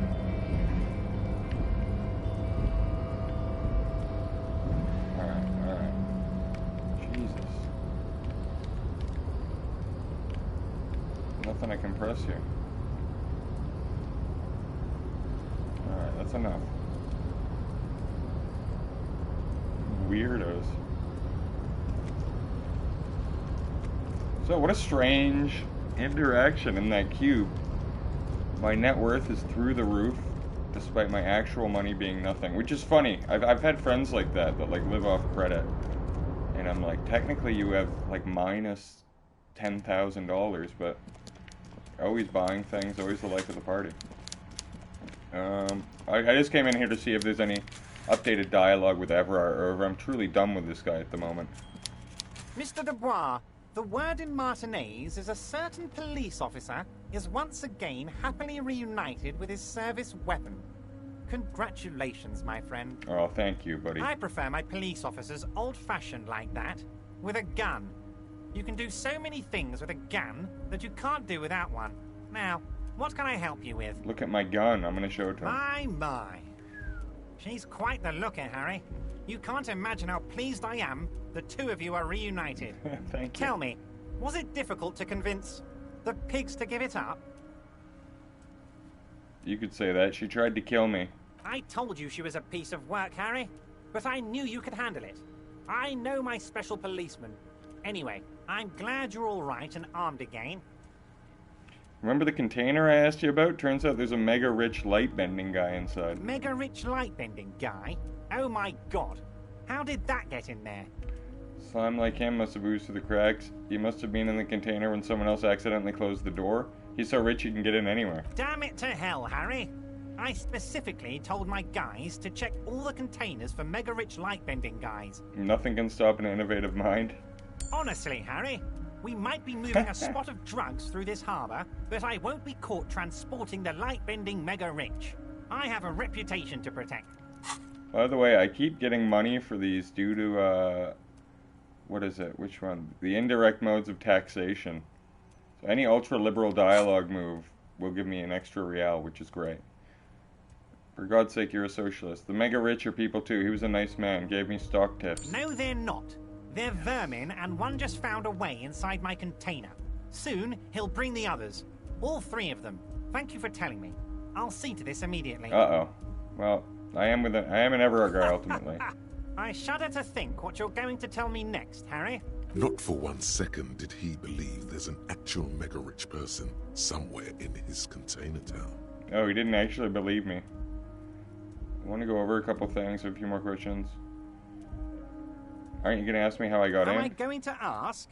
Alright. Jesus. Nothing I can press here. Alright, that's enough. Weirdos. So, what a strange interaction in that cube. My net worth is through the roof, despite my actual money being nothing. Which is funny. I've had friends like that like live off credit. And I'm like, technically you have like minus $10,000, but always buying things, always the life of the party. I just came in here to see if there's any updated dialogue with Everard, or if I'm truly done with this guy at the moment. Mr. Dubois, the word in Martinez is a certain police officer is once again happily reunited with his service weapon. Congratulations, my friend. Oh, thank you, buddy. I prefer my police officers old-fashioned like that, with a gun. You can do so many things with a gun that you can't do without one. Now, what can I help you with? Look at my gun. I'm going to show it to him. My. She's quite the looker, Harry. You can't imagine how pleased I am the two of you are reunited. Thank you. Tell me, was it difficult to convince the pigs to give it up? You could say that. She tried to kill me. I told you she was a piece of work, Harry, but I knew you could handle it. I know my special policeman. Anyway, I'm glad you're all right and armed again. Remember the container I asked you about? Turns out there's a mega rich light bending guy inside. Mega rich light bending guy? Oh my god. How did that get in there? Slime like him must have oozed through the cracks. He must have been in the container when someone else accidentally closed the door. He's so rich he can get in anywhere. Damn it to hell, Harry. I specifically told my guys to check all the containers for mega rich light bending guys. Nothing can stop an innovative mind. Honestly, Harry, we might be moving a spot of drugs through this harbour, but I won't be caught transporting the light-bending mega-rich. I have a reputation to protect. By the way, I keep getting money for these due to, what is it? Which one? The indirect modes of taxation. So any ultra-liberal dialogue move will give me an extra real, which is great. For God's sake, you're a socialist. The mega-rich are people too. He was a nice man, gave me stock tips. No, they're not. They're vermin, and one just found a way inside my container. Soon, he'll bring the others. All three of them. Thank you for telling me. I'll see to this immediately. Uh-oh. Well, I am an Everard guy, ultimately. I shudder to think what you're going to tell me next, Harry. Not for 1 second did he believe there's an actual mega-rich person somewhere in his container town. Oh, he didn't actually believe me. I want to go over a couple things, a few more questions. Aren't you going to ask me how I got in? Am I going to ask?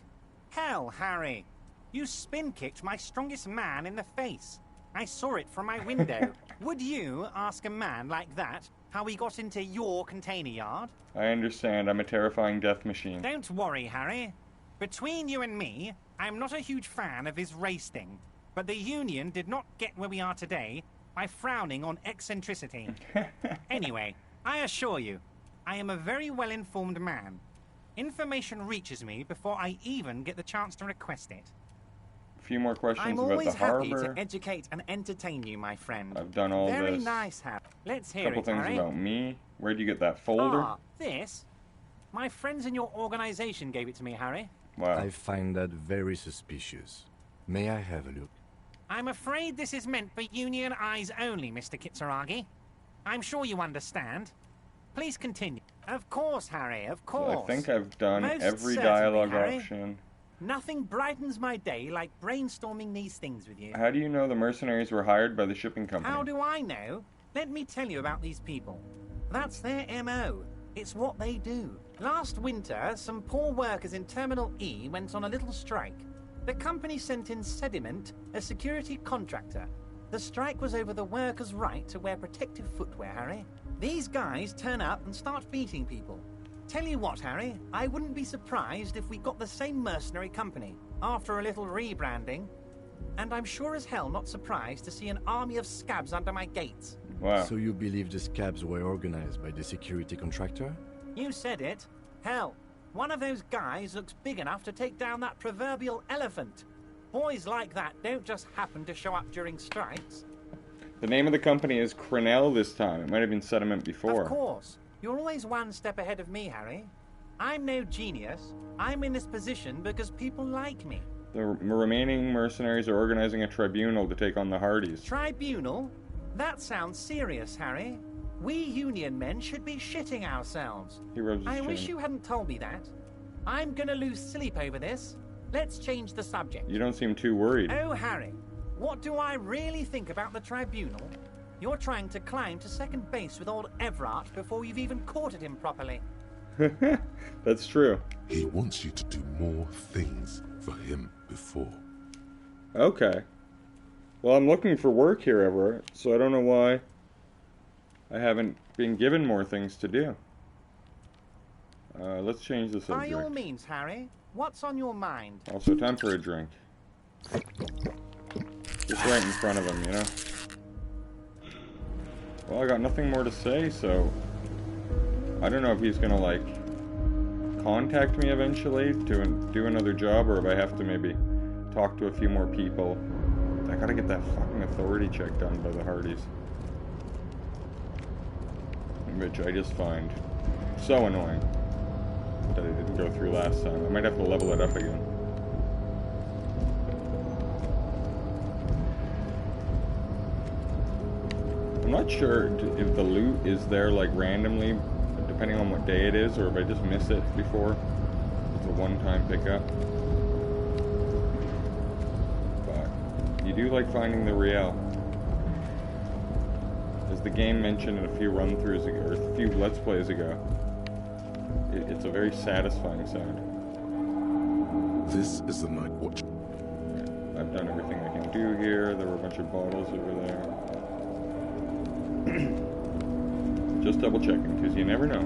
Hell, Harry. You spin-kicked my strongest man in the face. I saw it from my window. Would you ask a man like that how he got into your container yard? I understand. I'm a terrifying death machine. Don't worry, Harry. Between you and me, I'm not a huge fan of his race thing. But the Union did not get where we are today by frowning on eccentricity. Anyway, I assure you, I am a very well-informed man. Information reaches me before I even get the chance to request it. A few more questions I'm about always the happy harbor. to educate and entertain you, my friend. I've done all Very this. nice, Harry. Let's A hear couple it, things Harry. about me. Where'd you get that folder? Ah, this? My friends in your organization gave it to me, Harry. Wow. I find that very suspicious. May I have a look? I'm afraid this is meant for Union eyes only, Mr. Kitsuragi. I'm sure you understand. Please continue. Of course, Harry, of course. I think I've done Most every certainly, dialogue Harry. option. Nothing brightens my day like brainstorming these things with you. How do you know the mercenaries were hired by the shipping company? How do I know? Let me tell you about these people. That's their MO. It's what they do. Last winter, some poor workers in Terminal E went on a little strike. The company sent in Sediment, a security contractor. The strike was over the workers' right to wear protective footwear, Harry. These guys turn up and start beating people. Tell you what, Harry, I wouldn't be surprised if we got the same mercenary company after a little rebranding. And I'm sure as hell not surprised to see an army of scabs under my gates. Wow. So you believe the scabs were organized by the security contractor? You said it. Hell, one of those guys looks big enough to take down that proverbial elephant. Boys like that don't just happen to show up during strikes. The name of the company is Crenell this time. It might have been Sediment before. Of course. You're always one step ahead of me, Harry. I'm no genius. I'm in this position because people like me. The remaining mercenaries are organizing a tribunal to take on the Hardys. Tribunal? That sounds serious, Harry. We Union men should be shitting ourselves. He rubs his I chin. wish you hadn't told me that. I'm gonna lose sleep over this. Let's change the subject. You don't seem too worried. Oh, Harry, what do I really think about the tribunal? You're trying to climb to second base with old Everard before you've even courted him properly. That's true. He wants you to do more things for him before. Okay. Well, I'm looking for work here, Everett, so I don't know why I haven't been given more things to do. Let's change the By all subject. means, Harry, what's on your mind? Also, time for a drink. Just right in front of him, you know? Well, I got nothing more to say, so I don't know if he's gonna, like, contact me eventually to do another job, or if I have to maybe talk to a few more people. I gotta get that fucking authority check done by the Hardys. Which I just find so annoying that I didn't go through last time. I might have to level it up again. I'm not sure if the loot is there like randomly, depending on what day it is, or if I just miss it before. It's a one-time pickup. But you do like finding the real. As the game mentioned in a few run-throughs ago, or a few Let's Plays ago, it's a very satisfying sound. This is the night watch. I've done everything I can do here. There were a bunch of bottles over there. Just double checking, because you never know.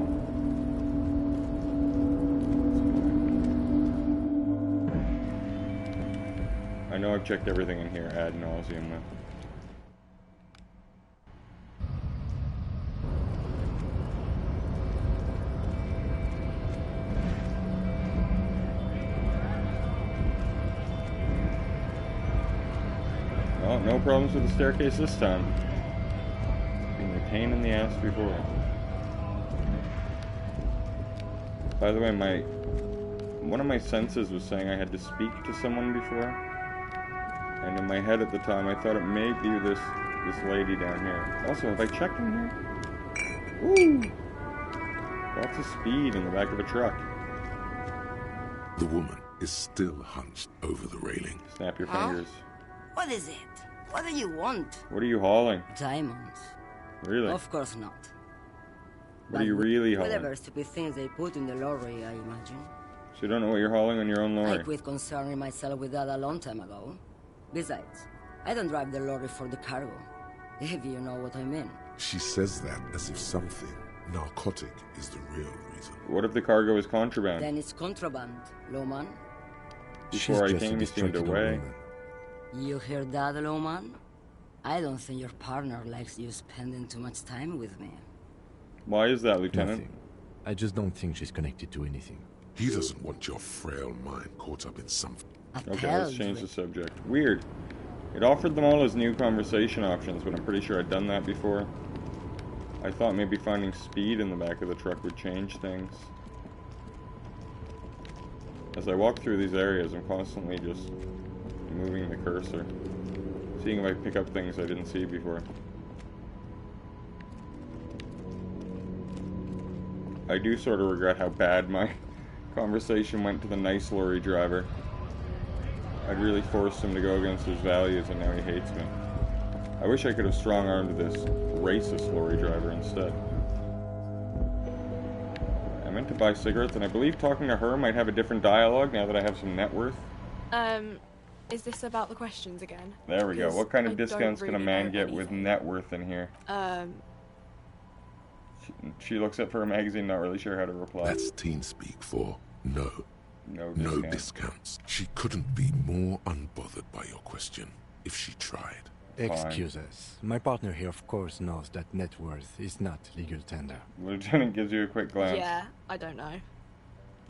I know I've checked everything in here ad nauseum though. Well, no problems with the staircase this time. Being a pain in the ass before. By the way, one of my senses was saying I had to speak to someone before. And in my head at the time, I thought it may be this lady down here. Also, have I checked in here? Ooh! Lots of speed in the back of a truck. The woman is still hunched over the railing. Snap your fingers. What is it? What do you want? What are you hauling? Diamonds. Really? Of course not. What are you really hauling? Whatever stupid things they put in the lorry, I imagine. So you don't know what you're hauling on your own lorry? I quit concerning myself with that a long time ago. Besides, I don't drive the lorry for the cargo, if you know what I mean. She says that as if something narcotic is the real reason. What if the cargo is contraband? Then it's contraband, Lowman. Before I came, you seemed away. You hear that, Lowman? I don't think your partner likes you spending too much time with me. Why is that, Lieutenant? Nothing. I just don't think she's connected to anything. He doesn't want your frail mind caught up in something. Okay, let's change the subject. Weird. It offered them all as new conversation options, but I'm pretty sure I'd done that before. I thought maybe finding speed in the back of the truck would change things. As I walk through these areas, I'm constantly just moving the cursor, seeing if I pick up things I didn't see before. I do sort of regret how bad my conversation went to the nice lorry driver. I'd really forced him to go against his values, and now he hates me. I wish I could have strong-armed this racist lorry driver instead. I meant to buy cigarettes, and I believe talking to her might have a different dialogue now that I have some net worth. Is this about the questions again? There we go. What kind of I discounts don't can a really man know get with net worth in here? She looks up for a magazine, not really sure how to reply. That's teen speak for no. No discounts. She couldn't be more unbothered by your question if she tried. Excuse us. My partner here, of course, knows that net worth is not legal tender. Lieutenant gives you a quick glance. Yeah, I don't know.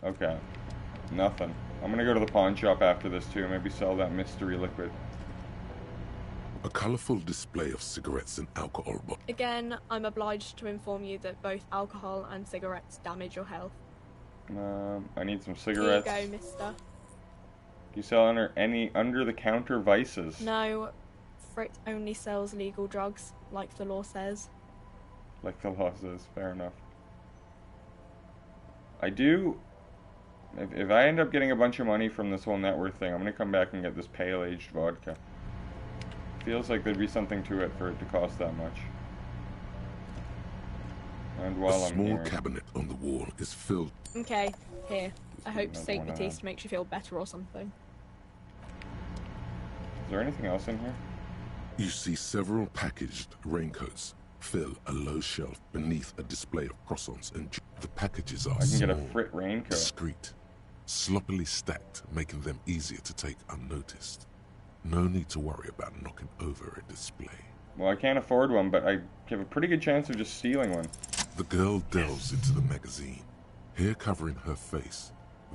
Okay. Nothing. I'm gonna go to the pawn shop after this too, maybe sell that mystery liquid. A colorful display of cigarettes and alcohol bottles. Again, I'm obliged to inform you that both alcohol and cigarettes damage your health. I need some cigarettes. Here you go, mister. Do you sell any under-the-counter vices? No, Frit only sells legal drugs, like the law says. Like the law says, fair enough. I do... If I end up getting a bunch of money from this whole net worth thing, I'm gonna come back and get this pale-aged vodka. Feels like there'd be something to it for it to cost that much. And while I'm here... A small cabinet on the wall is filled... Okay, here. I hope St. one Baptiste makes you feel better or something. Is there anything else in here? You see several packaged raincoats fill a low shelf beneath a display of croissants and the packages are small, get a Frit raincoat. Discreet, sloppily stacked, making them easier to take unnoticed. No need to worry about knocking over a display. Well, I can't afford one, but I have a pretty good chance of just stealing one. The girl delves into the magazine. Hair covering her face,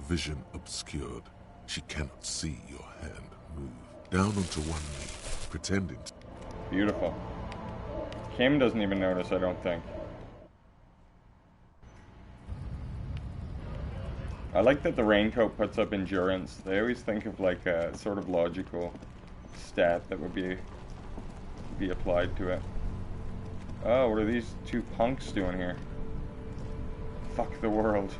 vision obscured. She cannot see your hand move. Down onto one knee, pretending to... Beautiful. Kim doesn't even notice, I don't think. I like that the raincoat puts up endurance. They always think of like a sort of logical stat that would be applied to it. Oh, what are these two punks doing here? Fuck the world,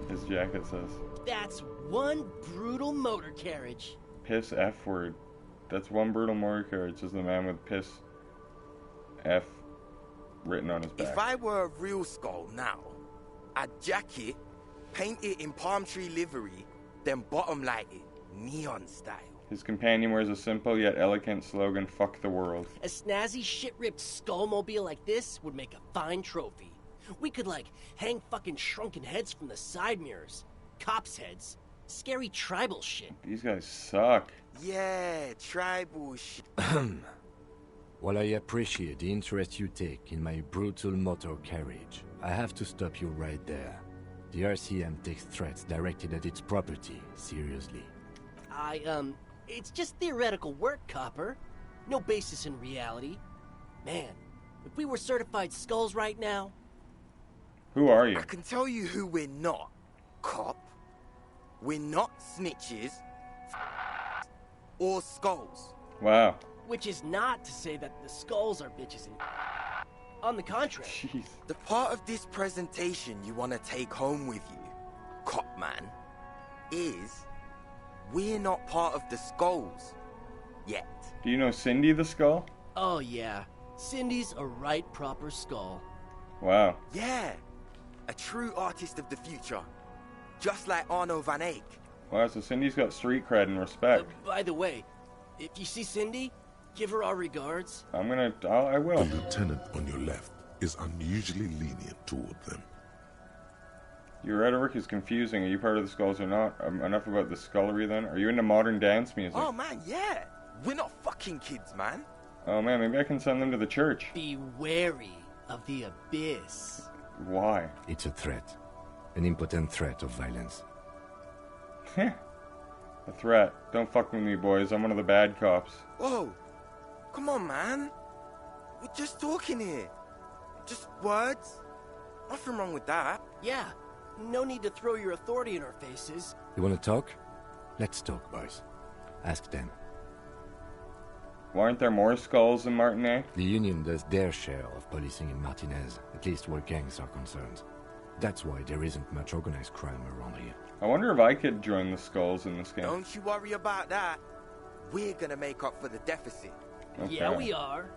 his jacket says. That's one brutal motor carriage. Piss F word. That's one brutal motor carriage, says the man with piss F written on his back. If I were a real skull now, I'd jack it, paint it in palm tree livery, then bottom light it, neon style. His companion wears a simple yet elegant slogan, fuck the world. A snazzy, shit-ripped skullmobile like this would make a fine trophy. We could, like, hang fucking shrunken heads from the side mirrors. Cops' heads. Scary tribal shit. These guys suck. Yeah, tribal shit. While I appreciate the interest you take in my brutal motor carriage, I have to stop you right there. The RCM takes threats directed at its property seriously. It's just theoretical work, Copper. No basis in reality. Man, if we were certified skulls right now... Who are you? I can tell you who we're not, cop. We're not snitches or skulls. Wow. Which is not to say that the skulls are bitches and... On the contrary. Jeez. The part of this presentation you want to take home with you, cop man, is we're not part of the skulls yet. Do you know Cindy the Skull? Oh yeah, Cindy's a right proper skull. Wow. Yeah, a true artist of the future, just like Arno van Eyck. Wow, so Cindy's got street cred and respect. By the way, if you see Cindy, give her our regards. I will. The lieutenant on your left is unusually lenient toward them. Your rhetoric is confusing. Are you part of the skulls or not? Enough about the scullery then. Are you into modern dance music? Oh man, yeah. We're not fucking kids, man. Oh man, maybe I can send them to the church. Be wary of the abyss. Why? It's a threat. An impotent threat of violence. A threat. Don't fuck with me, boys. I'm one of the bad cops. Whoa. Come on, man. We're just talking here. Just words. Nothing wrong with that. Yeah. No need to throw your authority in our faces. You want to talk? Let's talk, boys. Ask them. Why aren't there more skulls in Martinez? The Union does their share of policing in Martinez, at least where gangs are concerned. That's why there isn't much organized crime around here. I wonder if I could join the skulls in this game. Don't you worry about that. We're gonna make up for the deficit. Okay. Yeah, we are.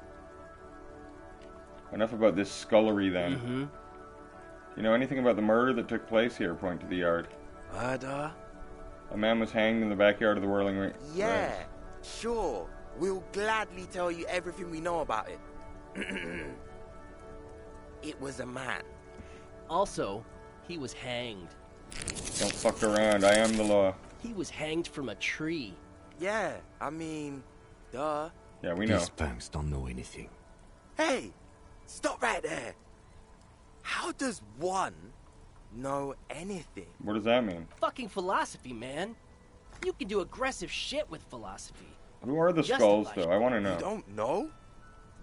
Enough about this scullery then. Mm-hmm. You know anything about the murder that took place here? Point to the yard. Murder? A man was hanged in the backyard of the Whirling Ring. Yeah, sure. We'll gladly tell you everything we know about it. It was a man. Also, he was hanged. Don't fuck around. I am the law. He was hanged from a tree. Yeah, I mean, duh. Yeah, we know. These punks don't know anything. Hey, stop right there. How does one know anything? What does that mean? Fucking philosophy, man. You can do aggressive shit with philosophy. Who are the skulls, though? I want to know. You don't know?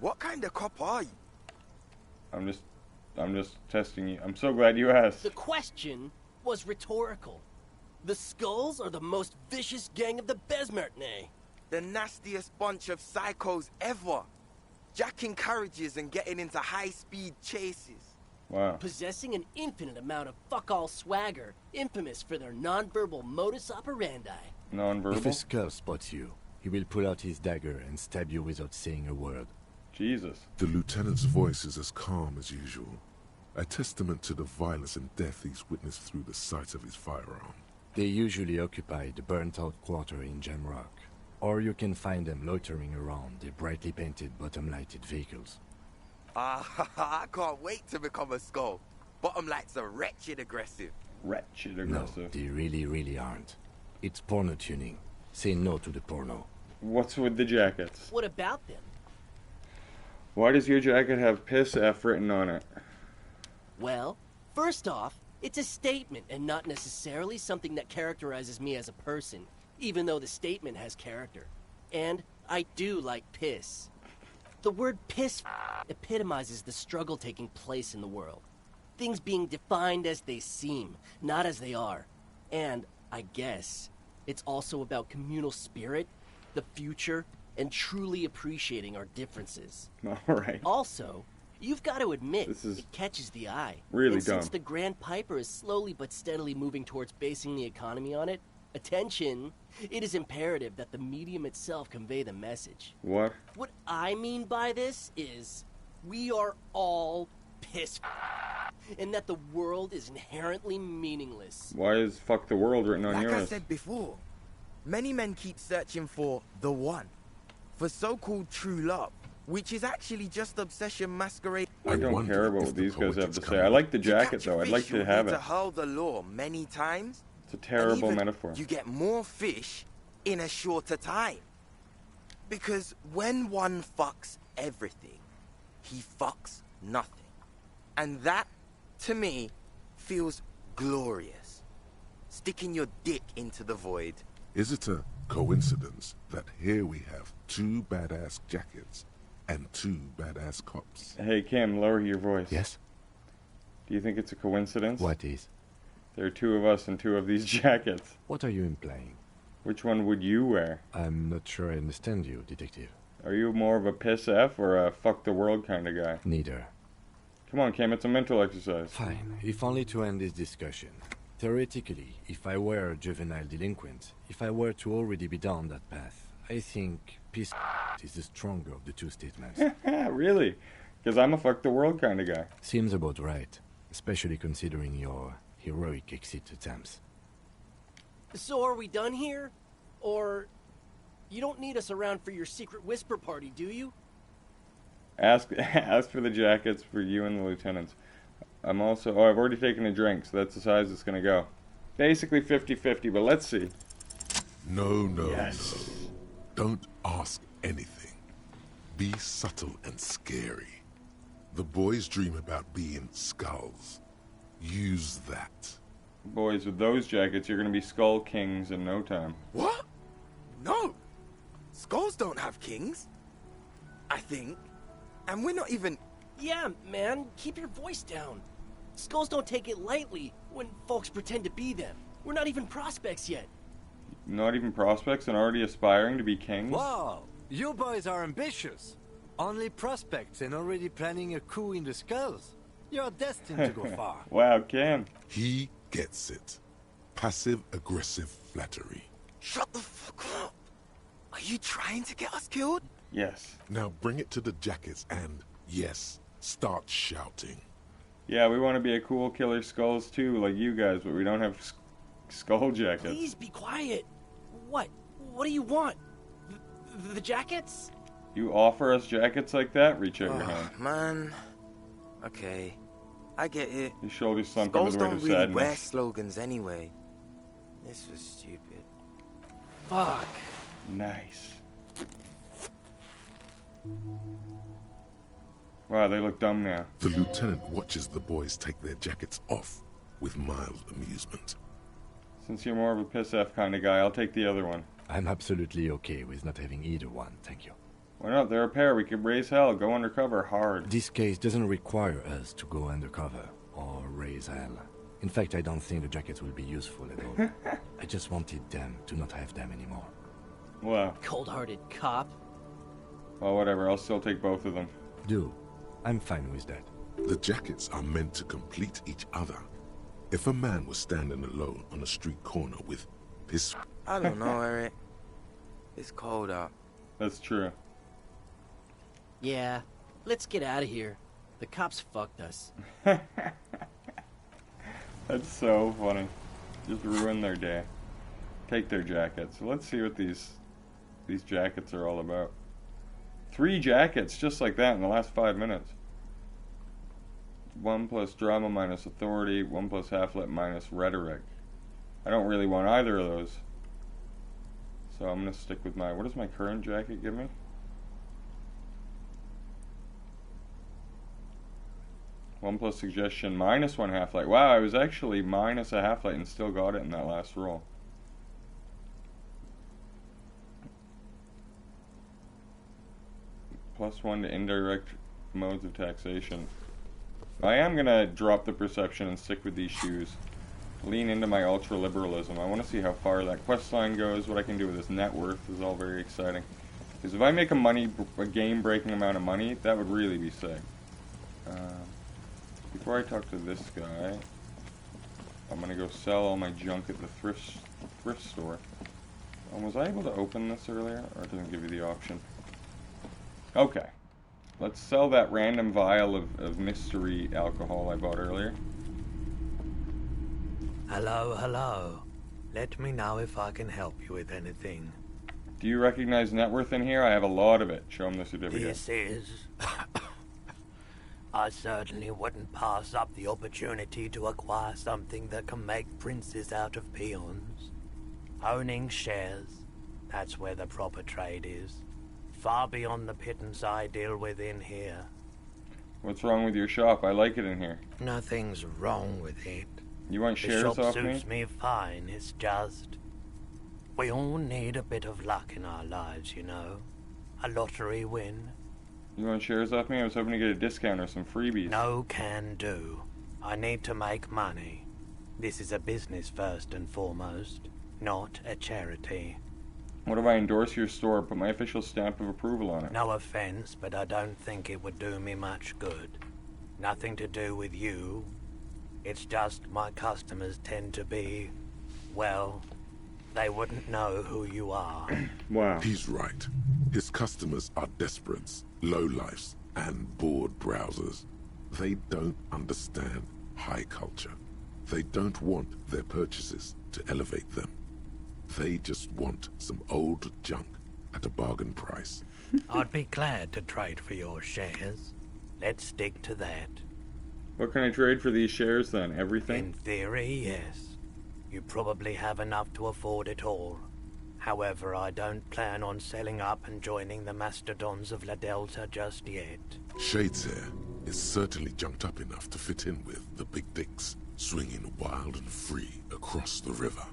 What kind of cop are you? I'm just testing you. I'm so glad you asked. The question was rhetorical. The Skulls are the most vicious gang of the Besmertnay. The nastiest bunch of psychos ever. Jacking carriages and getting into high-speed chases. Wow. Possessing an infinite amount of fuck-all swagger, infamous for their non-verbal modus operandi. Non-verbal? If a skull spots you, he will pull out his dagger and stab you without saying a word. Jesus. The lieutenant's voice is as calm as usual, a testament to the violence and death he's witnessed through the sight of his firearm. They usually occupy the burnt-out quarter in Jamrock, or you can find them loitering around the brightly painted bottom-lighted vehicles. I can't wait to become a skull. Bottom lights are wretched aggressive. Wretched aggressive. No, they really aren't. It's porno tuning. Say no to the porno. What's with the jackets? What about them? Why does your jacket have piss F written on it? Well, first off, it's a statement and not necessarily something that characterizes me as a person, even though the statement has character. And I do like piss. The word piss epitomizes the struggle taking place in the world. Things being defined as they seem, not as they are. And, I guess, it's also about communal spirit, the future, and truly appreciating our differences. Alright. Also, you've got to admit, This is it catches the eye. really and since dumb. the Grand Piper is slowly but steadily moving towards basing the economy on it, attention, it is imperative that the medium itself convey the message. What? What I mean by this is, we are all pissed, and that the world is inherently meaningless. Why is fuck the world written on Like I yours? said before, many men keep searching for the one, for so-called true love, which is actually just obsession masquerade. I don't care about what these guys have to say. I like the jacket though. I'd like to have To it. hurl the law many times. It's a terrible and even metaphor. You get more fish in a shorter time. Because when one fucks everything, he fucks nothing. And that, to me, feels glorious. Sticking your dick into the void. Is it a coincidence that here we have two badass jackets and two badass cops? Hey Kim, lower your voice. Yes? Do you think it's a coincidence? What is? There are two of us and two of these jackets. What are you implying? Which one would you wear? I'm not sure I understand you, detective. Are you more of a piss F or a fuck the world kind of guy? Neither. Come on, Kim, it's a mental exercise. Fine, if only to end this discussion. Theoretically, if I were a juvenile delinquent, if I were to already be down that path, I think piss is the stronger of the two statements. Really? Because I'm a fuck the world kind of guy. Seems about right, especially considering your heroic exit attempts. So are we done here? Or you don't need us around for your secret whisper party, do you? Ask for the jackets for you and the lieutenants. I'm also... Oh, I've already taken a drink, so that's the size it's going to go. Basically 50-50, but let's see. No, no, Yes. no. Don't ask anything. Be subtle and scary. The boys dream about being skulls. Use that. Boys, with those jackets, you're going to be Skull Kings in no time. What? No. Skulls don't have kings. I think. And we're not even... Yeah, man, keep your voice down. Skulls don't take it lightly when folks pretend to be them. We're not even prospects yet. Not even prospects and already aspiring to be kings? Wow, you boys are ambitious. Only prospects and already planning a coup in the skulls. You're destined to go far. Wow, Kim. He gets it. Passive-aggressive flattery. Shut the fuck up. Are you trying to get us killed? Yes. Now bring it to the jackets and, yes, start shouting. Yeah, we want to be a cool killer skulls too, like you guys, but we don't have skull jackets. Please be quiet. What? What do you want? The jackets? You offer us jackets like that? Reach out your Oh, hand. man. Okay. I get it. His shoulders sunk Skulls under the weight don't of really sadness. wear slogans anyway. This was stupid. Fuck. Nice. Wow, they look dumb now. The lieutenant watches the boys take their jackets off with mild amusement. Since you're more of a piss F kind of guy, I'll take the other one. I'm absolutely okay with not having either one, thank you. Why not? They're a pair. We could raise hell, go undercover hard. This case doesn't require us to go undercover or raise hell. In fact, I don't think the jackets will be useful at all. I just wanted them to not have them anymore. Wow. Cold-hearted cop. Well, whatever. I'll still take both of them. Do. I'm fine with that. The jackets are meant to complete each other. If a man was standing alone on a street corner with piss... I don't know, Eric. It's cold out. That's true. Yeah, let's get out of here. The cops fucked us. That's so funny. Just ruin their day. Take their jackets. So let's see what these jackets are all about. 3 jackets just like that in the last 5 minutes. 1 plus drama minus authority, 1 plus half-lit minus rhetoric. I don't really want either of those. So I'm gonna stick with my, what does my current jacket give me? 1 plus suggestion, minus 1 half-light. Wow, I was actually minus a half-light and still got it in that last roll. +1 to indirect modes of taxation. I am gonna drop the perception and stick with these shoes. Lean into my ultra-liberalism. I want to see how far that quest line goes, what I can do with this net worth is all very exciting. Because if I make a game-breaking amount of money, that would really be sick. Before I talk to this guy, I'm gonna go sell all my junk at the thrift store. Was I able to open this earlier? Or it doesn't give you the option? Okay. Let's sell that random vial of mystery alcohol I bought earlier. Hello, hello. Let me know if I can help you with anything. Do you recognize net worth in here? I have a lot of it. Show him the certificate. This is... I certainly wouldn't pass up the opportunity to acquire something that can make princes out of peons. Owning shares, that's where the proper trade is. Far beyond the pittance I deal with in here. What's wrong with your shop? I like it in here. Nothing's wrong with it. You want shares off me? The shop suits me fine, it's just... we all need a bit of luck in our lives, you know. A lottery win. You want shares off me? I was hoping to get a discount or some freebies. No can do. I need to make money. This is a business first and foremost, not a charity. What if I endorse your store, put my official stamp of approval on it? No offense, but I don't think it would do me much good. Nothing to do with you. It's just my customers tend to be, well, they wouldn't know who you are. Wow. He's right. His customers are desperates, lowlifes, and bored browsers. They don't understand high culture. They don't want their purchases to elevate them. They just want some old junk at a bargain price. I'd be glad to trade for your shares. Let's stick to that. What can I trade for these shares then? Everything? In theory, yes. You probably have enough to afford it all. However, I don't plan on selling up and joining the mastodons of La Delta just yet. Shade's hair is certainly junked up enough to fit in with the big dicks, swinging wild and free across the river.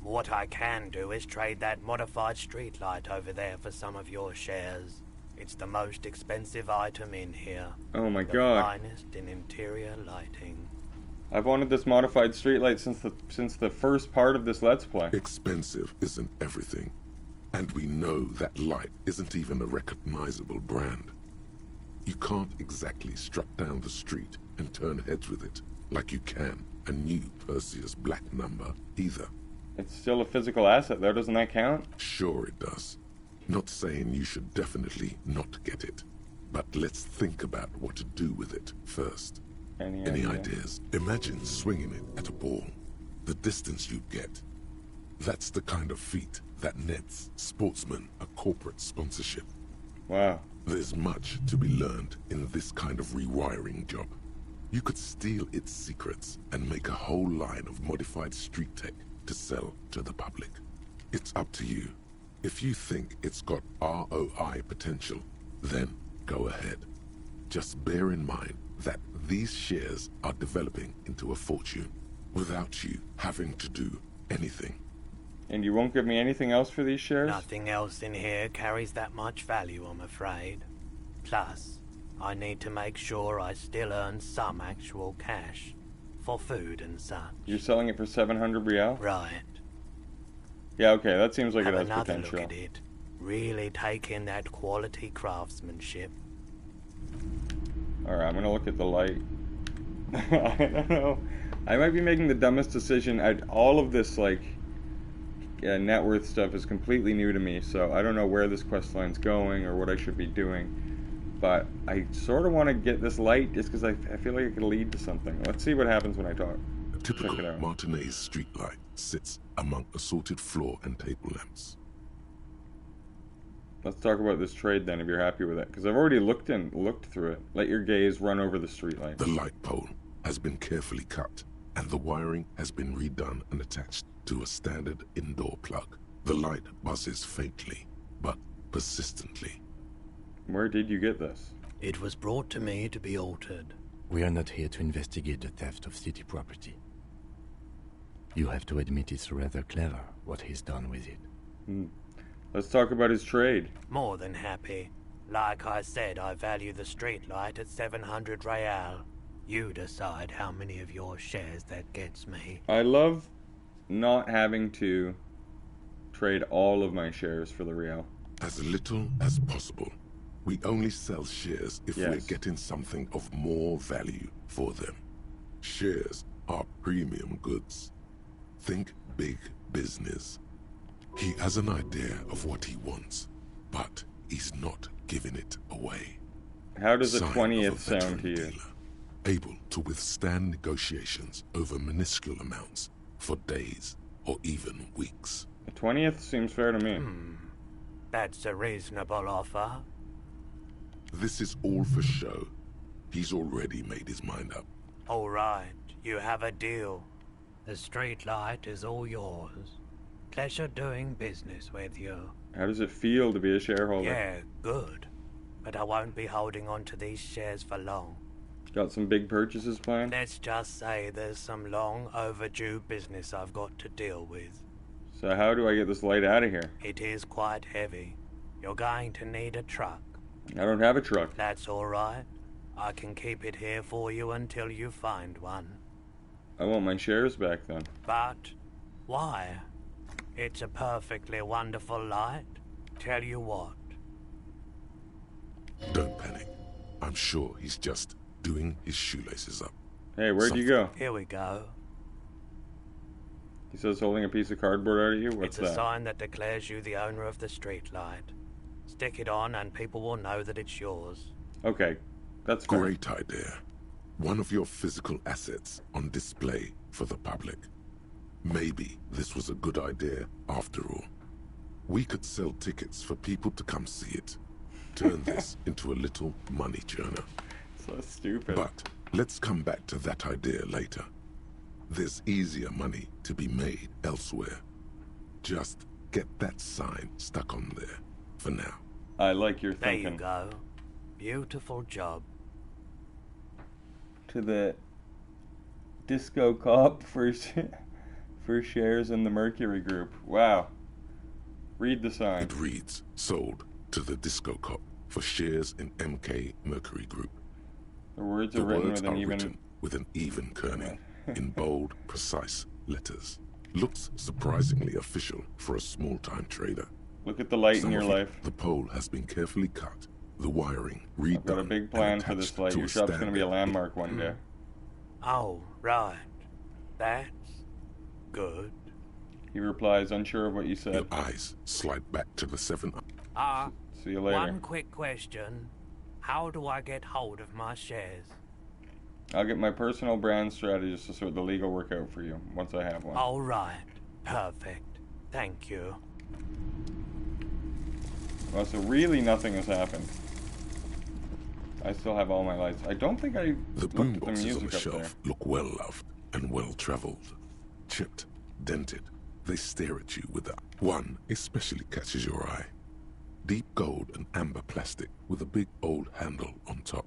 What I can do is trade that modified streetlight over there for some of your shares. It's the most expensive item in here. Oh my god. The finest in interior lighting. I've wanted this modified streetlight since the first part of this Let's Play. Expensive isn't everything. And we know that light isn't even a recognizable brand. You can't exactly strut down the street and turn heads with it like you can a new Perseus Black number either. It's still a physical asset though, doesn't that count? Sure it does. Not saying you should definitely not get it, but let's think about what to do with it first. Any ideas? Imagine swinging it at a ball. The distance you'd get. That's the kind of feat that nets sportsmen a corporate sponsorship. Wow. There's much to be learned in this kind of rewiring job. You could steal its secrets and make a whole line of modified street tech to sell to the public. It's up to you. If you think it's got ROI potential, then go ahead. Just bear in mind that these shares are developing into a fortune without you having to do anything. And you won't give me anything else for these shares? Nothing else in here carries that much value, I'm afraid. Plus, I need to make sure I still earn some actual cash for food and such. You're selling it for 700 real? Right. Yeah, okay, that seems like Have it has another potential. look at it. Really take in that quality craftsmanship. Alright, I'm gonna look at the light. I don't know. I might be making the dumbest decision. All of this, like, net worth stuff is completely new to me, so I don't know where this quest line's going or what I should be doing. But I sort of want to get this light just because I feel like it could lead to something. Let's see what happens when I talk. A typical Martinez streetlight sits among assorted floor and table lamps. Let's talk about this trade then, if you're happy with it. Because I've already looked through it. Let your gaze run over the streetlight. The light pole has been carefully cut, and the wiring has been redone and attached to a standard indoor plug. The light buzzes faintly, but persistently. Where did you get this? It was brought to me to be altered. We are not here to investigate the theft of city property. You have to admit it's rather clever what he's done with it. Let's talk about his trade. More than happy. Like I said, I value the streetlight at 700 real. You decide how many of your shares that gets me. I love not having to trade all of my shares for the real. As little as possible. We only sell shares if we're getting something of more value for them. Shares are premium goods. Think big business. He has an idea of what he wants, but he's not giving it away. How does a Sign 20th of a sound to you? dealer, able to withstand negotiations over minuscule amounts for days or even weeks. A 20th seems fair to me. That's a reasonable offer. This is all for show. He's already made his mind up. All right, you have a deal. The streetlight is all yours. Pleasure doing business with you. How does it feel to be a shareholder? Yeah, good. But I won't be holding on to these shares for long. Got some big purchases planned? Let's just say there's some long overdue business I've got to deal with. So how do I get this light out of here? It is quite heavy. You're going to need a truck. I don't have a truck. That's all right. I can keep it here for you until you find one. I want my shares back then. But why? It's a perfectly wonderful light. Tell you what. Don't panic. I'm sure he's just doing his shoelaces up. Hey, where'd you go? Here we go. He says holding a piece of cardboard out at you? What's It's a that? sign that declares you the owner of the streetlight. Stick it on and people will know that it's yours. Okay, that's fair. Great idea. One of your physical assets on display for the public. Maybe this was a good idea after all. We could sell tickets for people to come see it. Turn this into a little money churner. So stupid. But let's come back to that idea later. There's easier money to be made elsewhere. Just get that sign stuck on there for now. I like your There thinking. you go. Beautiful job. To the Disco Cop for shares in the Mercury Group. Wow. Read the sign. It reads, sold to the Disco Cop for shares in MK Mercury Group. The words The are written words with an are even... written with an even kerning, in bold, precise letters. Looks surprisingly official for a small-time trader. Look at the light in your life. The pole has been carefully cut, the wiring redone. I've got a big plan for this light. Your shop's going to be a landmark one day. Oh, right. That's good. He replies, unsure of what you said. Your eyes slide back to the 7. See you later. One quick question. How do I get hold of my shares? I'll get my personal brand strategist to sort the legal work out for you once I have one. All right. Perfect. Thank you. Well, so really nothing has happened. I still have all my lights. I don't think I The looked boom at the boxes on music the up there. shelf look well loved and well traveled. Chipped, dented, they stare at you with a... One especially catches your eye. Deep gold and amber plastic with a big old handle on top.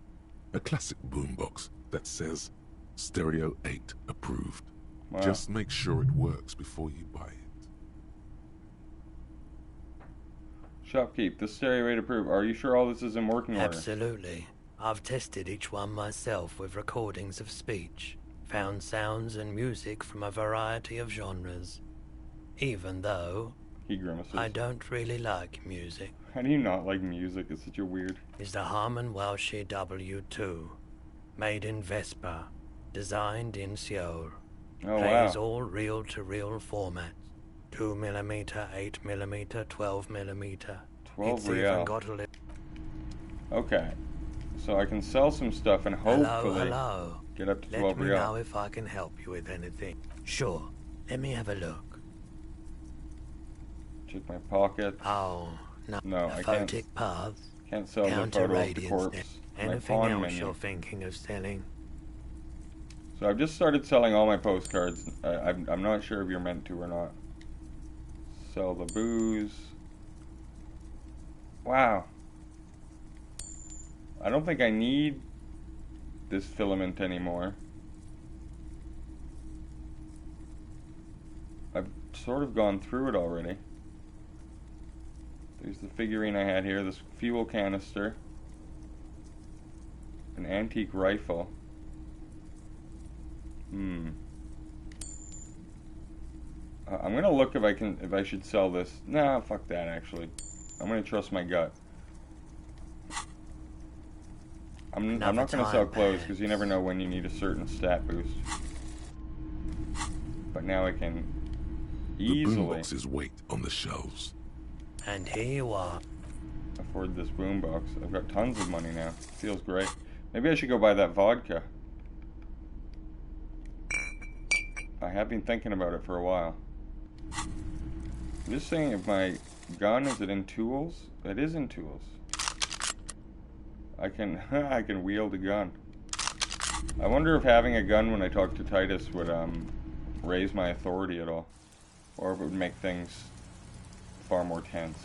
A classic boombox that says Stereo 8 approved. Wow. Just make sure it works before you buy it. Shopkeep, the stereo 8 approved. Are you sure all this is in working order? Absolutely. I've tested each one myself with recordings of speech, found sounds and music from a variety of genres. Even though He grimaces. I don't really like music. How do you not like music? It's such a weird... Is the Harman Welsh W2, made in Vespa, designed in Seoul. Oh, Plays wow. all reel-to-reel formats. 2mm, 8mm, 12mm. 12 It's real. even got a little... Okay. So I can sell some stuff and hopefully Hello. get up to Let 12 me real. know if I can help you with anything. Sure. Let me have a look. Check my pockets. Oh, no. No, I can't. Photic paths. Can't sell the Counter photo of the radiance. corpse. My Anything pawn else menu. you're thinking of selling? So I've just started selling all my postcards. I'm not sure if you're meant to or not. Sell the booze. Wow. I don't think I need this filament anymore. I've sort of gone through it already. There's the figurine I had here, this fuel canister, an antique rifle. I'm gonna look if I should sell this. Nah, fuck that actually. I'm gonna trust my gut. I'm not gonna sell clothes because you never know when you need a certain stat boost. But now I can easily. The boomboxes wait on the shelves. And here you are. Afford this boombox. I've got tons of money now. Feels great. Maybe I should go buy that vodka. I have been thinking about it for a while. I'm just saying, if my gun, is it in tools? It is in tools. I can I can wield a gun. I wonder if having a gun when I talk to Titus would raise my authority at all, or if it would make things far more tense.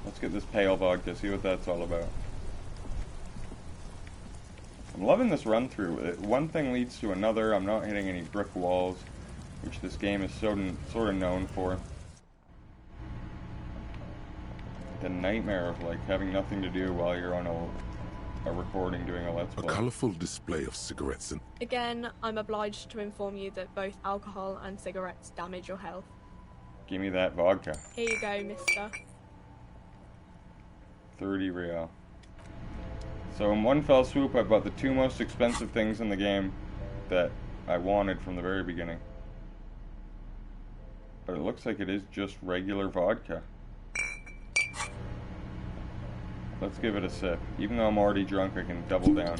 Let's get this pale vodka, see what that's all about. I'm loving this run through. One thing leads to another. I'm not hitting any brick walls, which this game is sort of known for. The nightmare of like having nothing to do while you're on a recording doing a let's play. A colourful display of cigarettes and... Again, I'm obliged to inform you that both alcohol and cigarettes damage your health. Give me that vodka. Here you go, mister. 30 real. So in one fell swoop, I bought the two most expensive things in the game that I wanted from the very beginning. But it looks like it is just regular vodka. Let's give it a sip. Even though I'm already drunk, I can double down.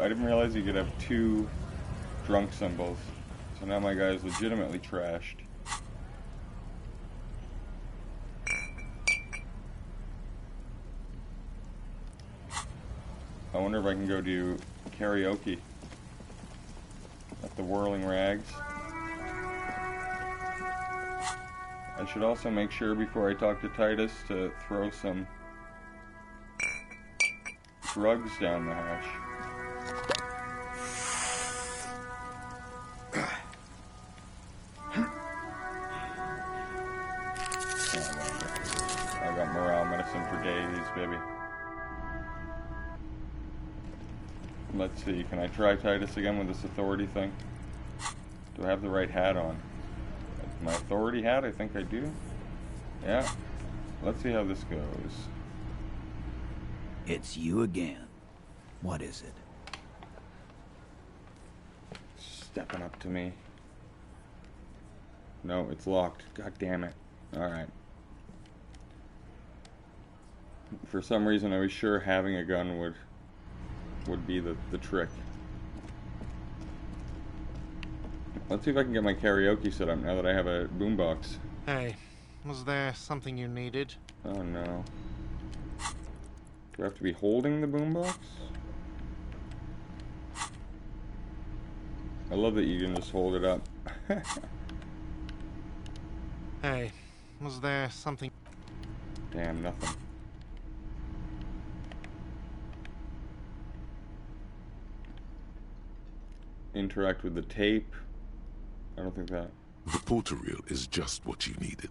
I didn't realize you could have two drunk symbols. So now my guy is legitimately trashed. I wonder if I can go do karaoke at the Whirling Rags. I should also make sure before I talk to Titus to throw some drugs down the hatch. I got morale medicine for days, baby. Let's see, can I try Titus again with this authority thing? Do I have the right hat on? My authority hat? I think I do. Yeah. Let's see how this goes. It's you again. What is it? Stepping up to me. No, it's locked. God damn it. Alright. For some reason I was sure having a gun would be the trick. Let's see if I can get my karaoke set up now that I have a boombox. Hey, was there something you needed? Oh no. Do I have to be holding the boombox? I love that you can just hold it up. Hey, was there something... Damn, nothing. Interact with the tape. I don't think that... The porter reel is just what you needed.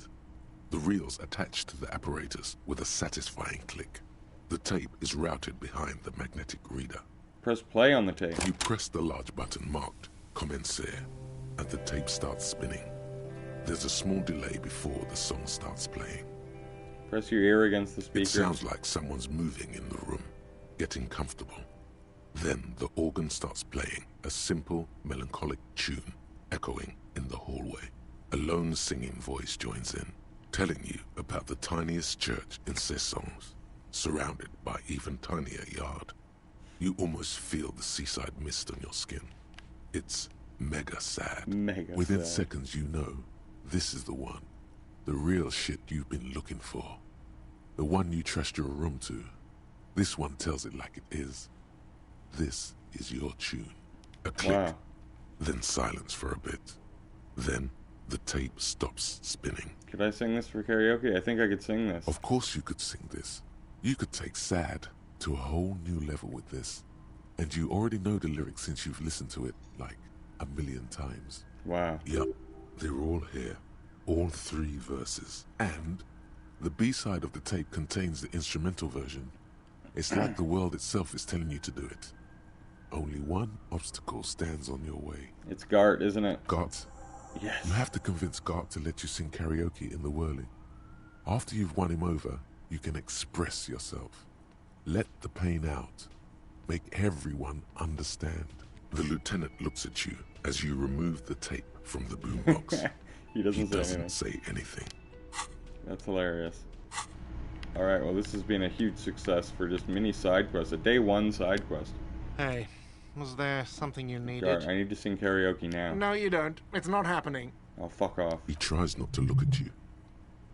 The reel's attached to the apparatus with a satisfying click. The tape is routed behind the magnetic reader. Press play on the tape. You press the large button marked Commencer, and the tape starts spinning. There's a small delay before the song starts playing. Press your ear against the speaker. It sounds like someone's moving in the room, getting comfortable. Then the organ starts playing a simple, melancholic tune, echoing in the hallway. A lone singing voice joins in, telling you about the tiniest church in Cessons, surrounded by even tinier yard. You almost feel the seaside mist on your skin. It's mega sad. Within seconds you know, this is the one. The real shit you've been looking for. The one you trust your room to. This one tells it like it is. This is your tune. A click, Wow. then silence for a bit. Then the tape stops spinning. Could I sing this for karaoke? I think I could sing this. Of course you could sing this. You could take sad to a whole new level with this. And you already know the lyrics since you've listened to it like a million times. Wow. Yup, they're all here. All 3 verses. And the B-side of the tape contains the instrumental version. It's like the world itself is telling you to do it. Only one obstacle stands on your way. It's Gart, isn't it? Gart. Yes. You have to convince Gart to let you sing karaoke in the whirling. After you've won him over, you can express yourself. Let the pain out. Make everyone understand. The lieutenant looks at you as you remove the tape from the boombox. He doesn't say anything. That's hilarious. Alright, well this has been a huge success for just mini side quests. A day 1 side quest. Hey, was there something you needed? Gart, I need to sing karaoke now. No, you don't. It's not happening. Oh, fuck off. He tries not to look at you.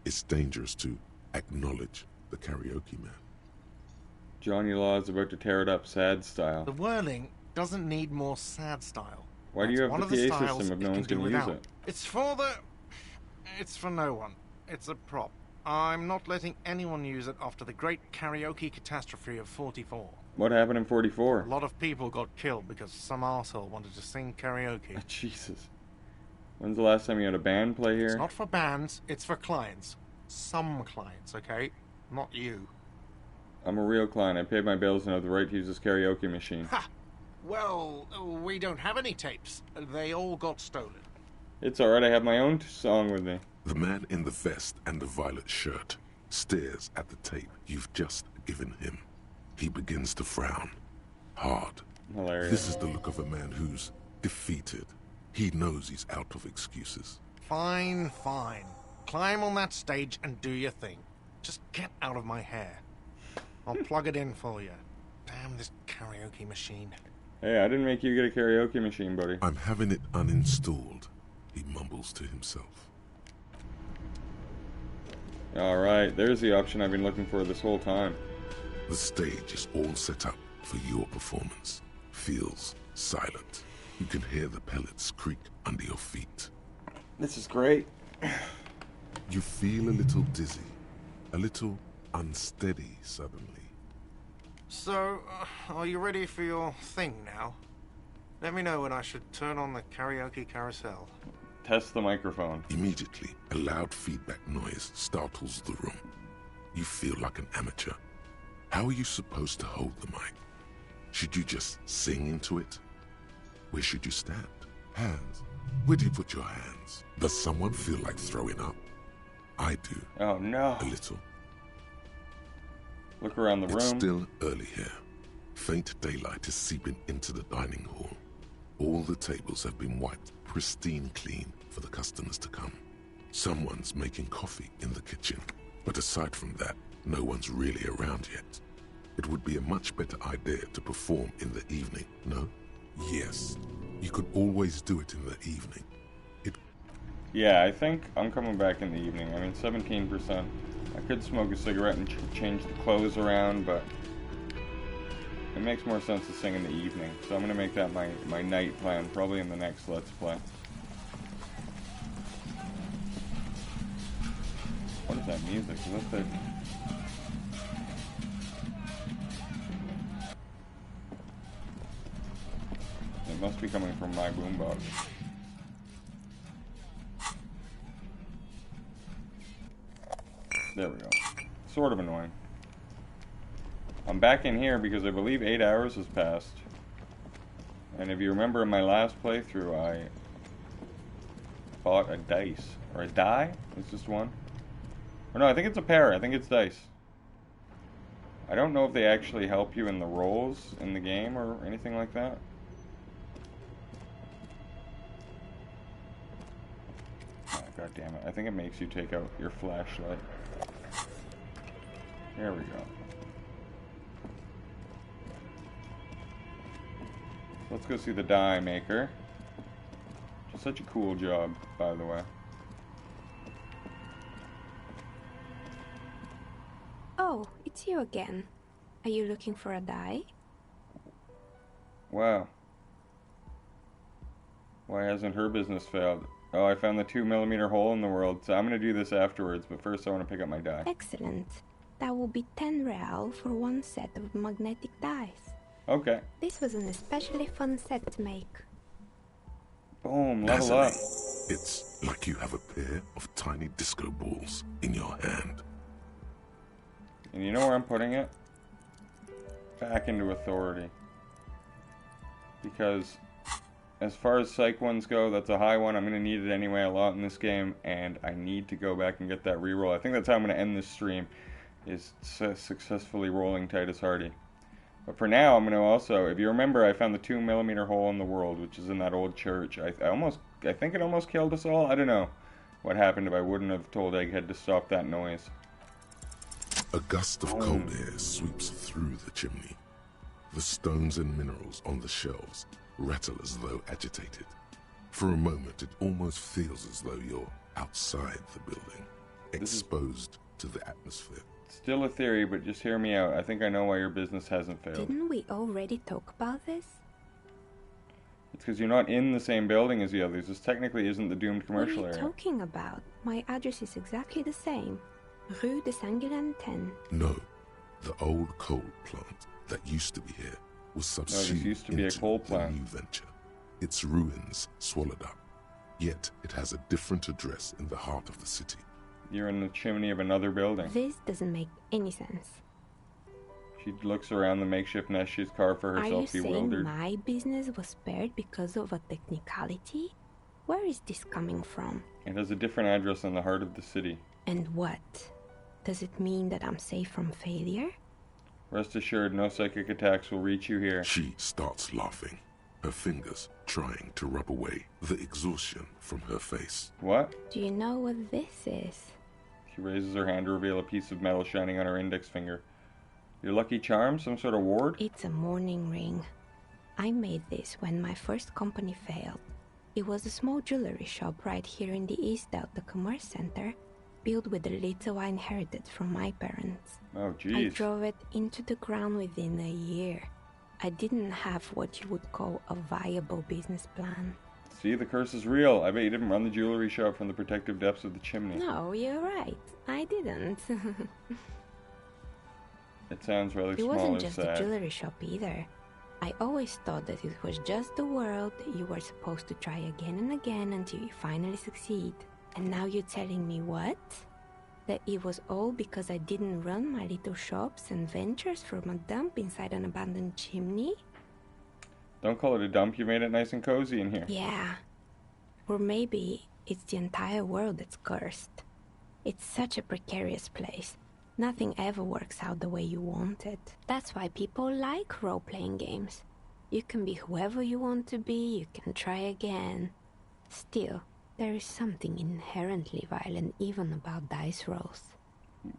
It's dangerous to acknowledge the karaoke man. Johnny Law is about to tear it up sad style. The whirling doesn't need more sad style. Why do you have One the of the PA styles system if it no can one's do going to use without. it? It's for no one. It's a prop. I'm not letting anyone use it after the great karaoke catastrophe of 44. What happened in 44? A lot of people got killed because some arsehole wanted to sing karaoke. Jesus. When's the last time you had a band play here? It's not for bands, it's for clients. Some clients, okay? Not you. I'm a real client. I paid my bills and have the right to use this karaoke machine. Ha! Well, we don't have any tapes. They all got stolen. It's alright, I have my own song with me. The man in the vest and the violet shirt stares at the tape you've just given him. He begins to frown. Hard. Hilarious. This is the look of a man who's defeated. He knows he's out of excuses. Fine, fine. Climb on that stage and do your thing. Just get out of my hair. I'll plug it in for you. Damn this karaoke machine. Hey, I didn't make you get a karaoke machine, buddy. I'm having it uninstalled, he mumbles to himself. Alright, there's the option I've been looking for this whole time. The stage is all set up for your performance. Feels silent. You can hear the pellets creak under your feet. This is great. You feel a little dizzy, a little unsteady suddenly. So, are you ready for your thing now? Let me know when I should turn on the karaoke carousel. Test the microphone. Immediately, a loud feedback noise startles the room. You feel like an amateur. How are you supposed to hold the mic? Should you just sing into it? Where should you stand? Hands. Where do you put your hands? Does someone feel like throwing up? I do. Oh no. A little. Look around the room. It's still early here. Faint daylight is seeping into the dining hall. All the tables have been wiped pristine clean for the customers to come. Someone's making coffee in the kitchen. But aside from that, no one's really around yet. It would be a much better idea to perform in the evening, no? Yes. You could always do it in the evening. Yeah, I think I'm coming back in the evening. I mean, 17%. I could smoke a cigarette and change the clothes around, but it makes more sense to sing in the evening. So I'm going to make that my night plan, probably in the next Let's Play. What is that music? Is that the... It must be coming from my boombox. There we go. Sort of annoying. I'm back in here because I believe 8 hours has passed. And if you remember in my last playthrough, I bought a dice. Or a die? It's just one. Or no, I think it's a pair. I think it's dice. I don't know if they actually help you in the rolls in the game or anything like that. Oh, God damn it. I think it makes you take out your flashlight. There we go. Let's go see the die maker. Just such a cool job, by the way. It's you again. Are you looking for a die? Wow. Why hasn't her business failed? Oh, I found the 2mm hole in the world, so I'm gonna do this afterwards, but first I want to pick up my die. Excellent. That will be 10 real for one set of magnetic dice. Okay. This was an especially fun set to make. Boom, level up. It's like you have a pair of tiny disco balls in your hand. And you know where I'm putting it? Back into authority. Because as far as psych ones go, that's a high one. I'm going to need it anyway a lot in this game, and I need to go back and get that reroll. I think that's how I'm going to end this stream, is successfully rolling Titus Hardy. But for now, I'm going to also, if you remember, I found the 2mm hole in the world, which is in that old church. I think it almost killed us all. I don't know what happened if I wouldn't have told Egghead to stop that noise. A gust of cold air sweeps through the chimney. The stones and minerals on the shelves rattle as though agitated. For a moment, it almost feels as though you're outside the building, exposed to the atmosphere. Still a theory, but just hear me out. I think I know why your business hasn't failed. Didn't we already talk about this? It's because you're not in the same building as the others. This technically isn't the doomed commercial area. What are you talking about? My address is exactly the same. Rue de Saint-Guilain 10. No, the old coal plant that used to be here was subsumed used to be a coal plant. The new venture. Its ruins swallowed up. Yet it has a different address in the heart of the city. You're in the chimney of another building. This doesn't make any sense. She looks around the makeshift nest she's carved for herself, bewildered. Are you saying my business was spared because of a technicality? Where is this coming from? It has a different address in the heart of the city. And what? Does it mean that I'm safe from failure? Rest assured, no psychic attacks will reach you here. She starts laughing, her fingers trying to rub away the exhaustion from her face. What? Do you know what this is? She raises her hand to reveal a piece of metal shining on her index finger. Your lucky charm? Some sort of ward? It's a mourning ring. I made this when my first company failed. It was a small jewelry shop right here in the East Delta Commerce Center, built with the little I inherited from my parents. Oh, jeez. I drove it into the ground within a year. I didn't have what you would call a viable business plan. See, the curse is real. I bet you didn't run the jewelry shop from the protective depths of the chimney. No, you're right. I didn't. It sounds rather small. It wasn't just a jewelry shop either. I always thought that it was just the world that you were supposed to try again and again until you finally succeed. And now you're telling me what? That it was all because I didn't run my little shops and ventures from a dump inside an abandoned chimney? Don't call it a dump, you made it nice and cozy in here. Yeah. Or maybe it's the entire world that's cursed. It's such a precarious place. Nothing ever works out the way you want it. That's why people like role-playing games. You can be whoever you want to be, you can try again. Still, there is something inherently violent even about dice rolls.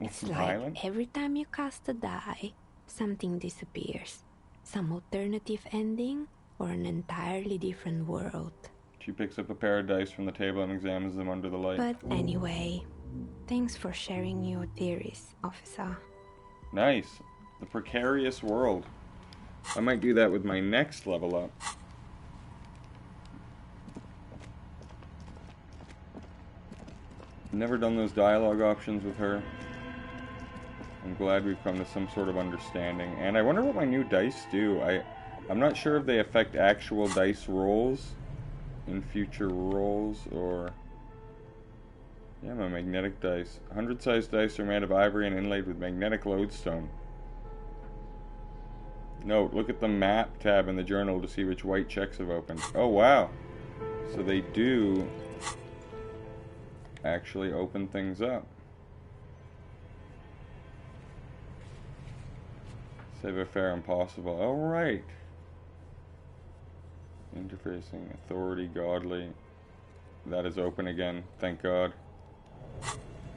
It's violent? Like every time you cast a die, something disappears. Some alternative ending, or an entirely different world. She picks up a pair of dice from the table and examines them under the light. But anyway, thanks for sharing your theories, officer. Nice. The precarious world. I might do that with my next level up. Never done those dialogue options with her. I'm glad we've come to some sort of understanding. And I wonder what my new dice do. I'm not sure if they affect actual dice rolls in future rolls or... Yeah, my magnetic dice. 100-sized dice are made of ivory and inlaid with magnetic lodestone. Note, look at the map tab in the journal to see which white checks have opened. Oh, wow. So they do actually open things up. Save fair impossible. Oh, right. Interfacing, authority, godly. That is open again, thank God.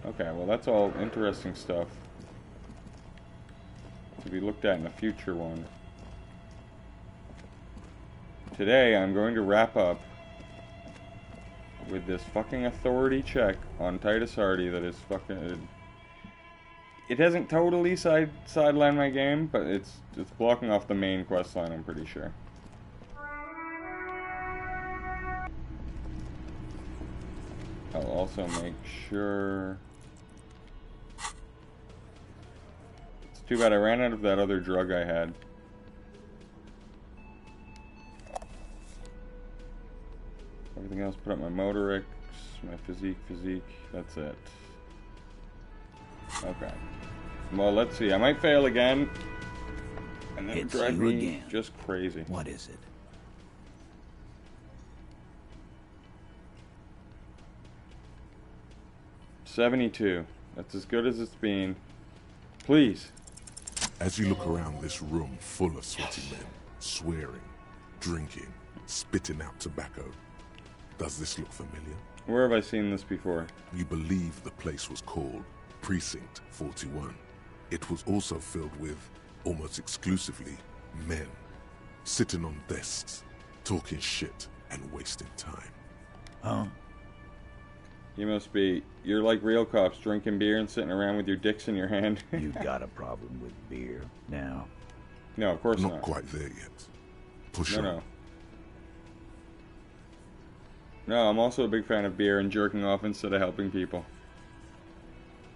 Okay, well that's all interesting stuff to be looked at in a future one. Today I'm going to wrap up with this fucking authority check on Titus Hardy that is fucking it hasn't totally sidelined my game, but it's blocking off the main quest line, I'm pretty sure. I'll also make sure... It's too bad I ran out of that other drug I had. Everything else, put up my motorics, my physique, that's it. Okay. Well, let's see. I might fail again. And then drive me again. Just crazy. What is it? $72. That's as good as it's been. Please. As you look around this room full of sweaty men, swearing, drinking, spitting out tobacco, does this look familiar? Where have I seen this before? You believe the place was called Precinct 41. It was also filled with, almost exclusively, men, sitting on desks, talking shit and wasting time. Huh? You must be... You're like real cops, drinking beer and sitting around with your dicks in your hand. You got a problem with beer now? No, of course not. Not quite there yet. Push on. No. No, I'm also a big fan of beer and jerking off instead of helping people.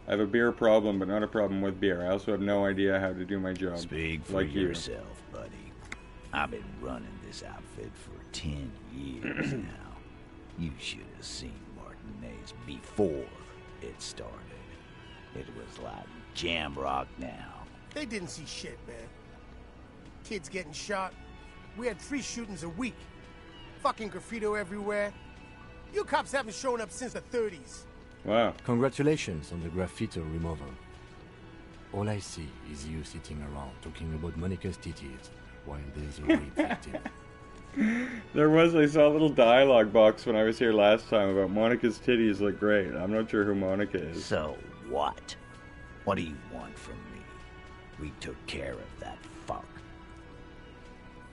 I have a beer problem, but not a problem with beer. I also have no idea how to do my job. Speak for yourself, buddy. I've been running this outfit for 10 years now. You should have seen Martinez before it started. It was like jam rock now. They didn't see shit, man. Kids getting shot. We had 3 shootings a week. Fucking graffito everywhere. You cops haven't shown up since the 30s. Wow. Congratulations on the graffiti removal. All I see is you sitting around talking about Monica's titties while there's a rape victim. I saw a little dialogue box when I was here last time about Monica's titties look great. I'm not sure who Monica is. So what? What do you want from me? We took care of that fuck.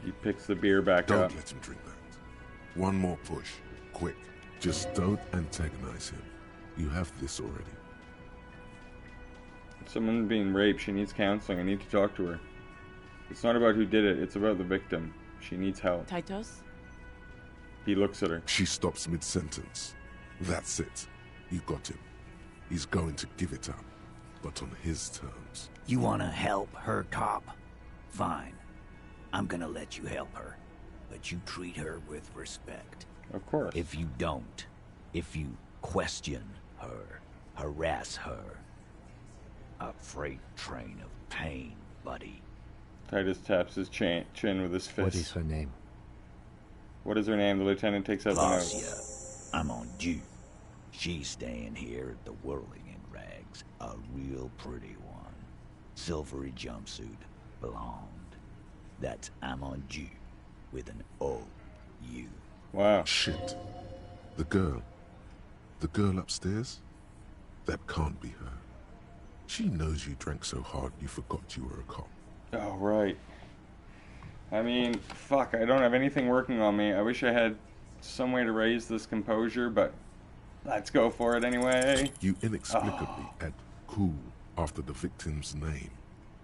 He picks the beer back up. Don't let him drink that. One more push. Quick. Just don't antagonize him. You have this already. Someone's being raped. She needs counseling. I need to talk to her. It's not about who did it. It's about the victim. She needs help. Titus? He looks at her. She stops mid-sentence. That's it. You got him. He's going to give it up, but on his terms. You want to help her, cop? Fine. I'm gonna let you help her. But you treat her with respect. Of course. If you don't, if you question her, harass her, a freight train of pain, buddy. Titus taps his chin with his fist. What is her name? What is her name? The lieutenant takes out the note. Glacia. I'm on due. She's staying here at the Whirling in Rags. A real pretty one. Silvery jumpsuit. Blonde. That's I'm on due. With an O-U. Wow. Shit. The girl upstairs? That can't be her. She knows you drank so hard you forgot you were a cop. Oh, right. I mean, fuck, I don't have anything working on me. I wish I had some way to raise this composure, but let's go for it anyway. You inexplicably add cool after the victim's name,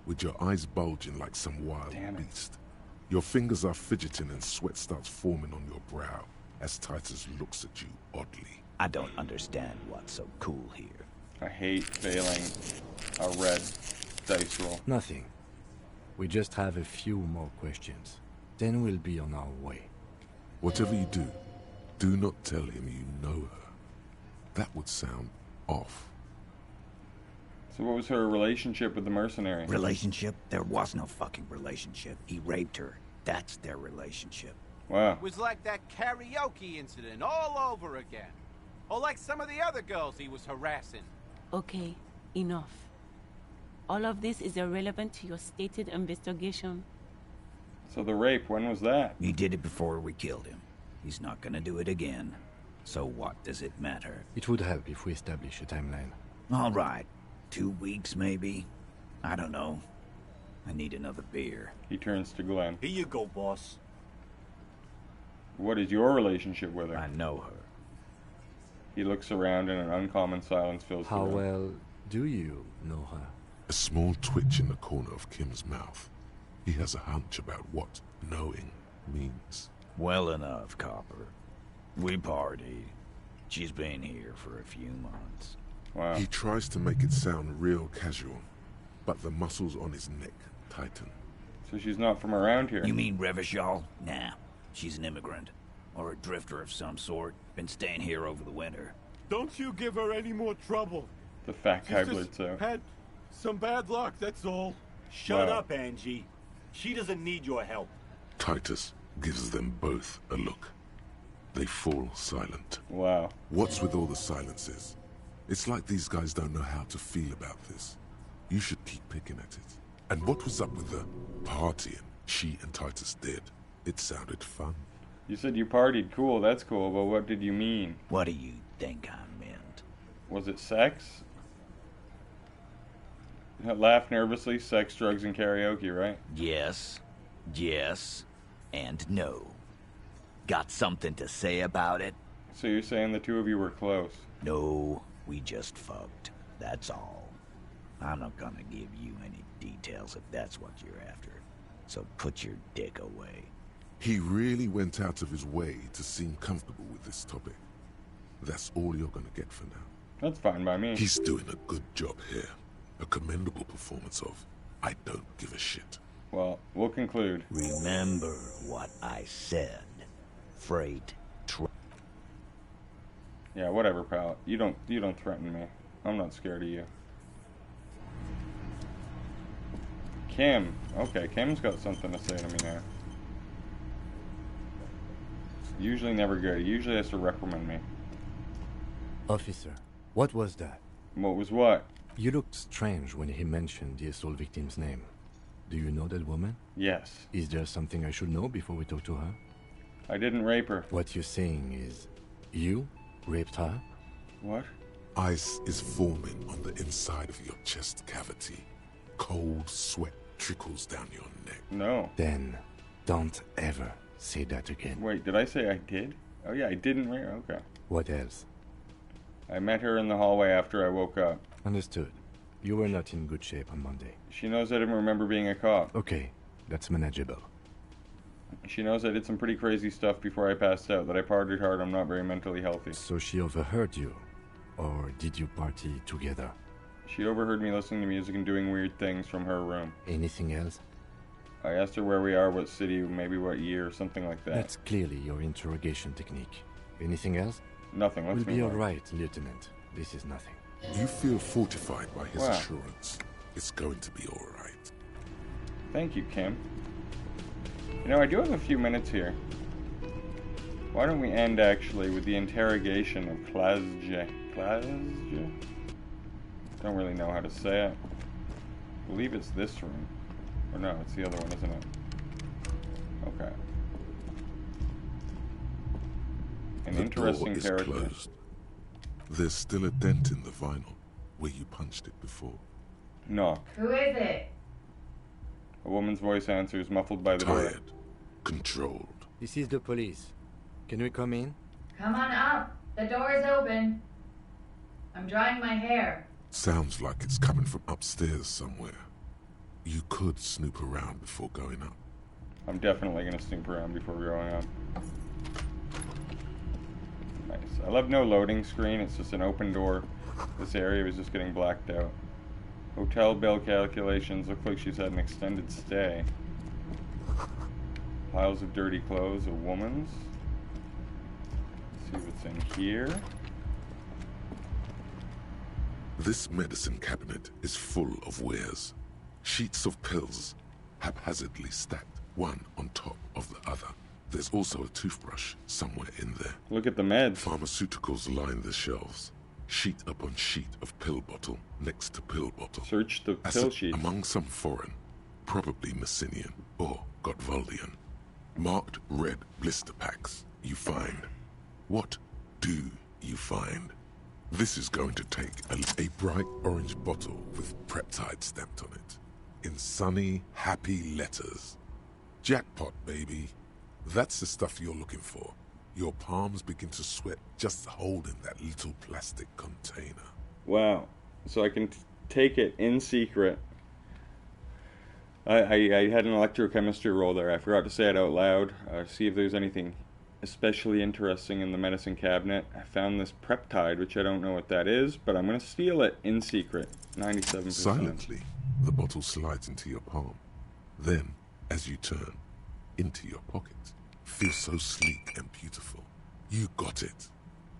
with your eyes bulging like some wild beast. Your fingers are fidgeting and sweat starts forming on your brow as Titus looks at you oddly. I don't understand what's so cool here. I hate failing a red dice roll. Nothing. We just have a few more questions. Then we'll be on our way. Whatever you do not tell him you know her. That would sound off. So what was her relationship with the mercenary? Relationship? There was no fucking relationship. He raped her. That's their relationship. Wow. It was like that karaoke incident all over again. Or like some of the other girls he was harassing. Okay, enough. All of this is irrelevant to your stated investigation. So the rape, when was that? He did it before we killed him. He's not gonna do it again. So what does it matter? It would help if we establish a timeline. All right. 2 weeks, maybe? I don't know. I need another beer. He turns to Glenn. Here you go, boss. What is your relationship with her? I know her. He looks around and an uncommon silence fills the room. How well do you know her? A small twitch in the corner of Kim's mouth. He has a hunch about what knowing means. Well enough, Copper. We party. She's been here for a few months. Wow. He tries to make it sound real casual, but the muscles on his neck tighten. So she's not from around here. You mean Revachol? Nah, she's an immigrant. Or a drifter of some sort. Been staying here over the winter. Don't you give her any more trouble. The fat guy She's just Blitzo. had some bad luck, that's all. Shut Wow. up, Angie. She doesn't need your help. Titus gives them both a look. They fall silent. Wow. What's with all the silences? It's like these guys don't know how to feel about this. You should keep picking at it. And what was up with the partying she and Titus did? It sounded fun. You said you partied. Cool, that's cool, but what did you mean? What do you think I meant? Was it sex? Laugh nervously, sex, drugs, and karaoke, right? Yes, yes, and no. Got something to say about it? So you're saying the two of you were close? No, we just fucked. That's all. I'm not gonna give you any details if that's what you're after. So put your dick away. He really went out of his way to seem comfortable with this topic. That's all you're gonna get for now. That's fine by me. He's doing a good job here. A commendable performance of I don't give a shit. Well, we'll conclude. Remember what I said. Freight Yeah, whatever, pal. You don't threaten me. I'm not scared of you. Kim. Okay, Kim's got something to say to me now. Usually never good. He usually has to reprimand me. Officer, what was that? What was what? You looked strange when he mentioned the assault victim's name. Do you know that woman? Yes. Is there something I should know before we talk to her? I didn't rape her. What you're saying is, you raped her? What? Ice is forming on the inside of your chest cavity. Cold sweat trickles down your neck. No. Then, don't ever say that again. Wait, did I say I did? Oh yeah, I didn't rape her. Okay. What else? I met her in the hallway after I woke up. Understood. You were not in good shape on Monday. She knows I didn't remember being a cop. Okay, that's manageable. She knows I did some pretty crazy stuff before I passed out, that I partied hard, I'm not very mentally healthy. So she overheard you? Or did you party together? She overheard me listening to music and doing weird things from her room. Anything else? I asked her where we are, what city, maybe what year, something like that. That's clearly your interrogation technique. Anything else? Nothing. Let's We'll be move on. alright, Lieutenant. This is nothing. You feel fortified by his Wow. assurance. It's going to be all right. Thank you, Kim. You know, I do have a few minutes here. Why don't we end, actually, with the interrogation of Klazje? Klazje? Don't really know how to say it. I believe it's this room. Or no, it's the other one, isn't it? Okay. An The interesting door is character. closed. There's still a dent in the vinyl where you punched it before. Knock. Who is it? A woman's voice answers, muffled by the door. Tired. Controlled. This is the police. Can we come in? Come on up. The door is open. I'm drying my hair. Sounds like it's coming from upstairs somewhere. You could snoop around before going up. I'm definitely gonna snoop around before going up. Nice. I love no loading screen, it's just an open door. This area was just getting blacked out. Hotel bill calculations, look like she's had an extended stay. Piles of dirty clothes, a woman's. Let's see what's in here. This medicine cabinet is full of wares. Sheets of pills, haphazardly stacked, one on top of the other. There's also a toothbrush somewhere in there. Look at the meds. Pharmaceuticals line the shelves. Sheet upon sheet of pill bottle next to pill bottle. Search the pill sheet. Among some foreign, probably Messinian or Gotvaldian, marked red blister packs you find. What do you find? This is going to take a bright orange bottle with Preptide stamped on it. In sunny, happy letters. Jackpot, baby. That's the stuff you're looking for. Your palms begin to sweat just holding that little plastic container. Wow. So I can take it in secret. I had an electrochemistry roll there. I forgot to say it out loud. See if there's anything especially interesting in the medicine cabinet. I found this peptide, which I don't know what that is, but I'm going to steal it in secret. 97%. Silently, the bottle slides into your palm. Then, as you turn, into your pocket. Feels so sleek and beautiful. You got it.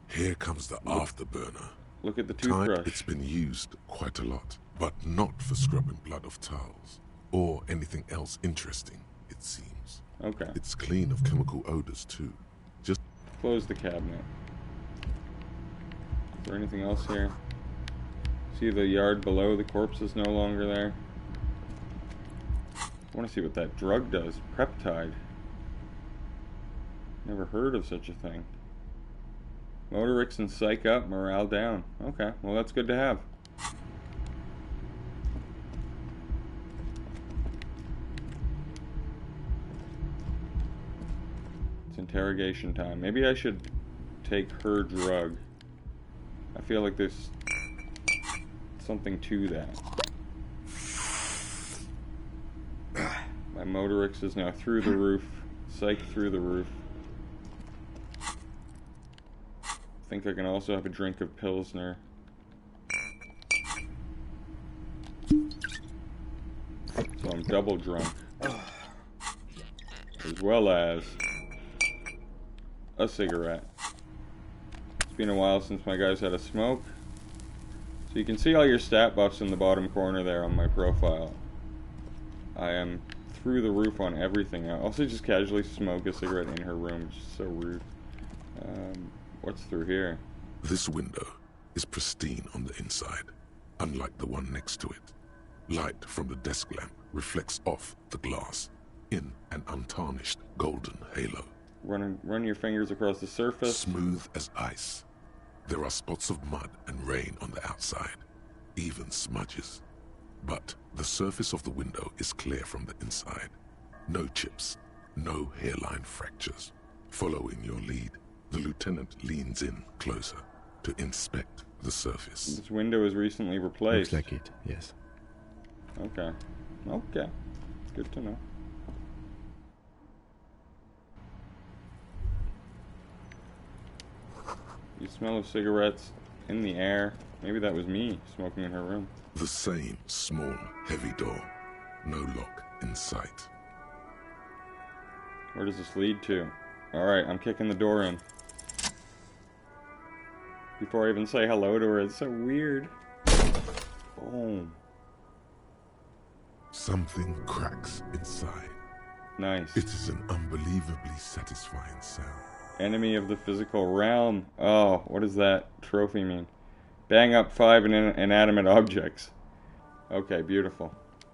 Here comes the afterburner. Look at the toothbrush. It's been used quite a lot, but not for scrubbing blood off towels. Or anything else interesting, it seems. Okay. It's clean of chemical odors, too. Just close the cabinet. Is there anything else here? See the yard below? The corpse is no longer there. I want to see what that drug does. Peptide. Never heard of such a thing. Motorics and psych up, morale down. Okay, well that's good to have. It's interrogation time. Maybe I should take her drug. I feel like there's something to that. My Motorix is now through the roof. Psych through the roof. I think I can also have a drink of Pilsner. So I'm double drunk. As well as a cigarette. It's been a while since my guys had a smoke. So you can see all your stat buffs in the bottom corner there on my profile. I am through the roof on everything. I also just casually smoke a cigarette in her room, which is so rude. What's through here? this window is pristine on the inside, unlike the one next to it. Light from the desk lamp reflects off the glass in an untarnished golden halo. Run your fingers across the surface. Smooth as ice. There are spots of mud and rain on the outside, even smudges. But the surface of the window is clear from the inside. No chips, no hairline fractures. Following your lead, the lieutenant leans in closer to inspect the surface. This window is recently replaced. Looks like it, yes. Okay. Okay. Good to know. You smell of cigarettes in the air. Maybe that was me smoking in her room. The same small, heavy door. No lock in sight. Where does this lead to? Alright, I'm kicking the door in. Before I even say hello to her, it's so weird. Boom. Something cracks inside. Nice. It is an unbelievably satisfying sound. Enemy of the physical realm. Oh, what does that trophy mean? Bang up 5 inanimate objects. Okay, beautiful.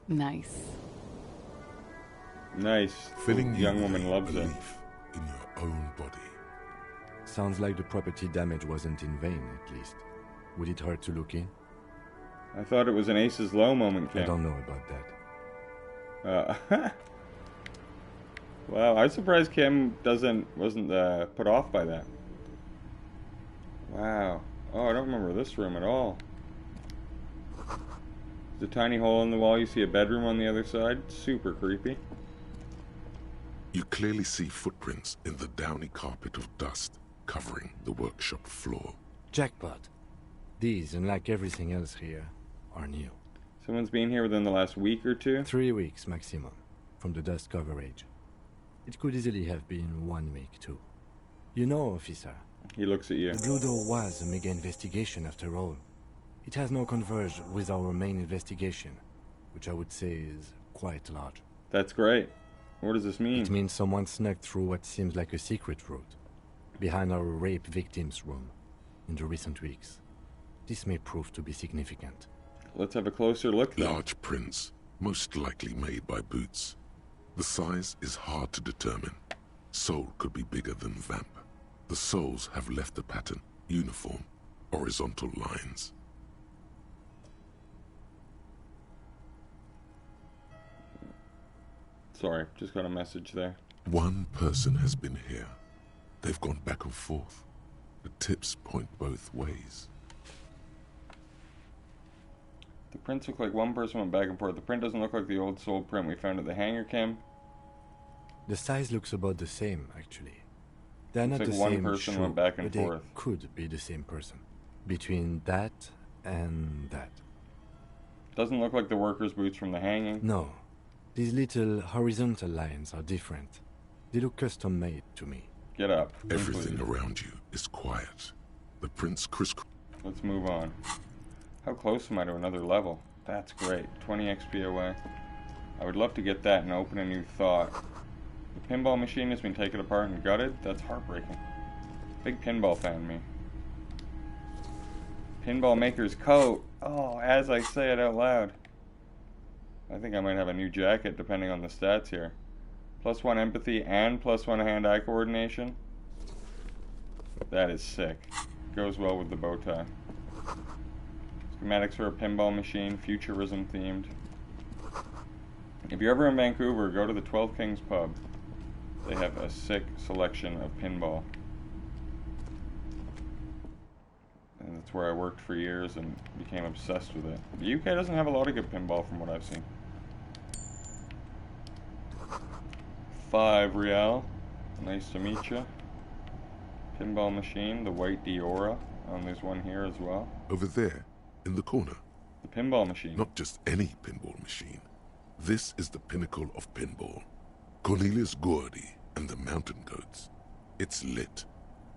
Nice. Nice. Filling the young woman loves it. In your own body. Sounds like the property damage wasn't in vain, at least. Would it hurt to look in? I thought it was an Ace's Low moment, Kim. I don't know about that. Wow, I'm surprised Kim wasn't put off by that. Wow. Oh, I don't remember this room at all. There's a tiny hole in the wall. You see a bedroom on the other side. Super creepy. You clearly see footprints in the downy carpet of dust covering the workshop floor. Jackpot. These, unlike everything else here, are new. Someone's been here within the last week or two? 3 weeks maximum, from the dust coverage. It could easily have been 1 week too. You know, officer. He looks at you. The Blue Door was a mega investigation after all. It has now converged with our main investigation, which I would say is quite large. That's great. What does this mean? It means someone snuck through what seems like a secret route, behind our rape victim's room, in the recent weeks. This may prove to be significant. Let's have a closer look then. Large prints, most likely made by boots. The size is hard to determine. Sole could be bigger than vamp. The soles have left a pattern, uniform, horizontal lines. Sorry, just got a message there. One person has been here. They've gone back and forth. The tips point both ways. The prints look like one person went back and forth. The print doesn't look like the old soul print we found at the hangar, Kim. The size looks about the same, actually. They're Looks not like the one same person shoe, went back and but forth. they could be the same person. Between that and that. Doesn't look like the workers' boots from the hanging. No. These little horizontal lines are different. They look custom-made to me. Get up. Everything around you is quiet. The prints crisscross. Let's move on. How close am I to another level? That's great. 20 XP away. I would love to get that and open a new thought. The pinball machine has been taken apart and gutted? That's heartbreaking. Big pinball fan, me. Pinball maker's coat. Oh, as I say it out loud. I think I might have a new jacket depending on the stats here. +1 empathy and +1 hand-eye coordination. That is sick. Goes well with the bow tie. Schematics for a pinball machine, futurism themed. If you're ever in Vancouver, go to the 12 Kings pub. They have a sick selection of pinball. And that's where I worked for years and became obsessed with it. The UK doesn't have a lot of good pinball from what I've seen. 5 Real. Nice to meet you. Pinball machine, the white Diora. There's one here as well. Over there, in the corner. The pinball machine. Not just any pinball machine. This is the pinnacle of pinball. Cornelius Gordy and the Mountain Goats. It's lit.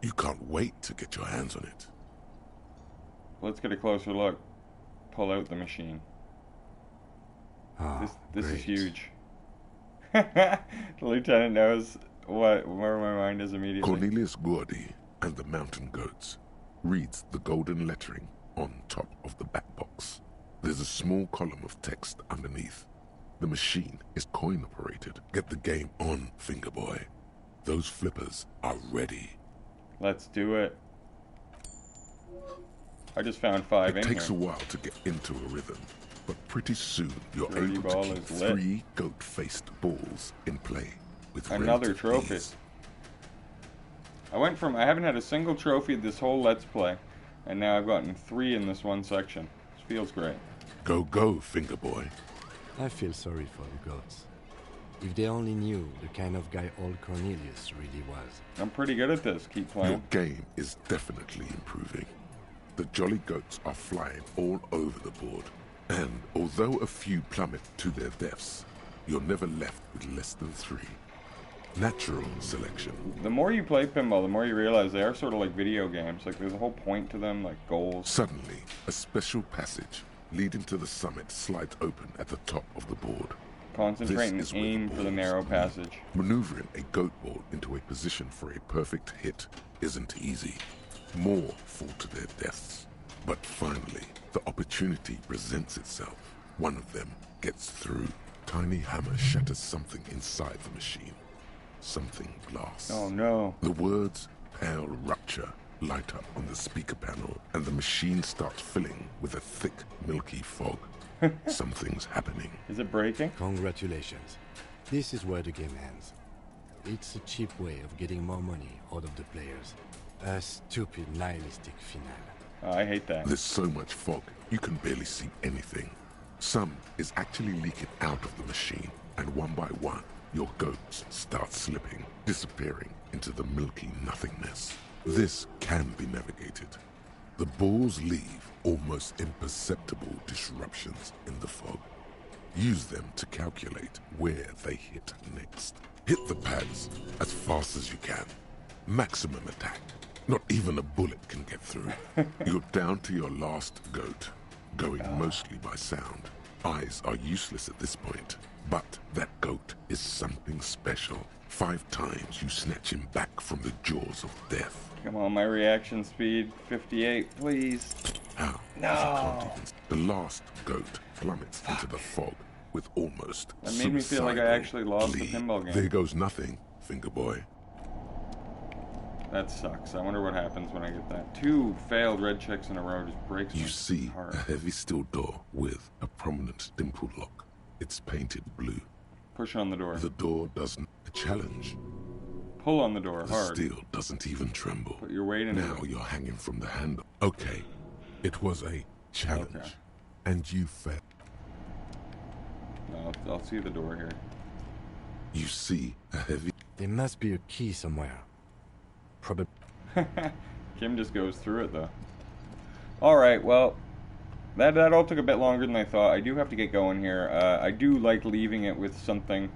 You can't wait to get your hands on it. Let's get a closer look. Pull out the machine. Oh, this is huge. The lieutenant knows where my mind is immediately. Cornelius Gordy and the Mountain Goats reads the golden lettering on top of the back box. There's a small column of text underneath. The machine is coin operated. Get the game on, Fingerboy. Those flippers are ready. Let's do it. I just found 5 in here. It takes a while to get into a rhythm, but pretty soon you're Dirty able ball to keep is lit. 3 goat-faced balls in play with Another relative trophy. ease. I haven't had a single trophy this whole Let's Play, and now I've gotten 3 in this one section. This feels great. Go, go, Fingerboy. I feel sorry for the goats. If they only knew the kind of guy old Cornelius really was. I'm pretty good at this. Keep playing. Your game is definitely improving. The jolly goats are flying all over the board. And although a few plummet to their deaths, you're never left with less than 3. Natural selection. The more you play pinball, the more you realize they are sort of like video games. Like there's a whole point to them, like goals. Suddenly, a special passage leading to the summit slides open at the top of the board. Concentrate This is and where aim the for the balls narrow meet. passage. Maneuvering a goat ball into a position for a perfect hit isn't easy. More fall to their deaths. But finally, the opportunity presents itself. One of them gets through. Tiny hammer shatters something inside the machine. Something glass. Oh no. The words "pale rupture" light up on the speaker panel, and the machine starts filling with a thick, milky fog. Something's happening. Is it breaking? Congratulations. This is where the game ends. It's a cheap way of getting more money out of the players. A stupid, nihilistic finale. Oh, I hate that. There's so much fog, you can barely see anything. Some is actually leaking out of the machine, and one by one, your goats start slipping, disappearing into the milky nothingness. This can be navigated. The balls leave almost imperceptible disruptions in the fog. Use them to calculate where they hit next. Hit the pads as fast as you can. Maximum attack. Not even a bullet can get through. You're down to your last goat, going mostly by sound. Eyes are useless at this point, but that goat is something special. 5 times you snatch him back from the jaws of death. Come on, my reaction speed, 58, please. How? No. The last goat plummets into the fog with almost That made me feel like I actually lost the pinball game. There goes nothing, Fingerboy. That sucks. I wonder what happens when I get that. 2 failed red checks in a row just breaks You my see heart. a heavy steel door with a prominent dimple lock. It's painted blue. Push on the door. The door doesn't challenge. Pull on the door The hard. steel doesn't even tremble. Put your weight into Now it. you're hanging from the handle. Okay, it was a challenge. Okay. And you failed. No, I'll see the door here. You see a heavy... There must be a key somewhere. Probably. Kim just goes through it, though. Alright, well, that all took a bit longer than I thought. I do have to get going here. I do like leaving it with something.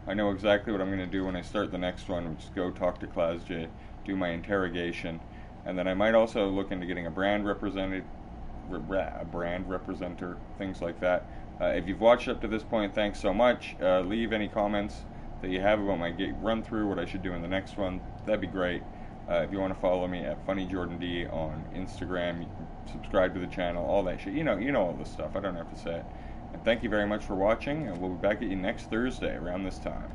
I know exactly what I'm going to do when I start the next one, which is go talk to Class J, do my interrogation, and then I might also look into getting a brand representative, things like that. If you've watched up to this point, thanks so much. Leave any comments that you have about my run through, what I should do in the next one. That'd be great. If you want to follow me at FunnyJordanD on Instagram, subscribe to the channel, all that shit. You know all this stuff. I don't have to say it. And thank you very much for watching, and we'll be back at you next Thursday around this time.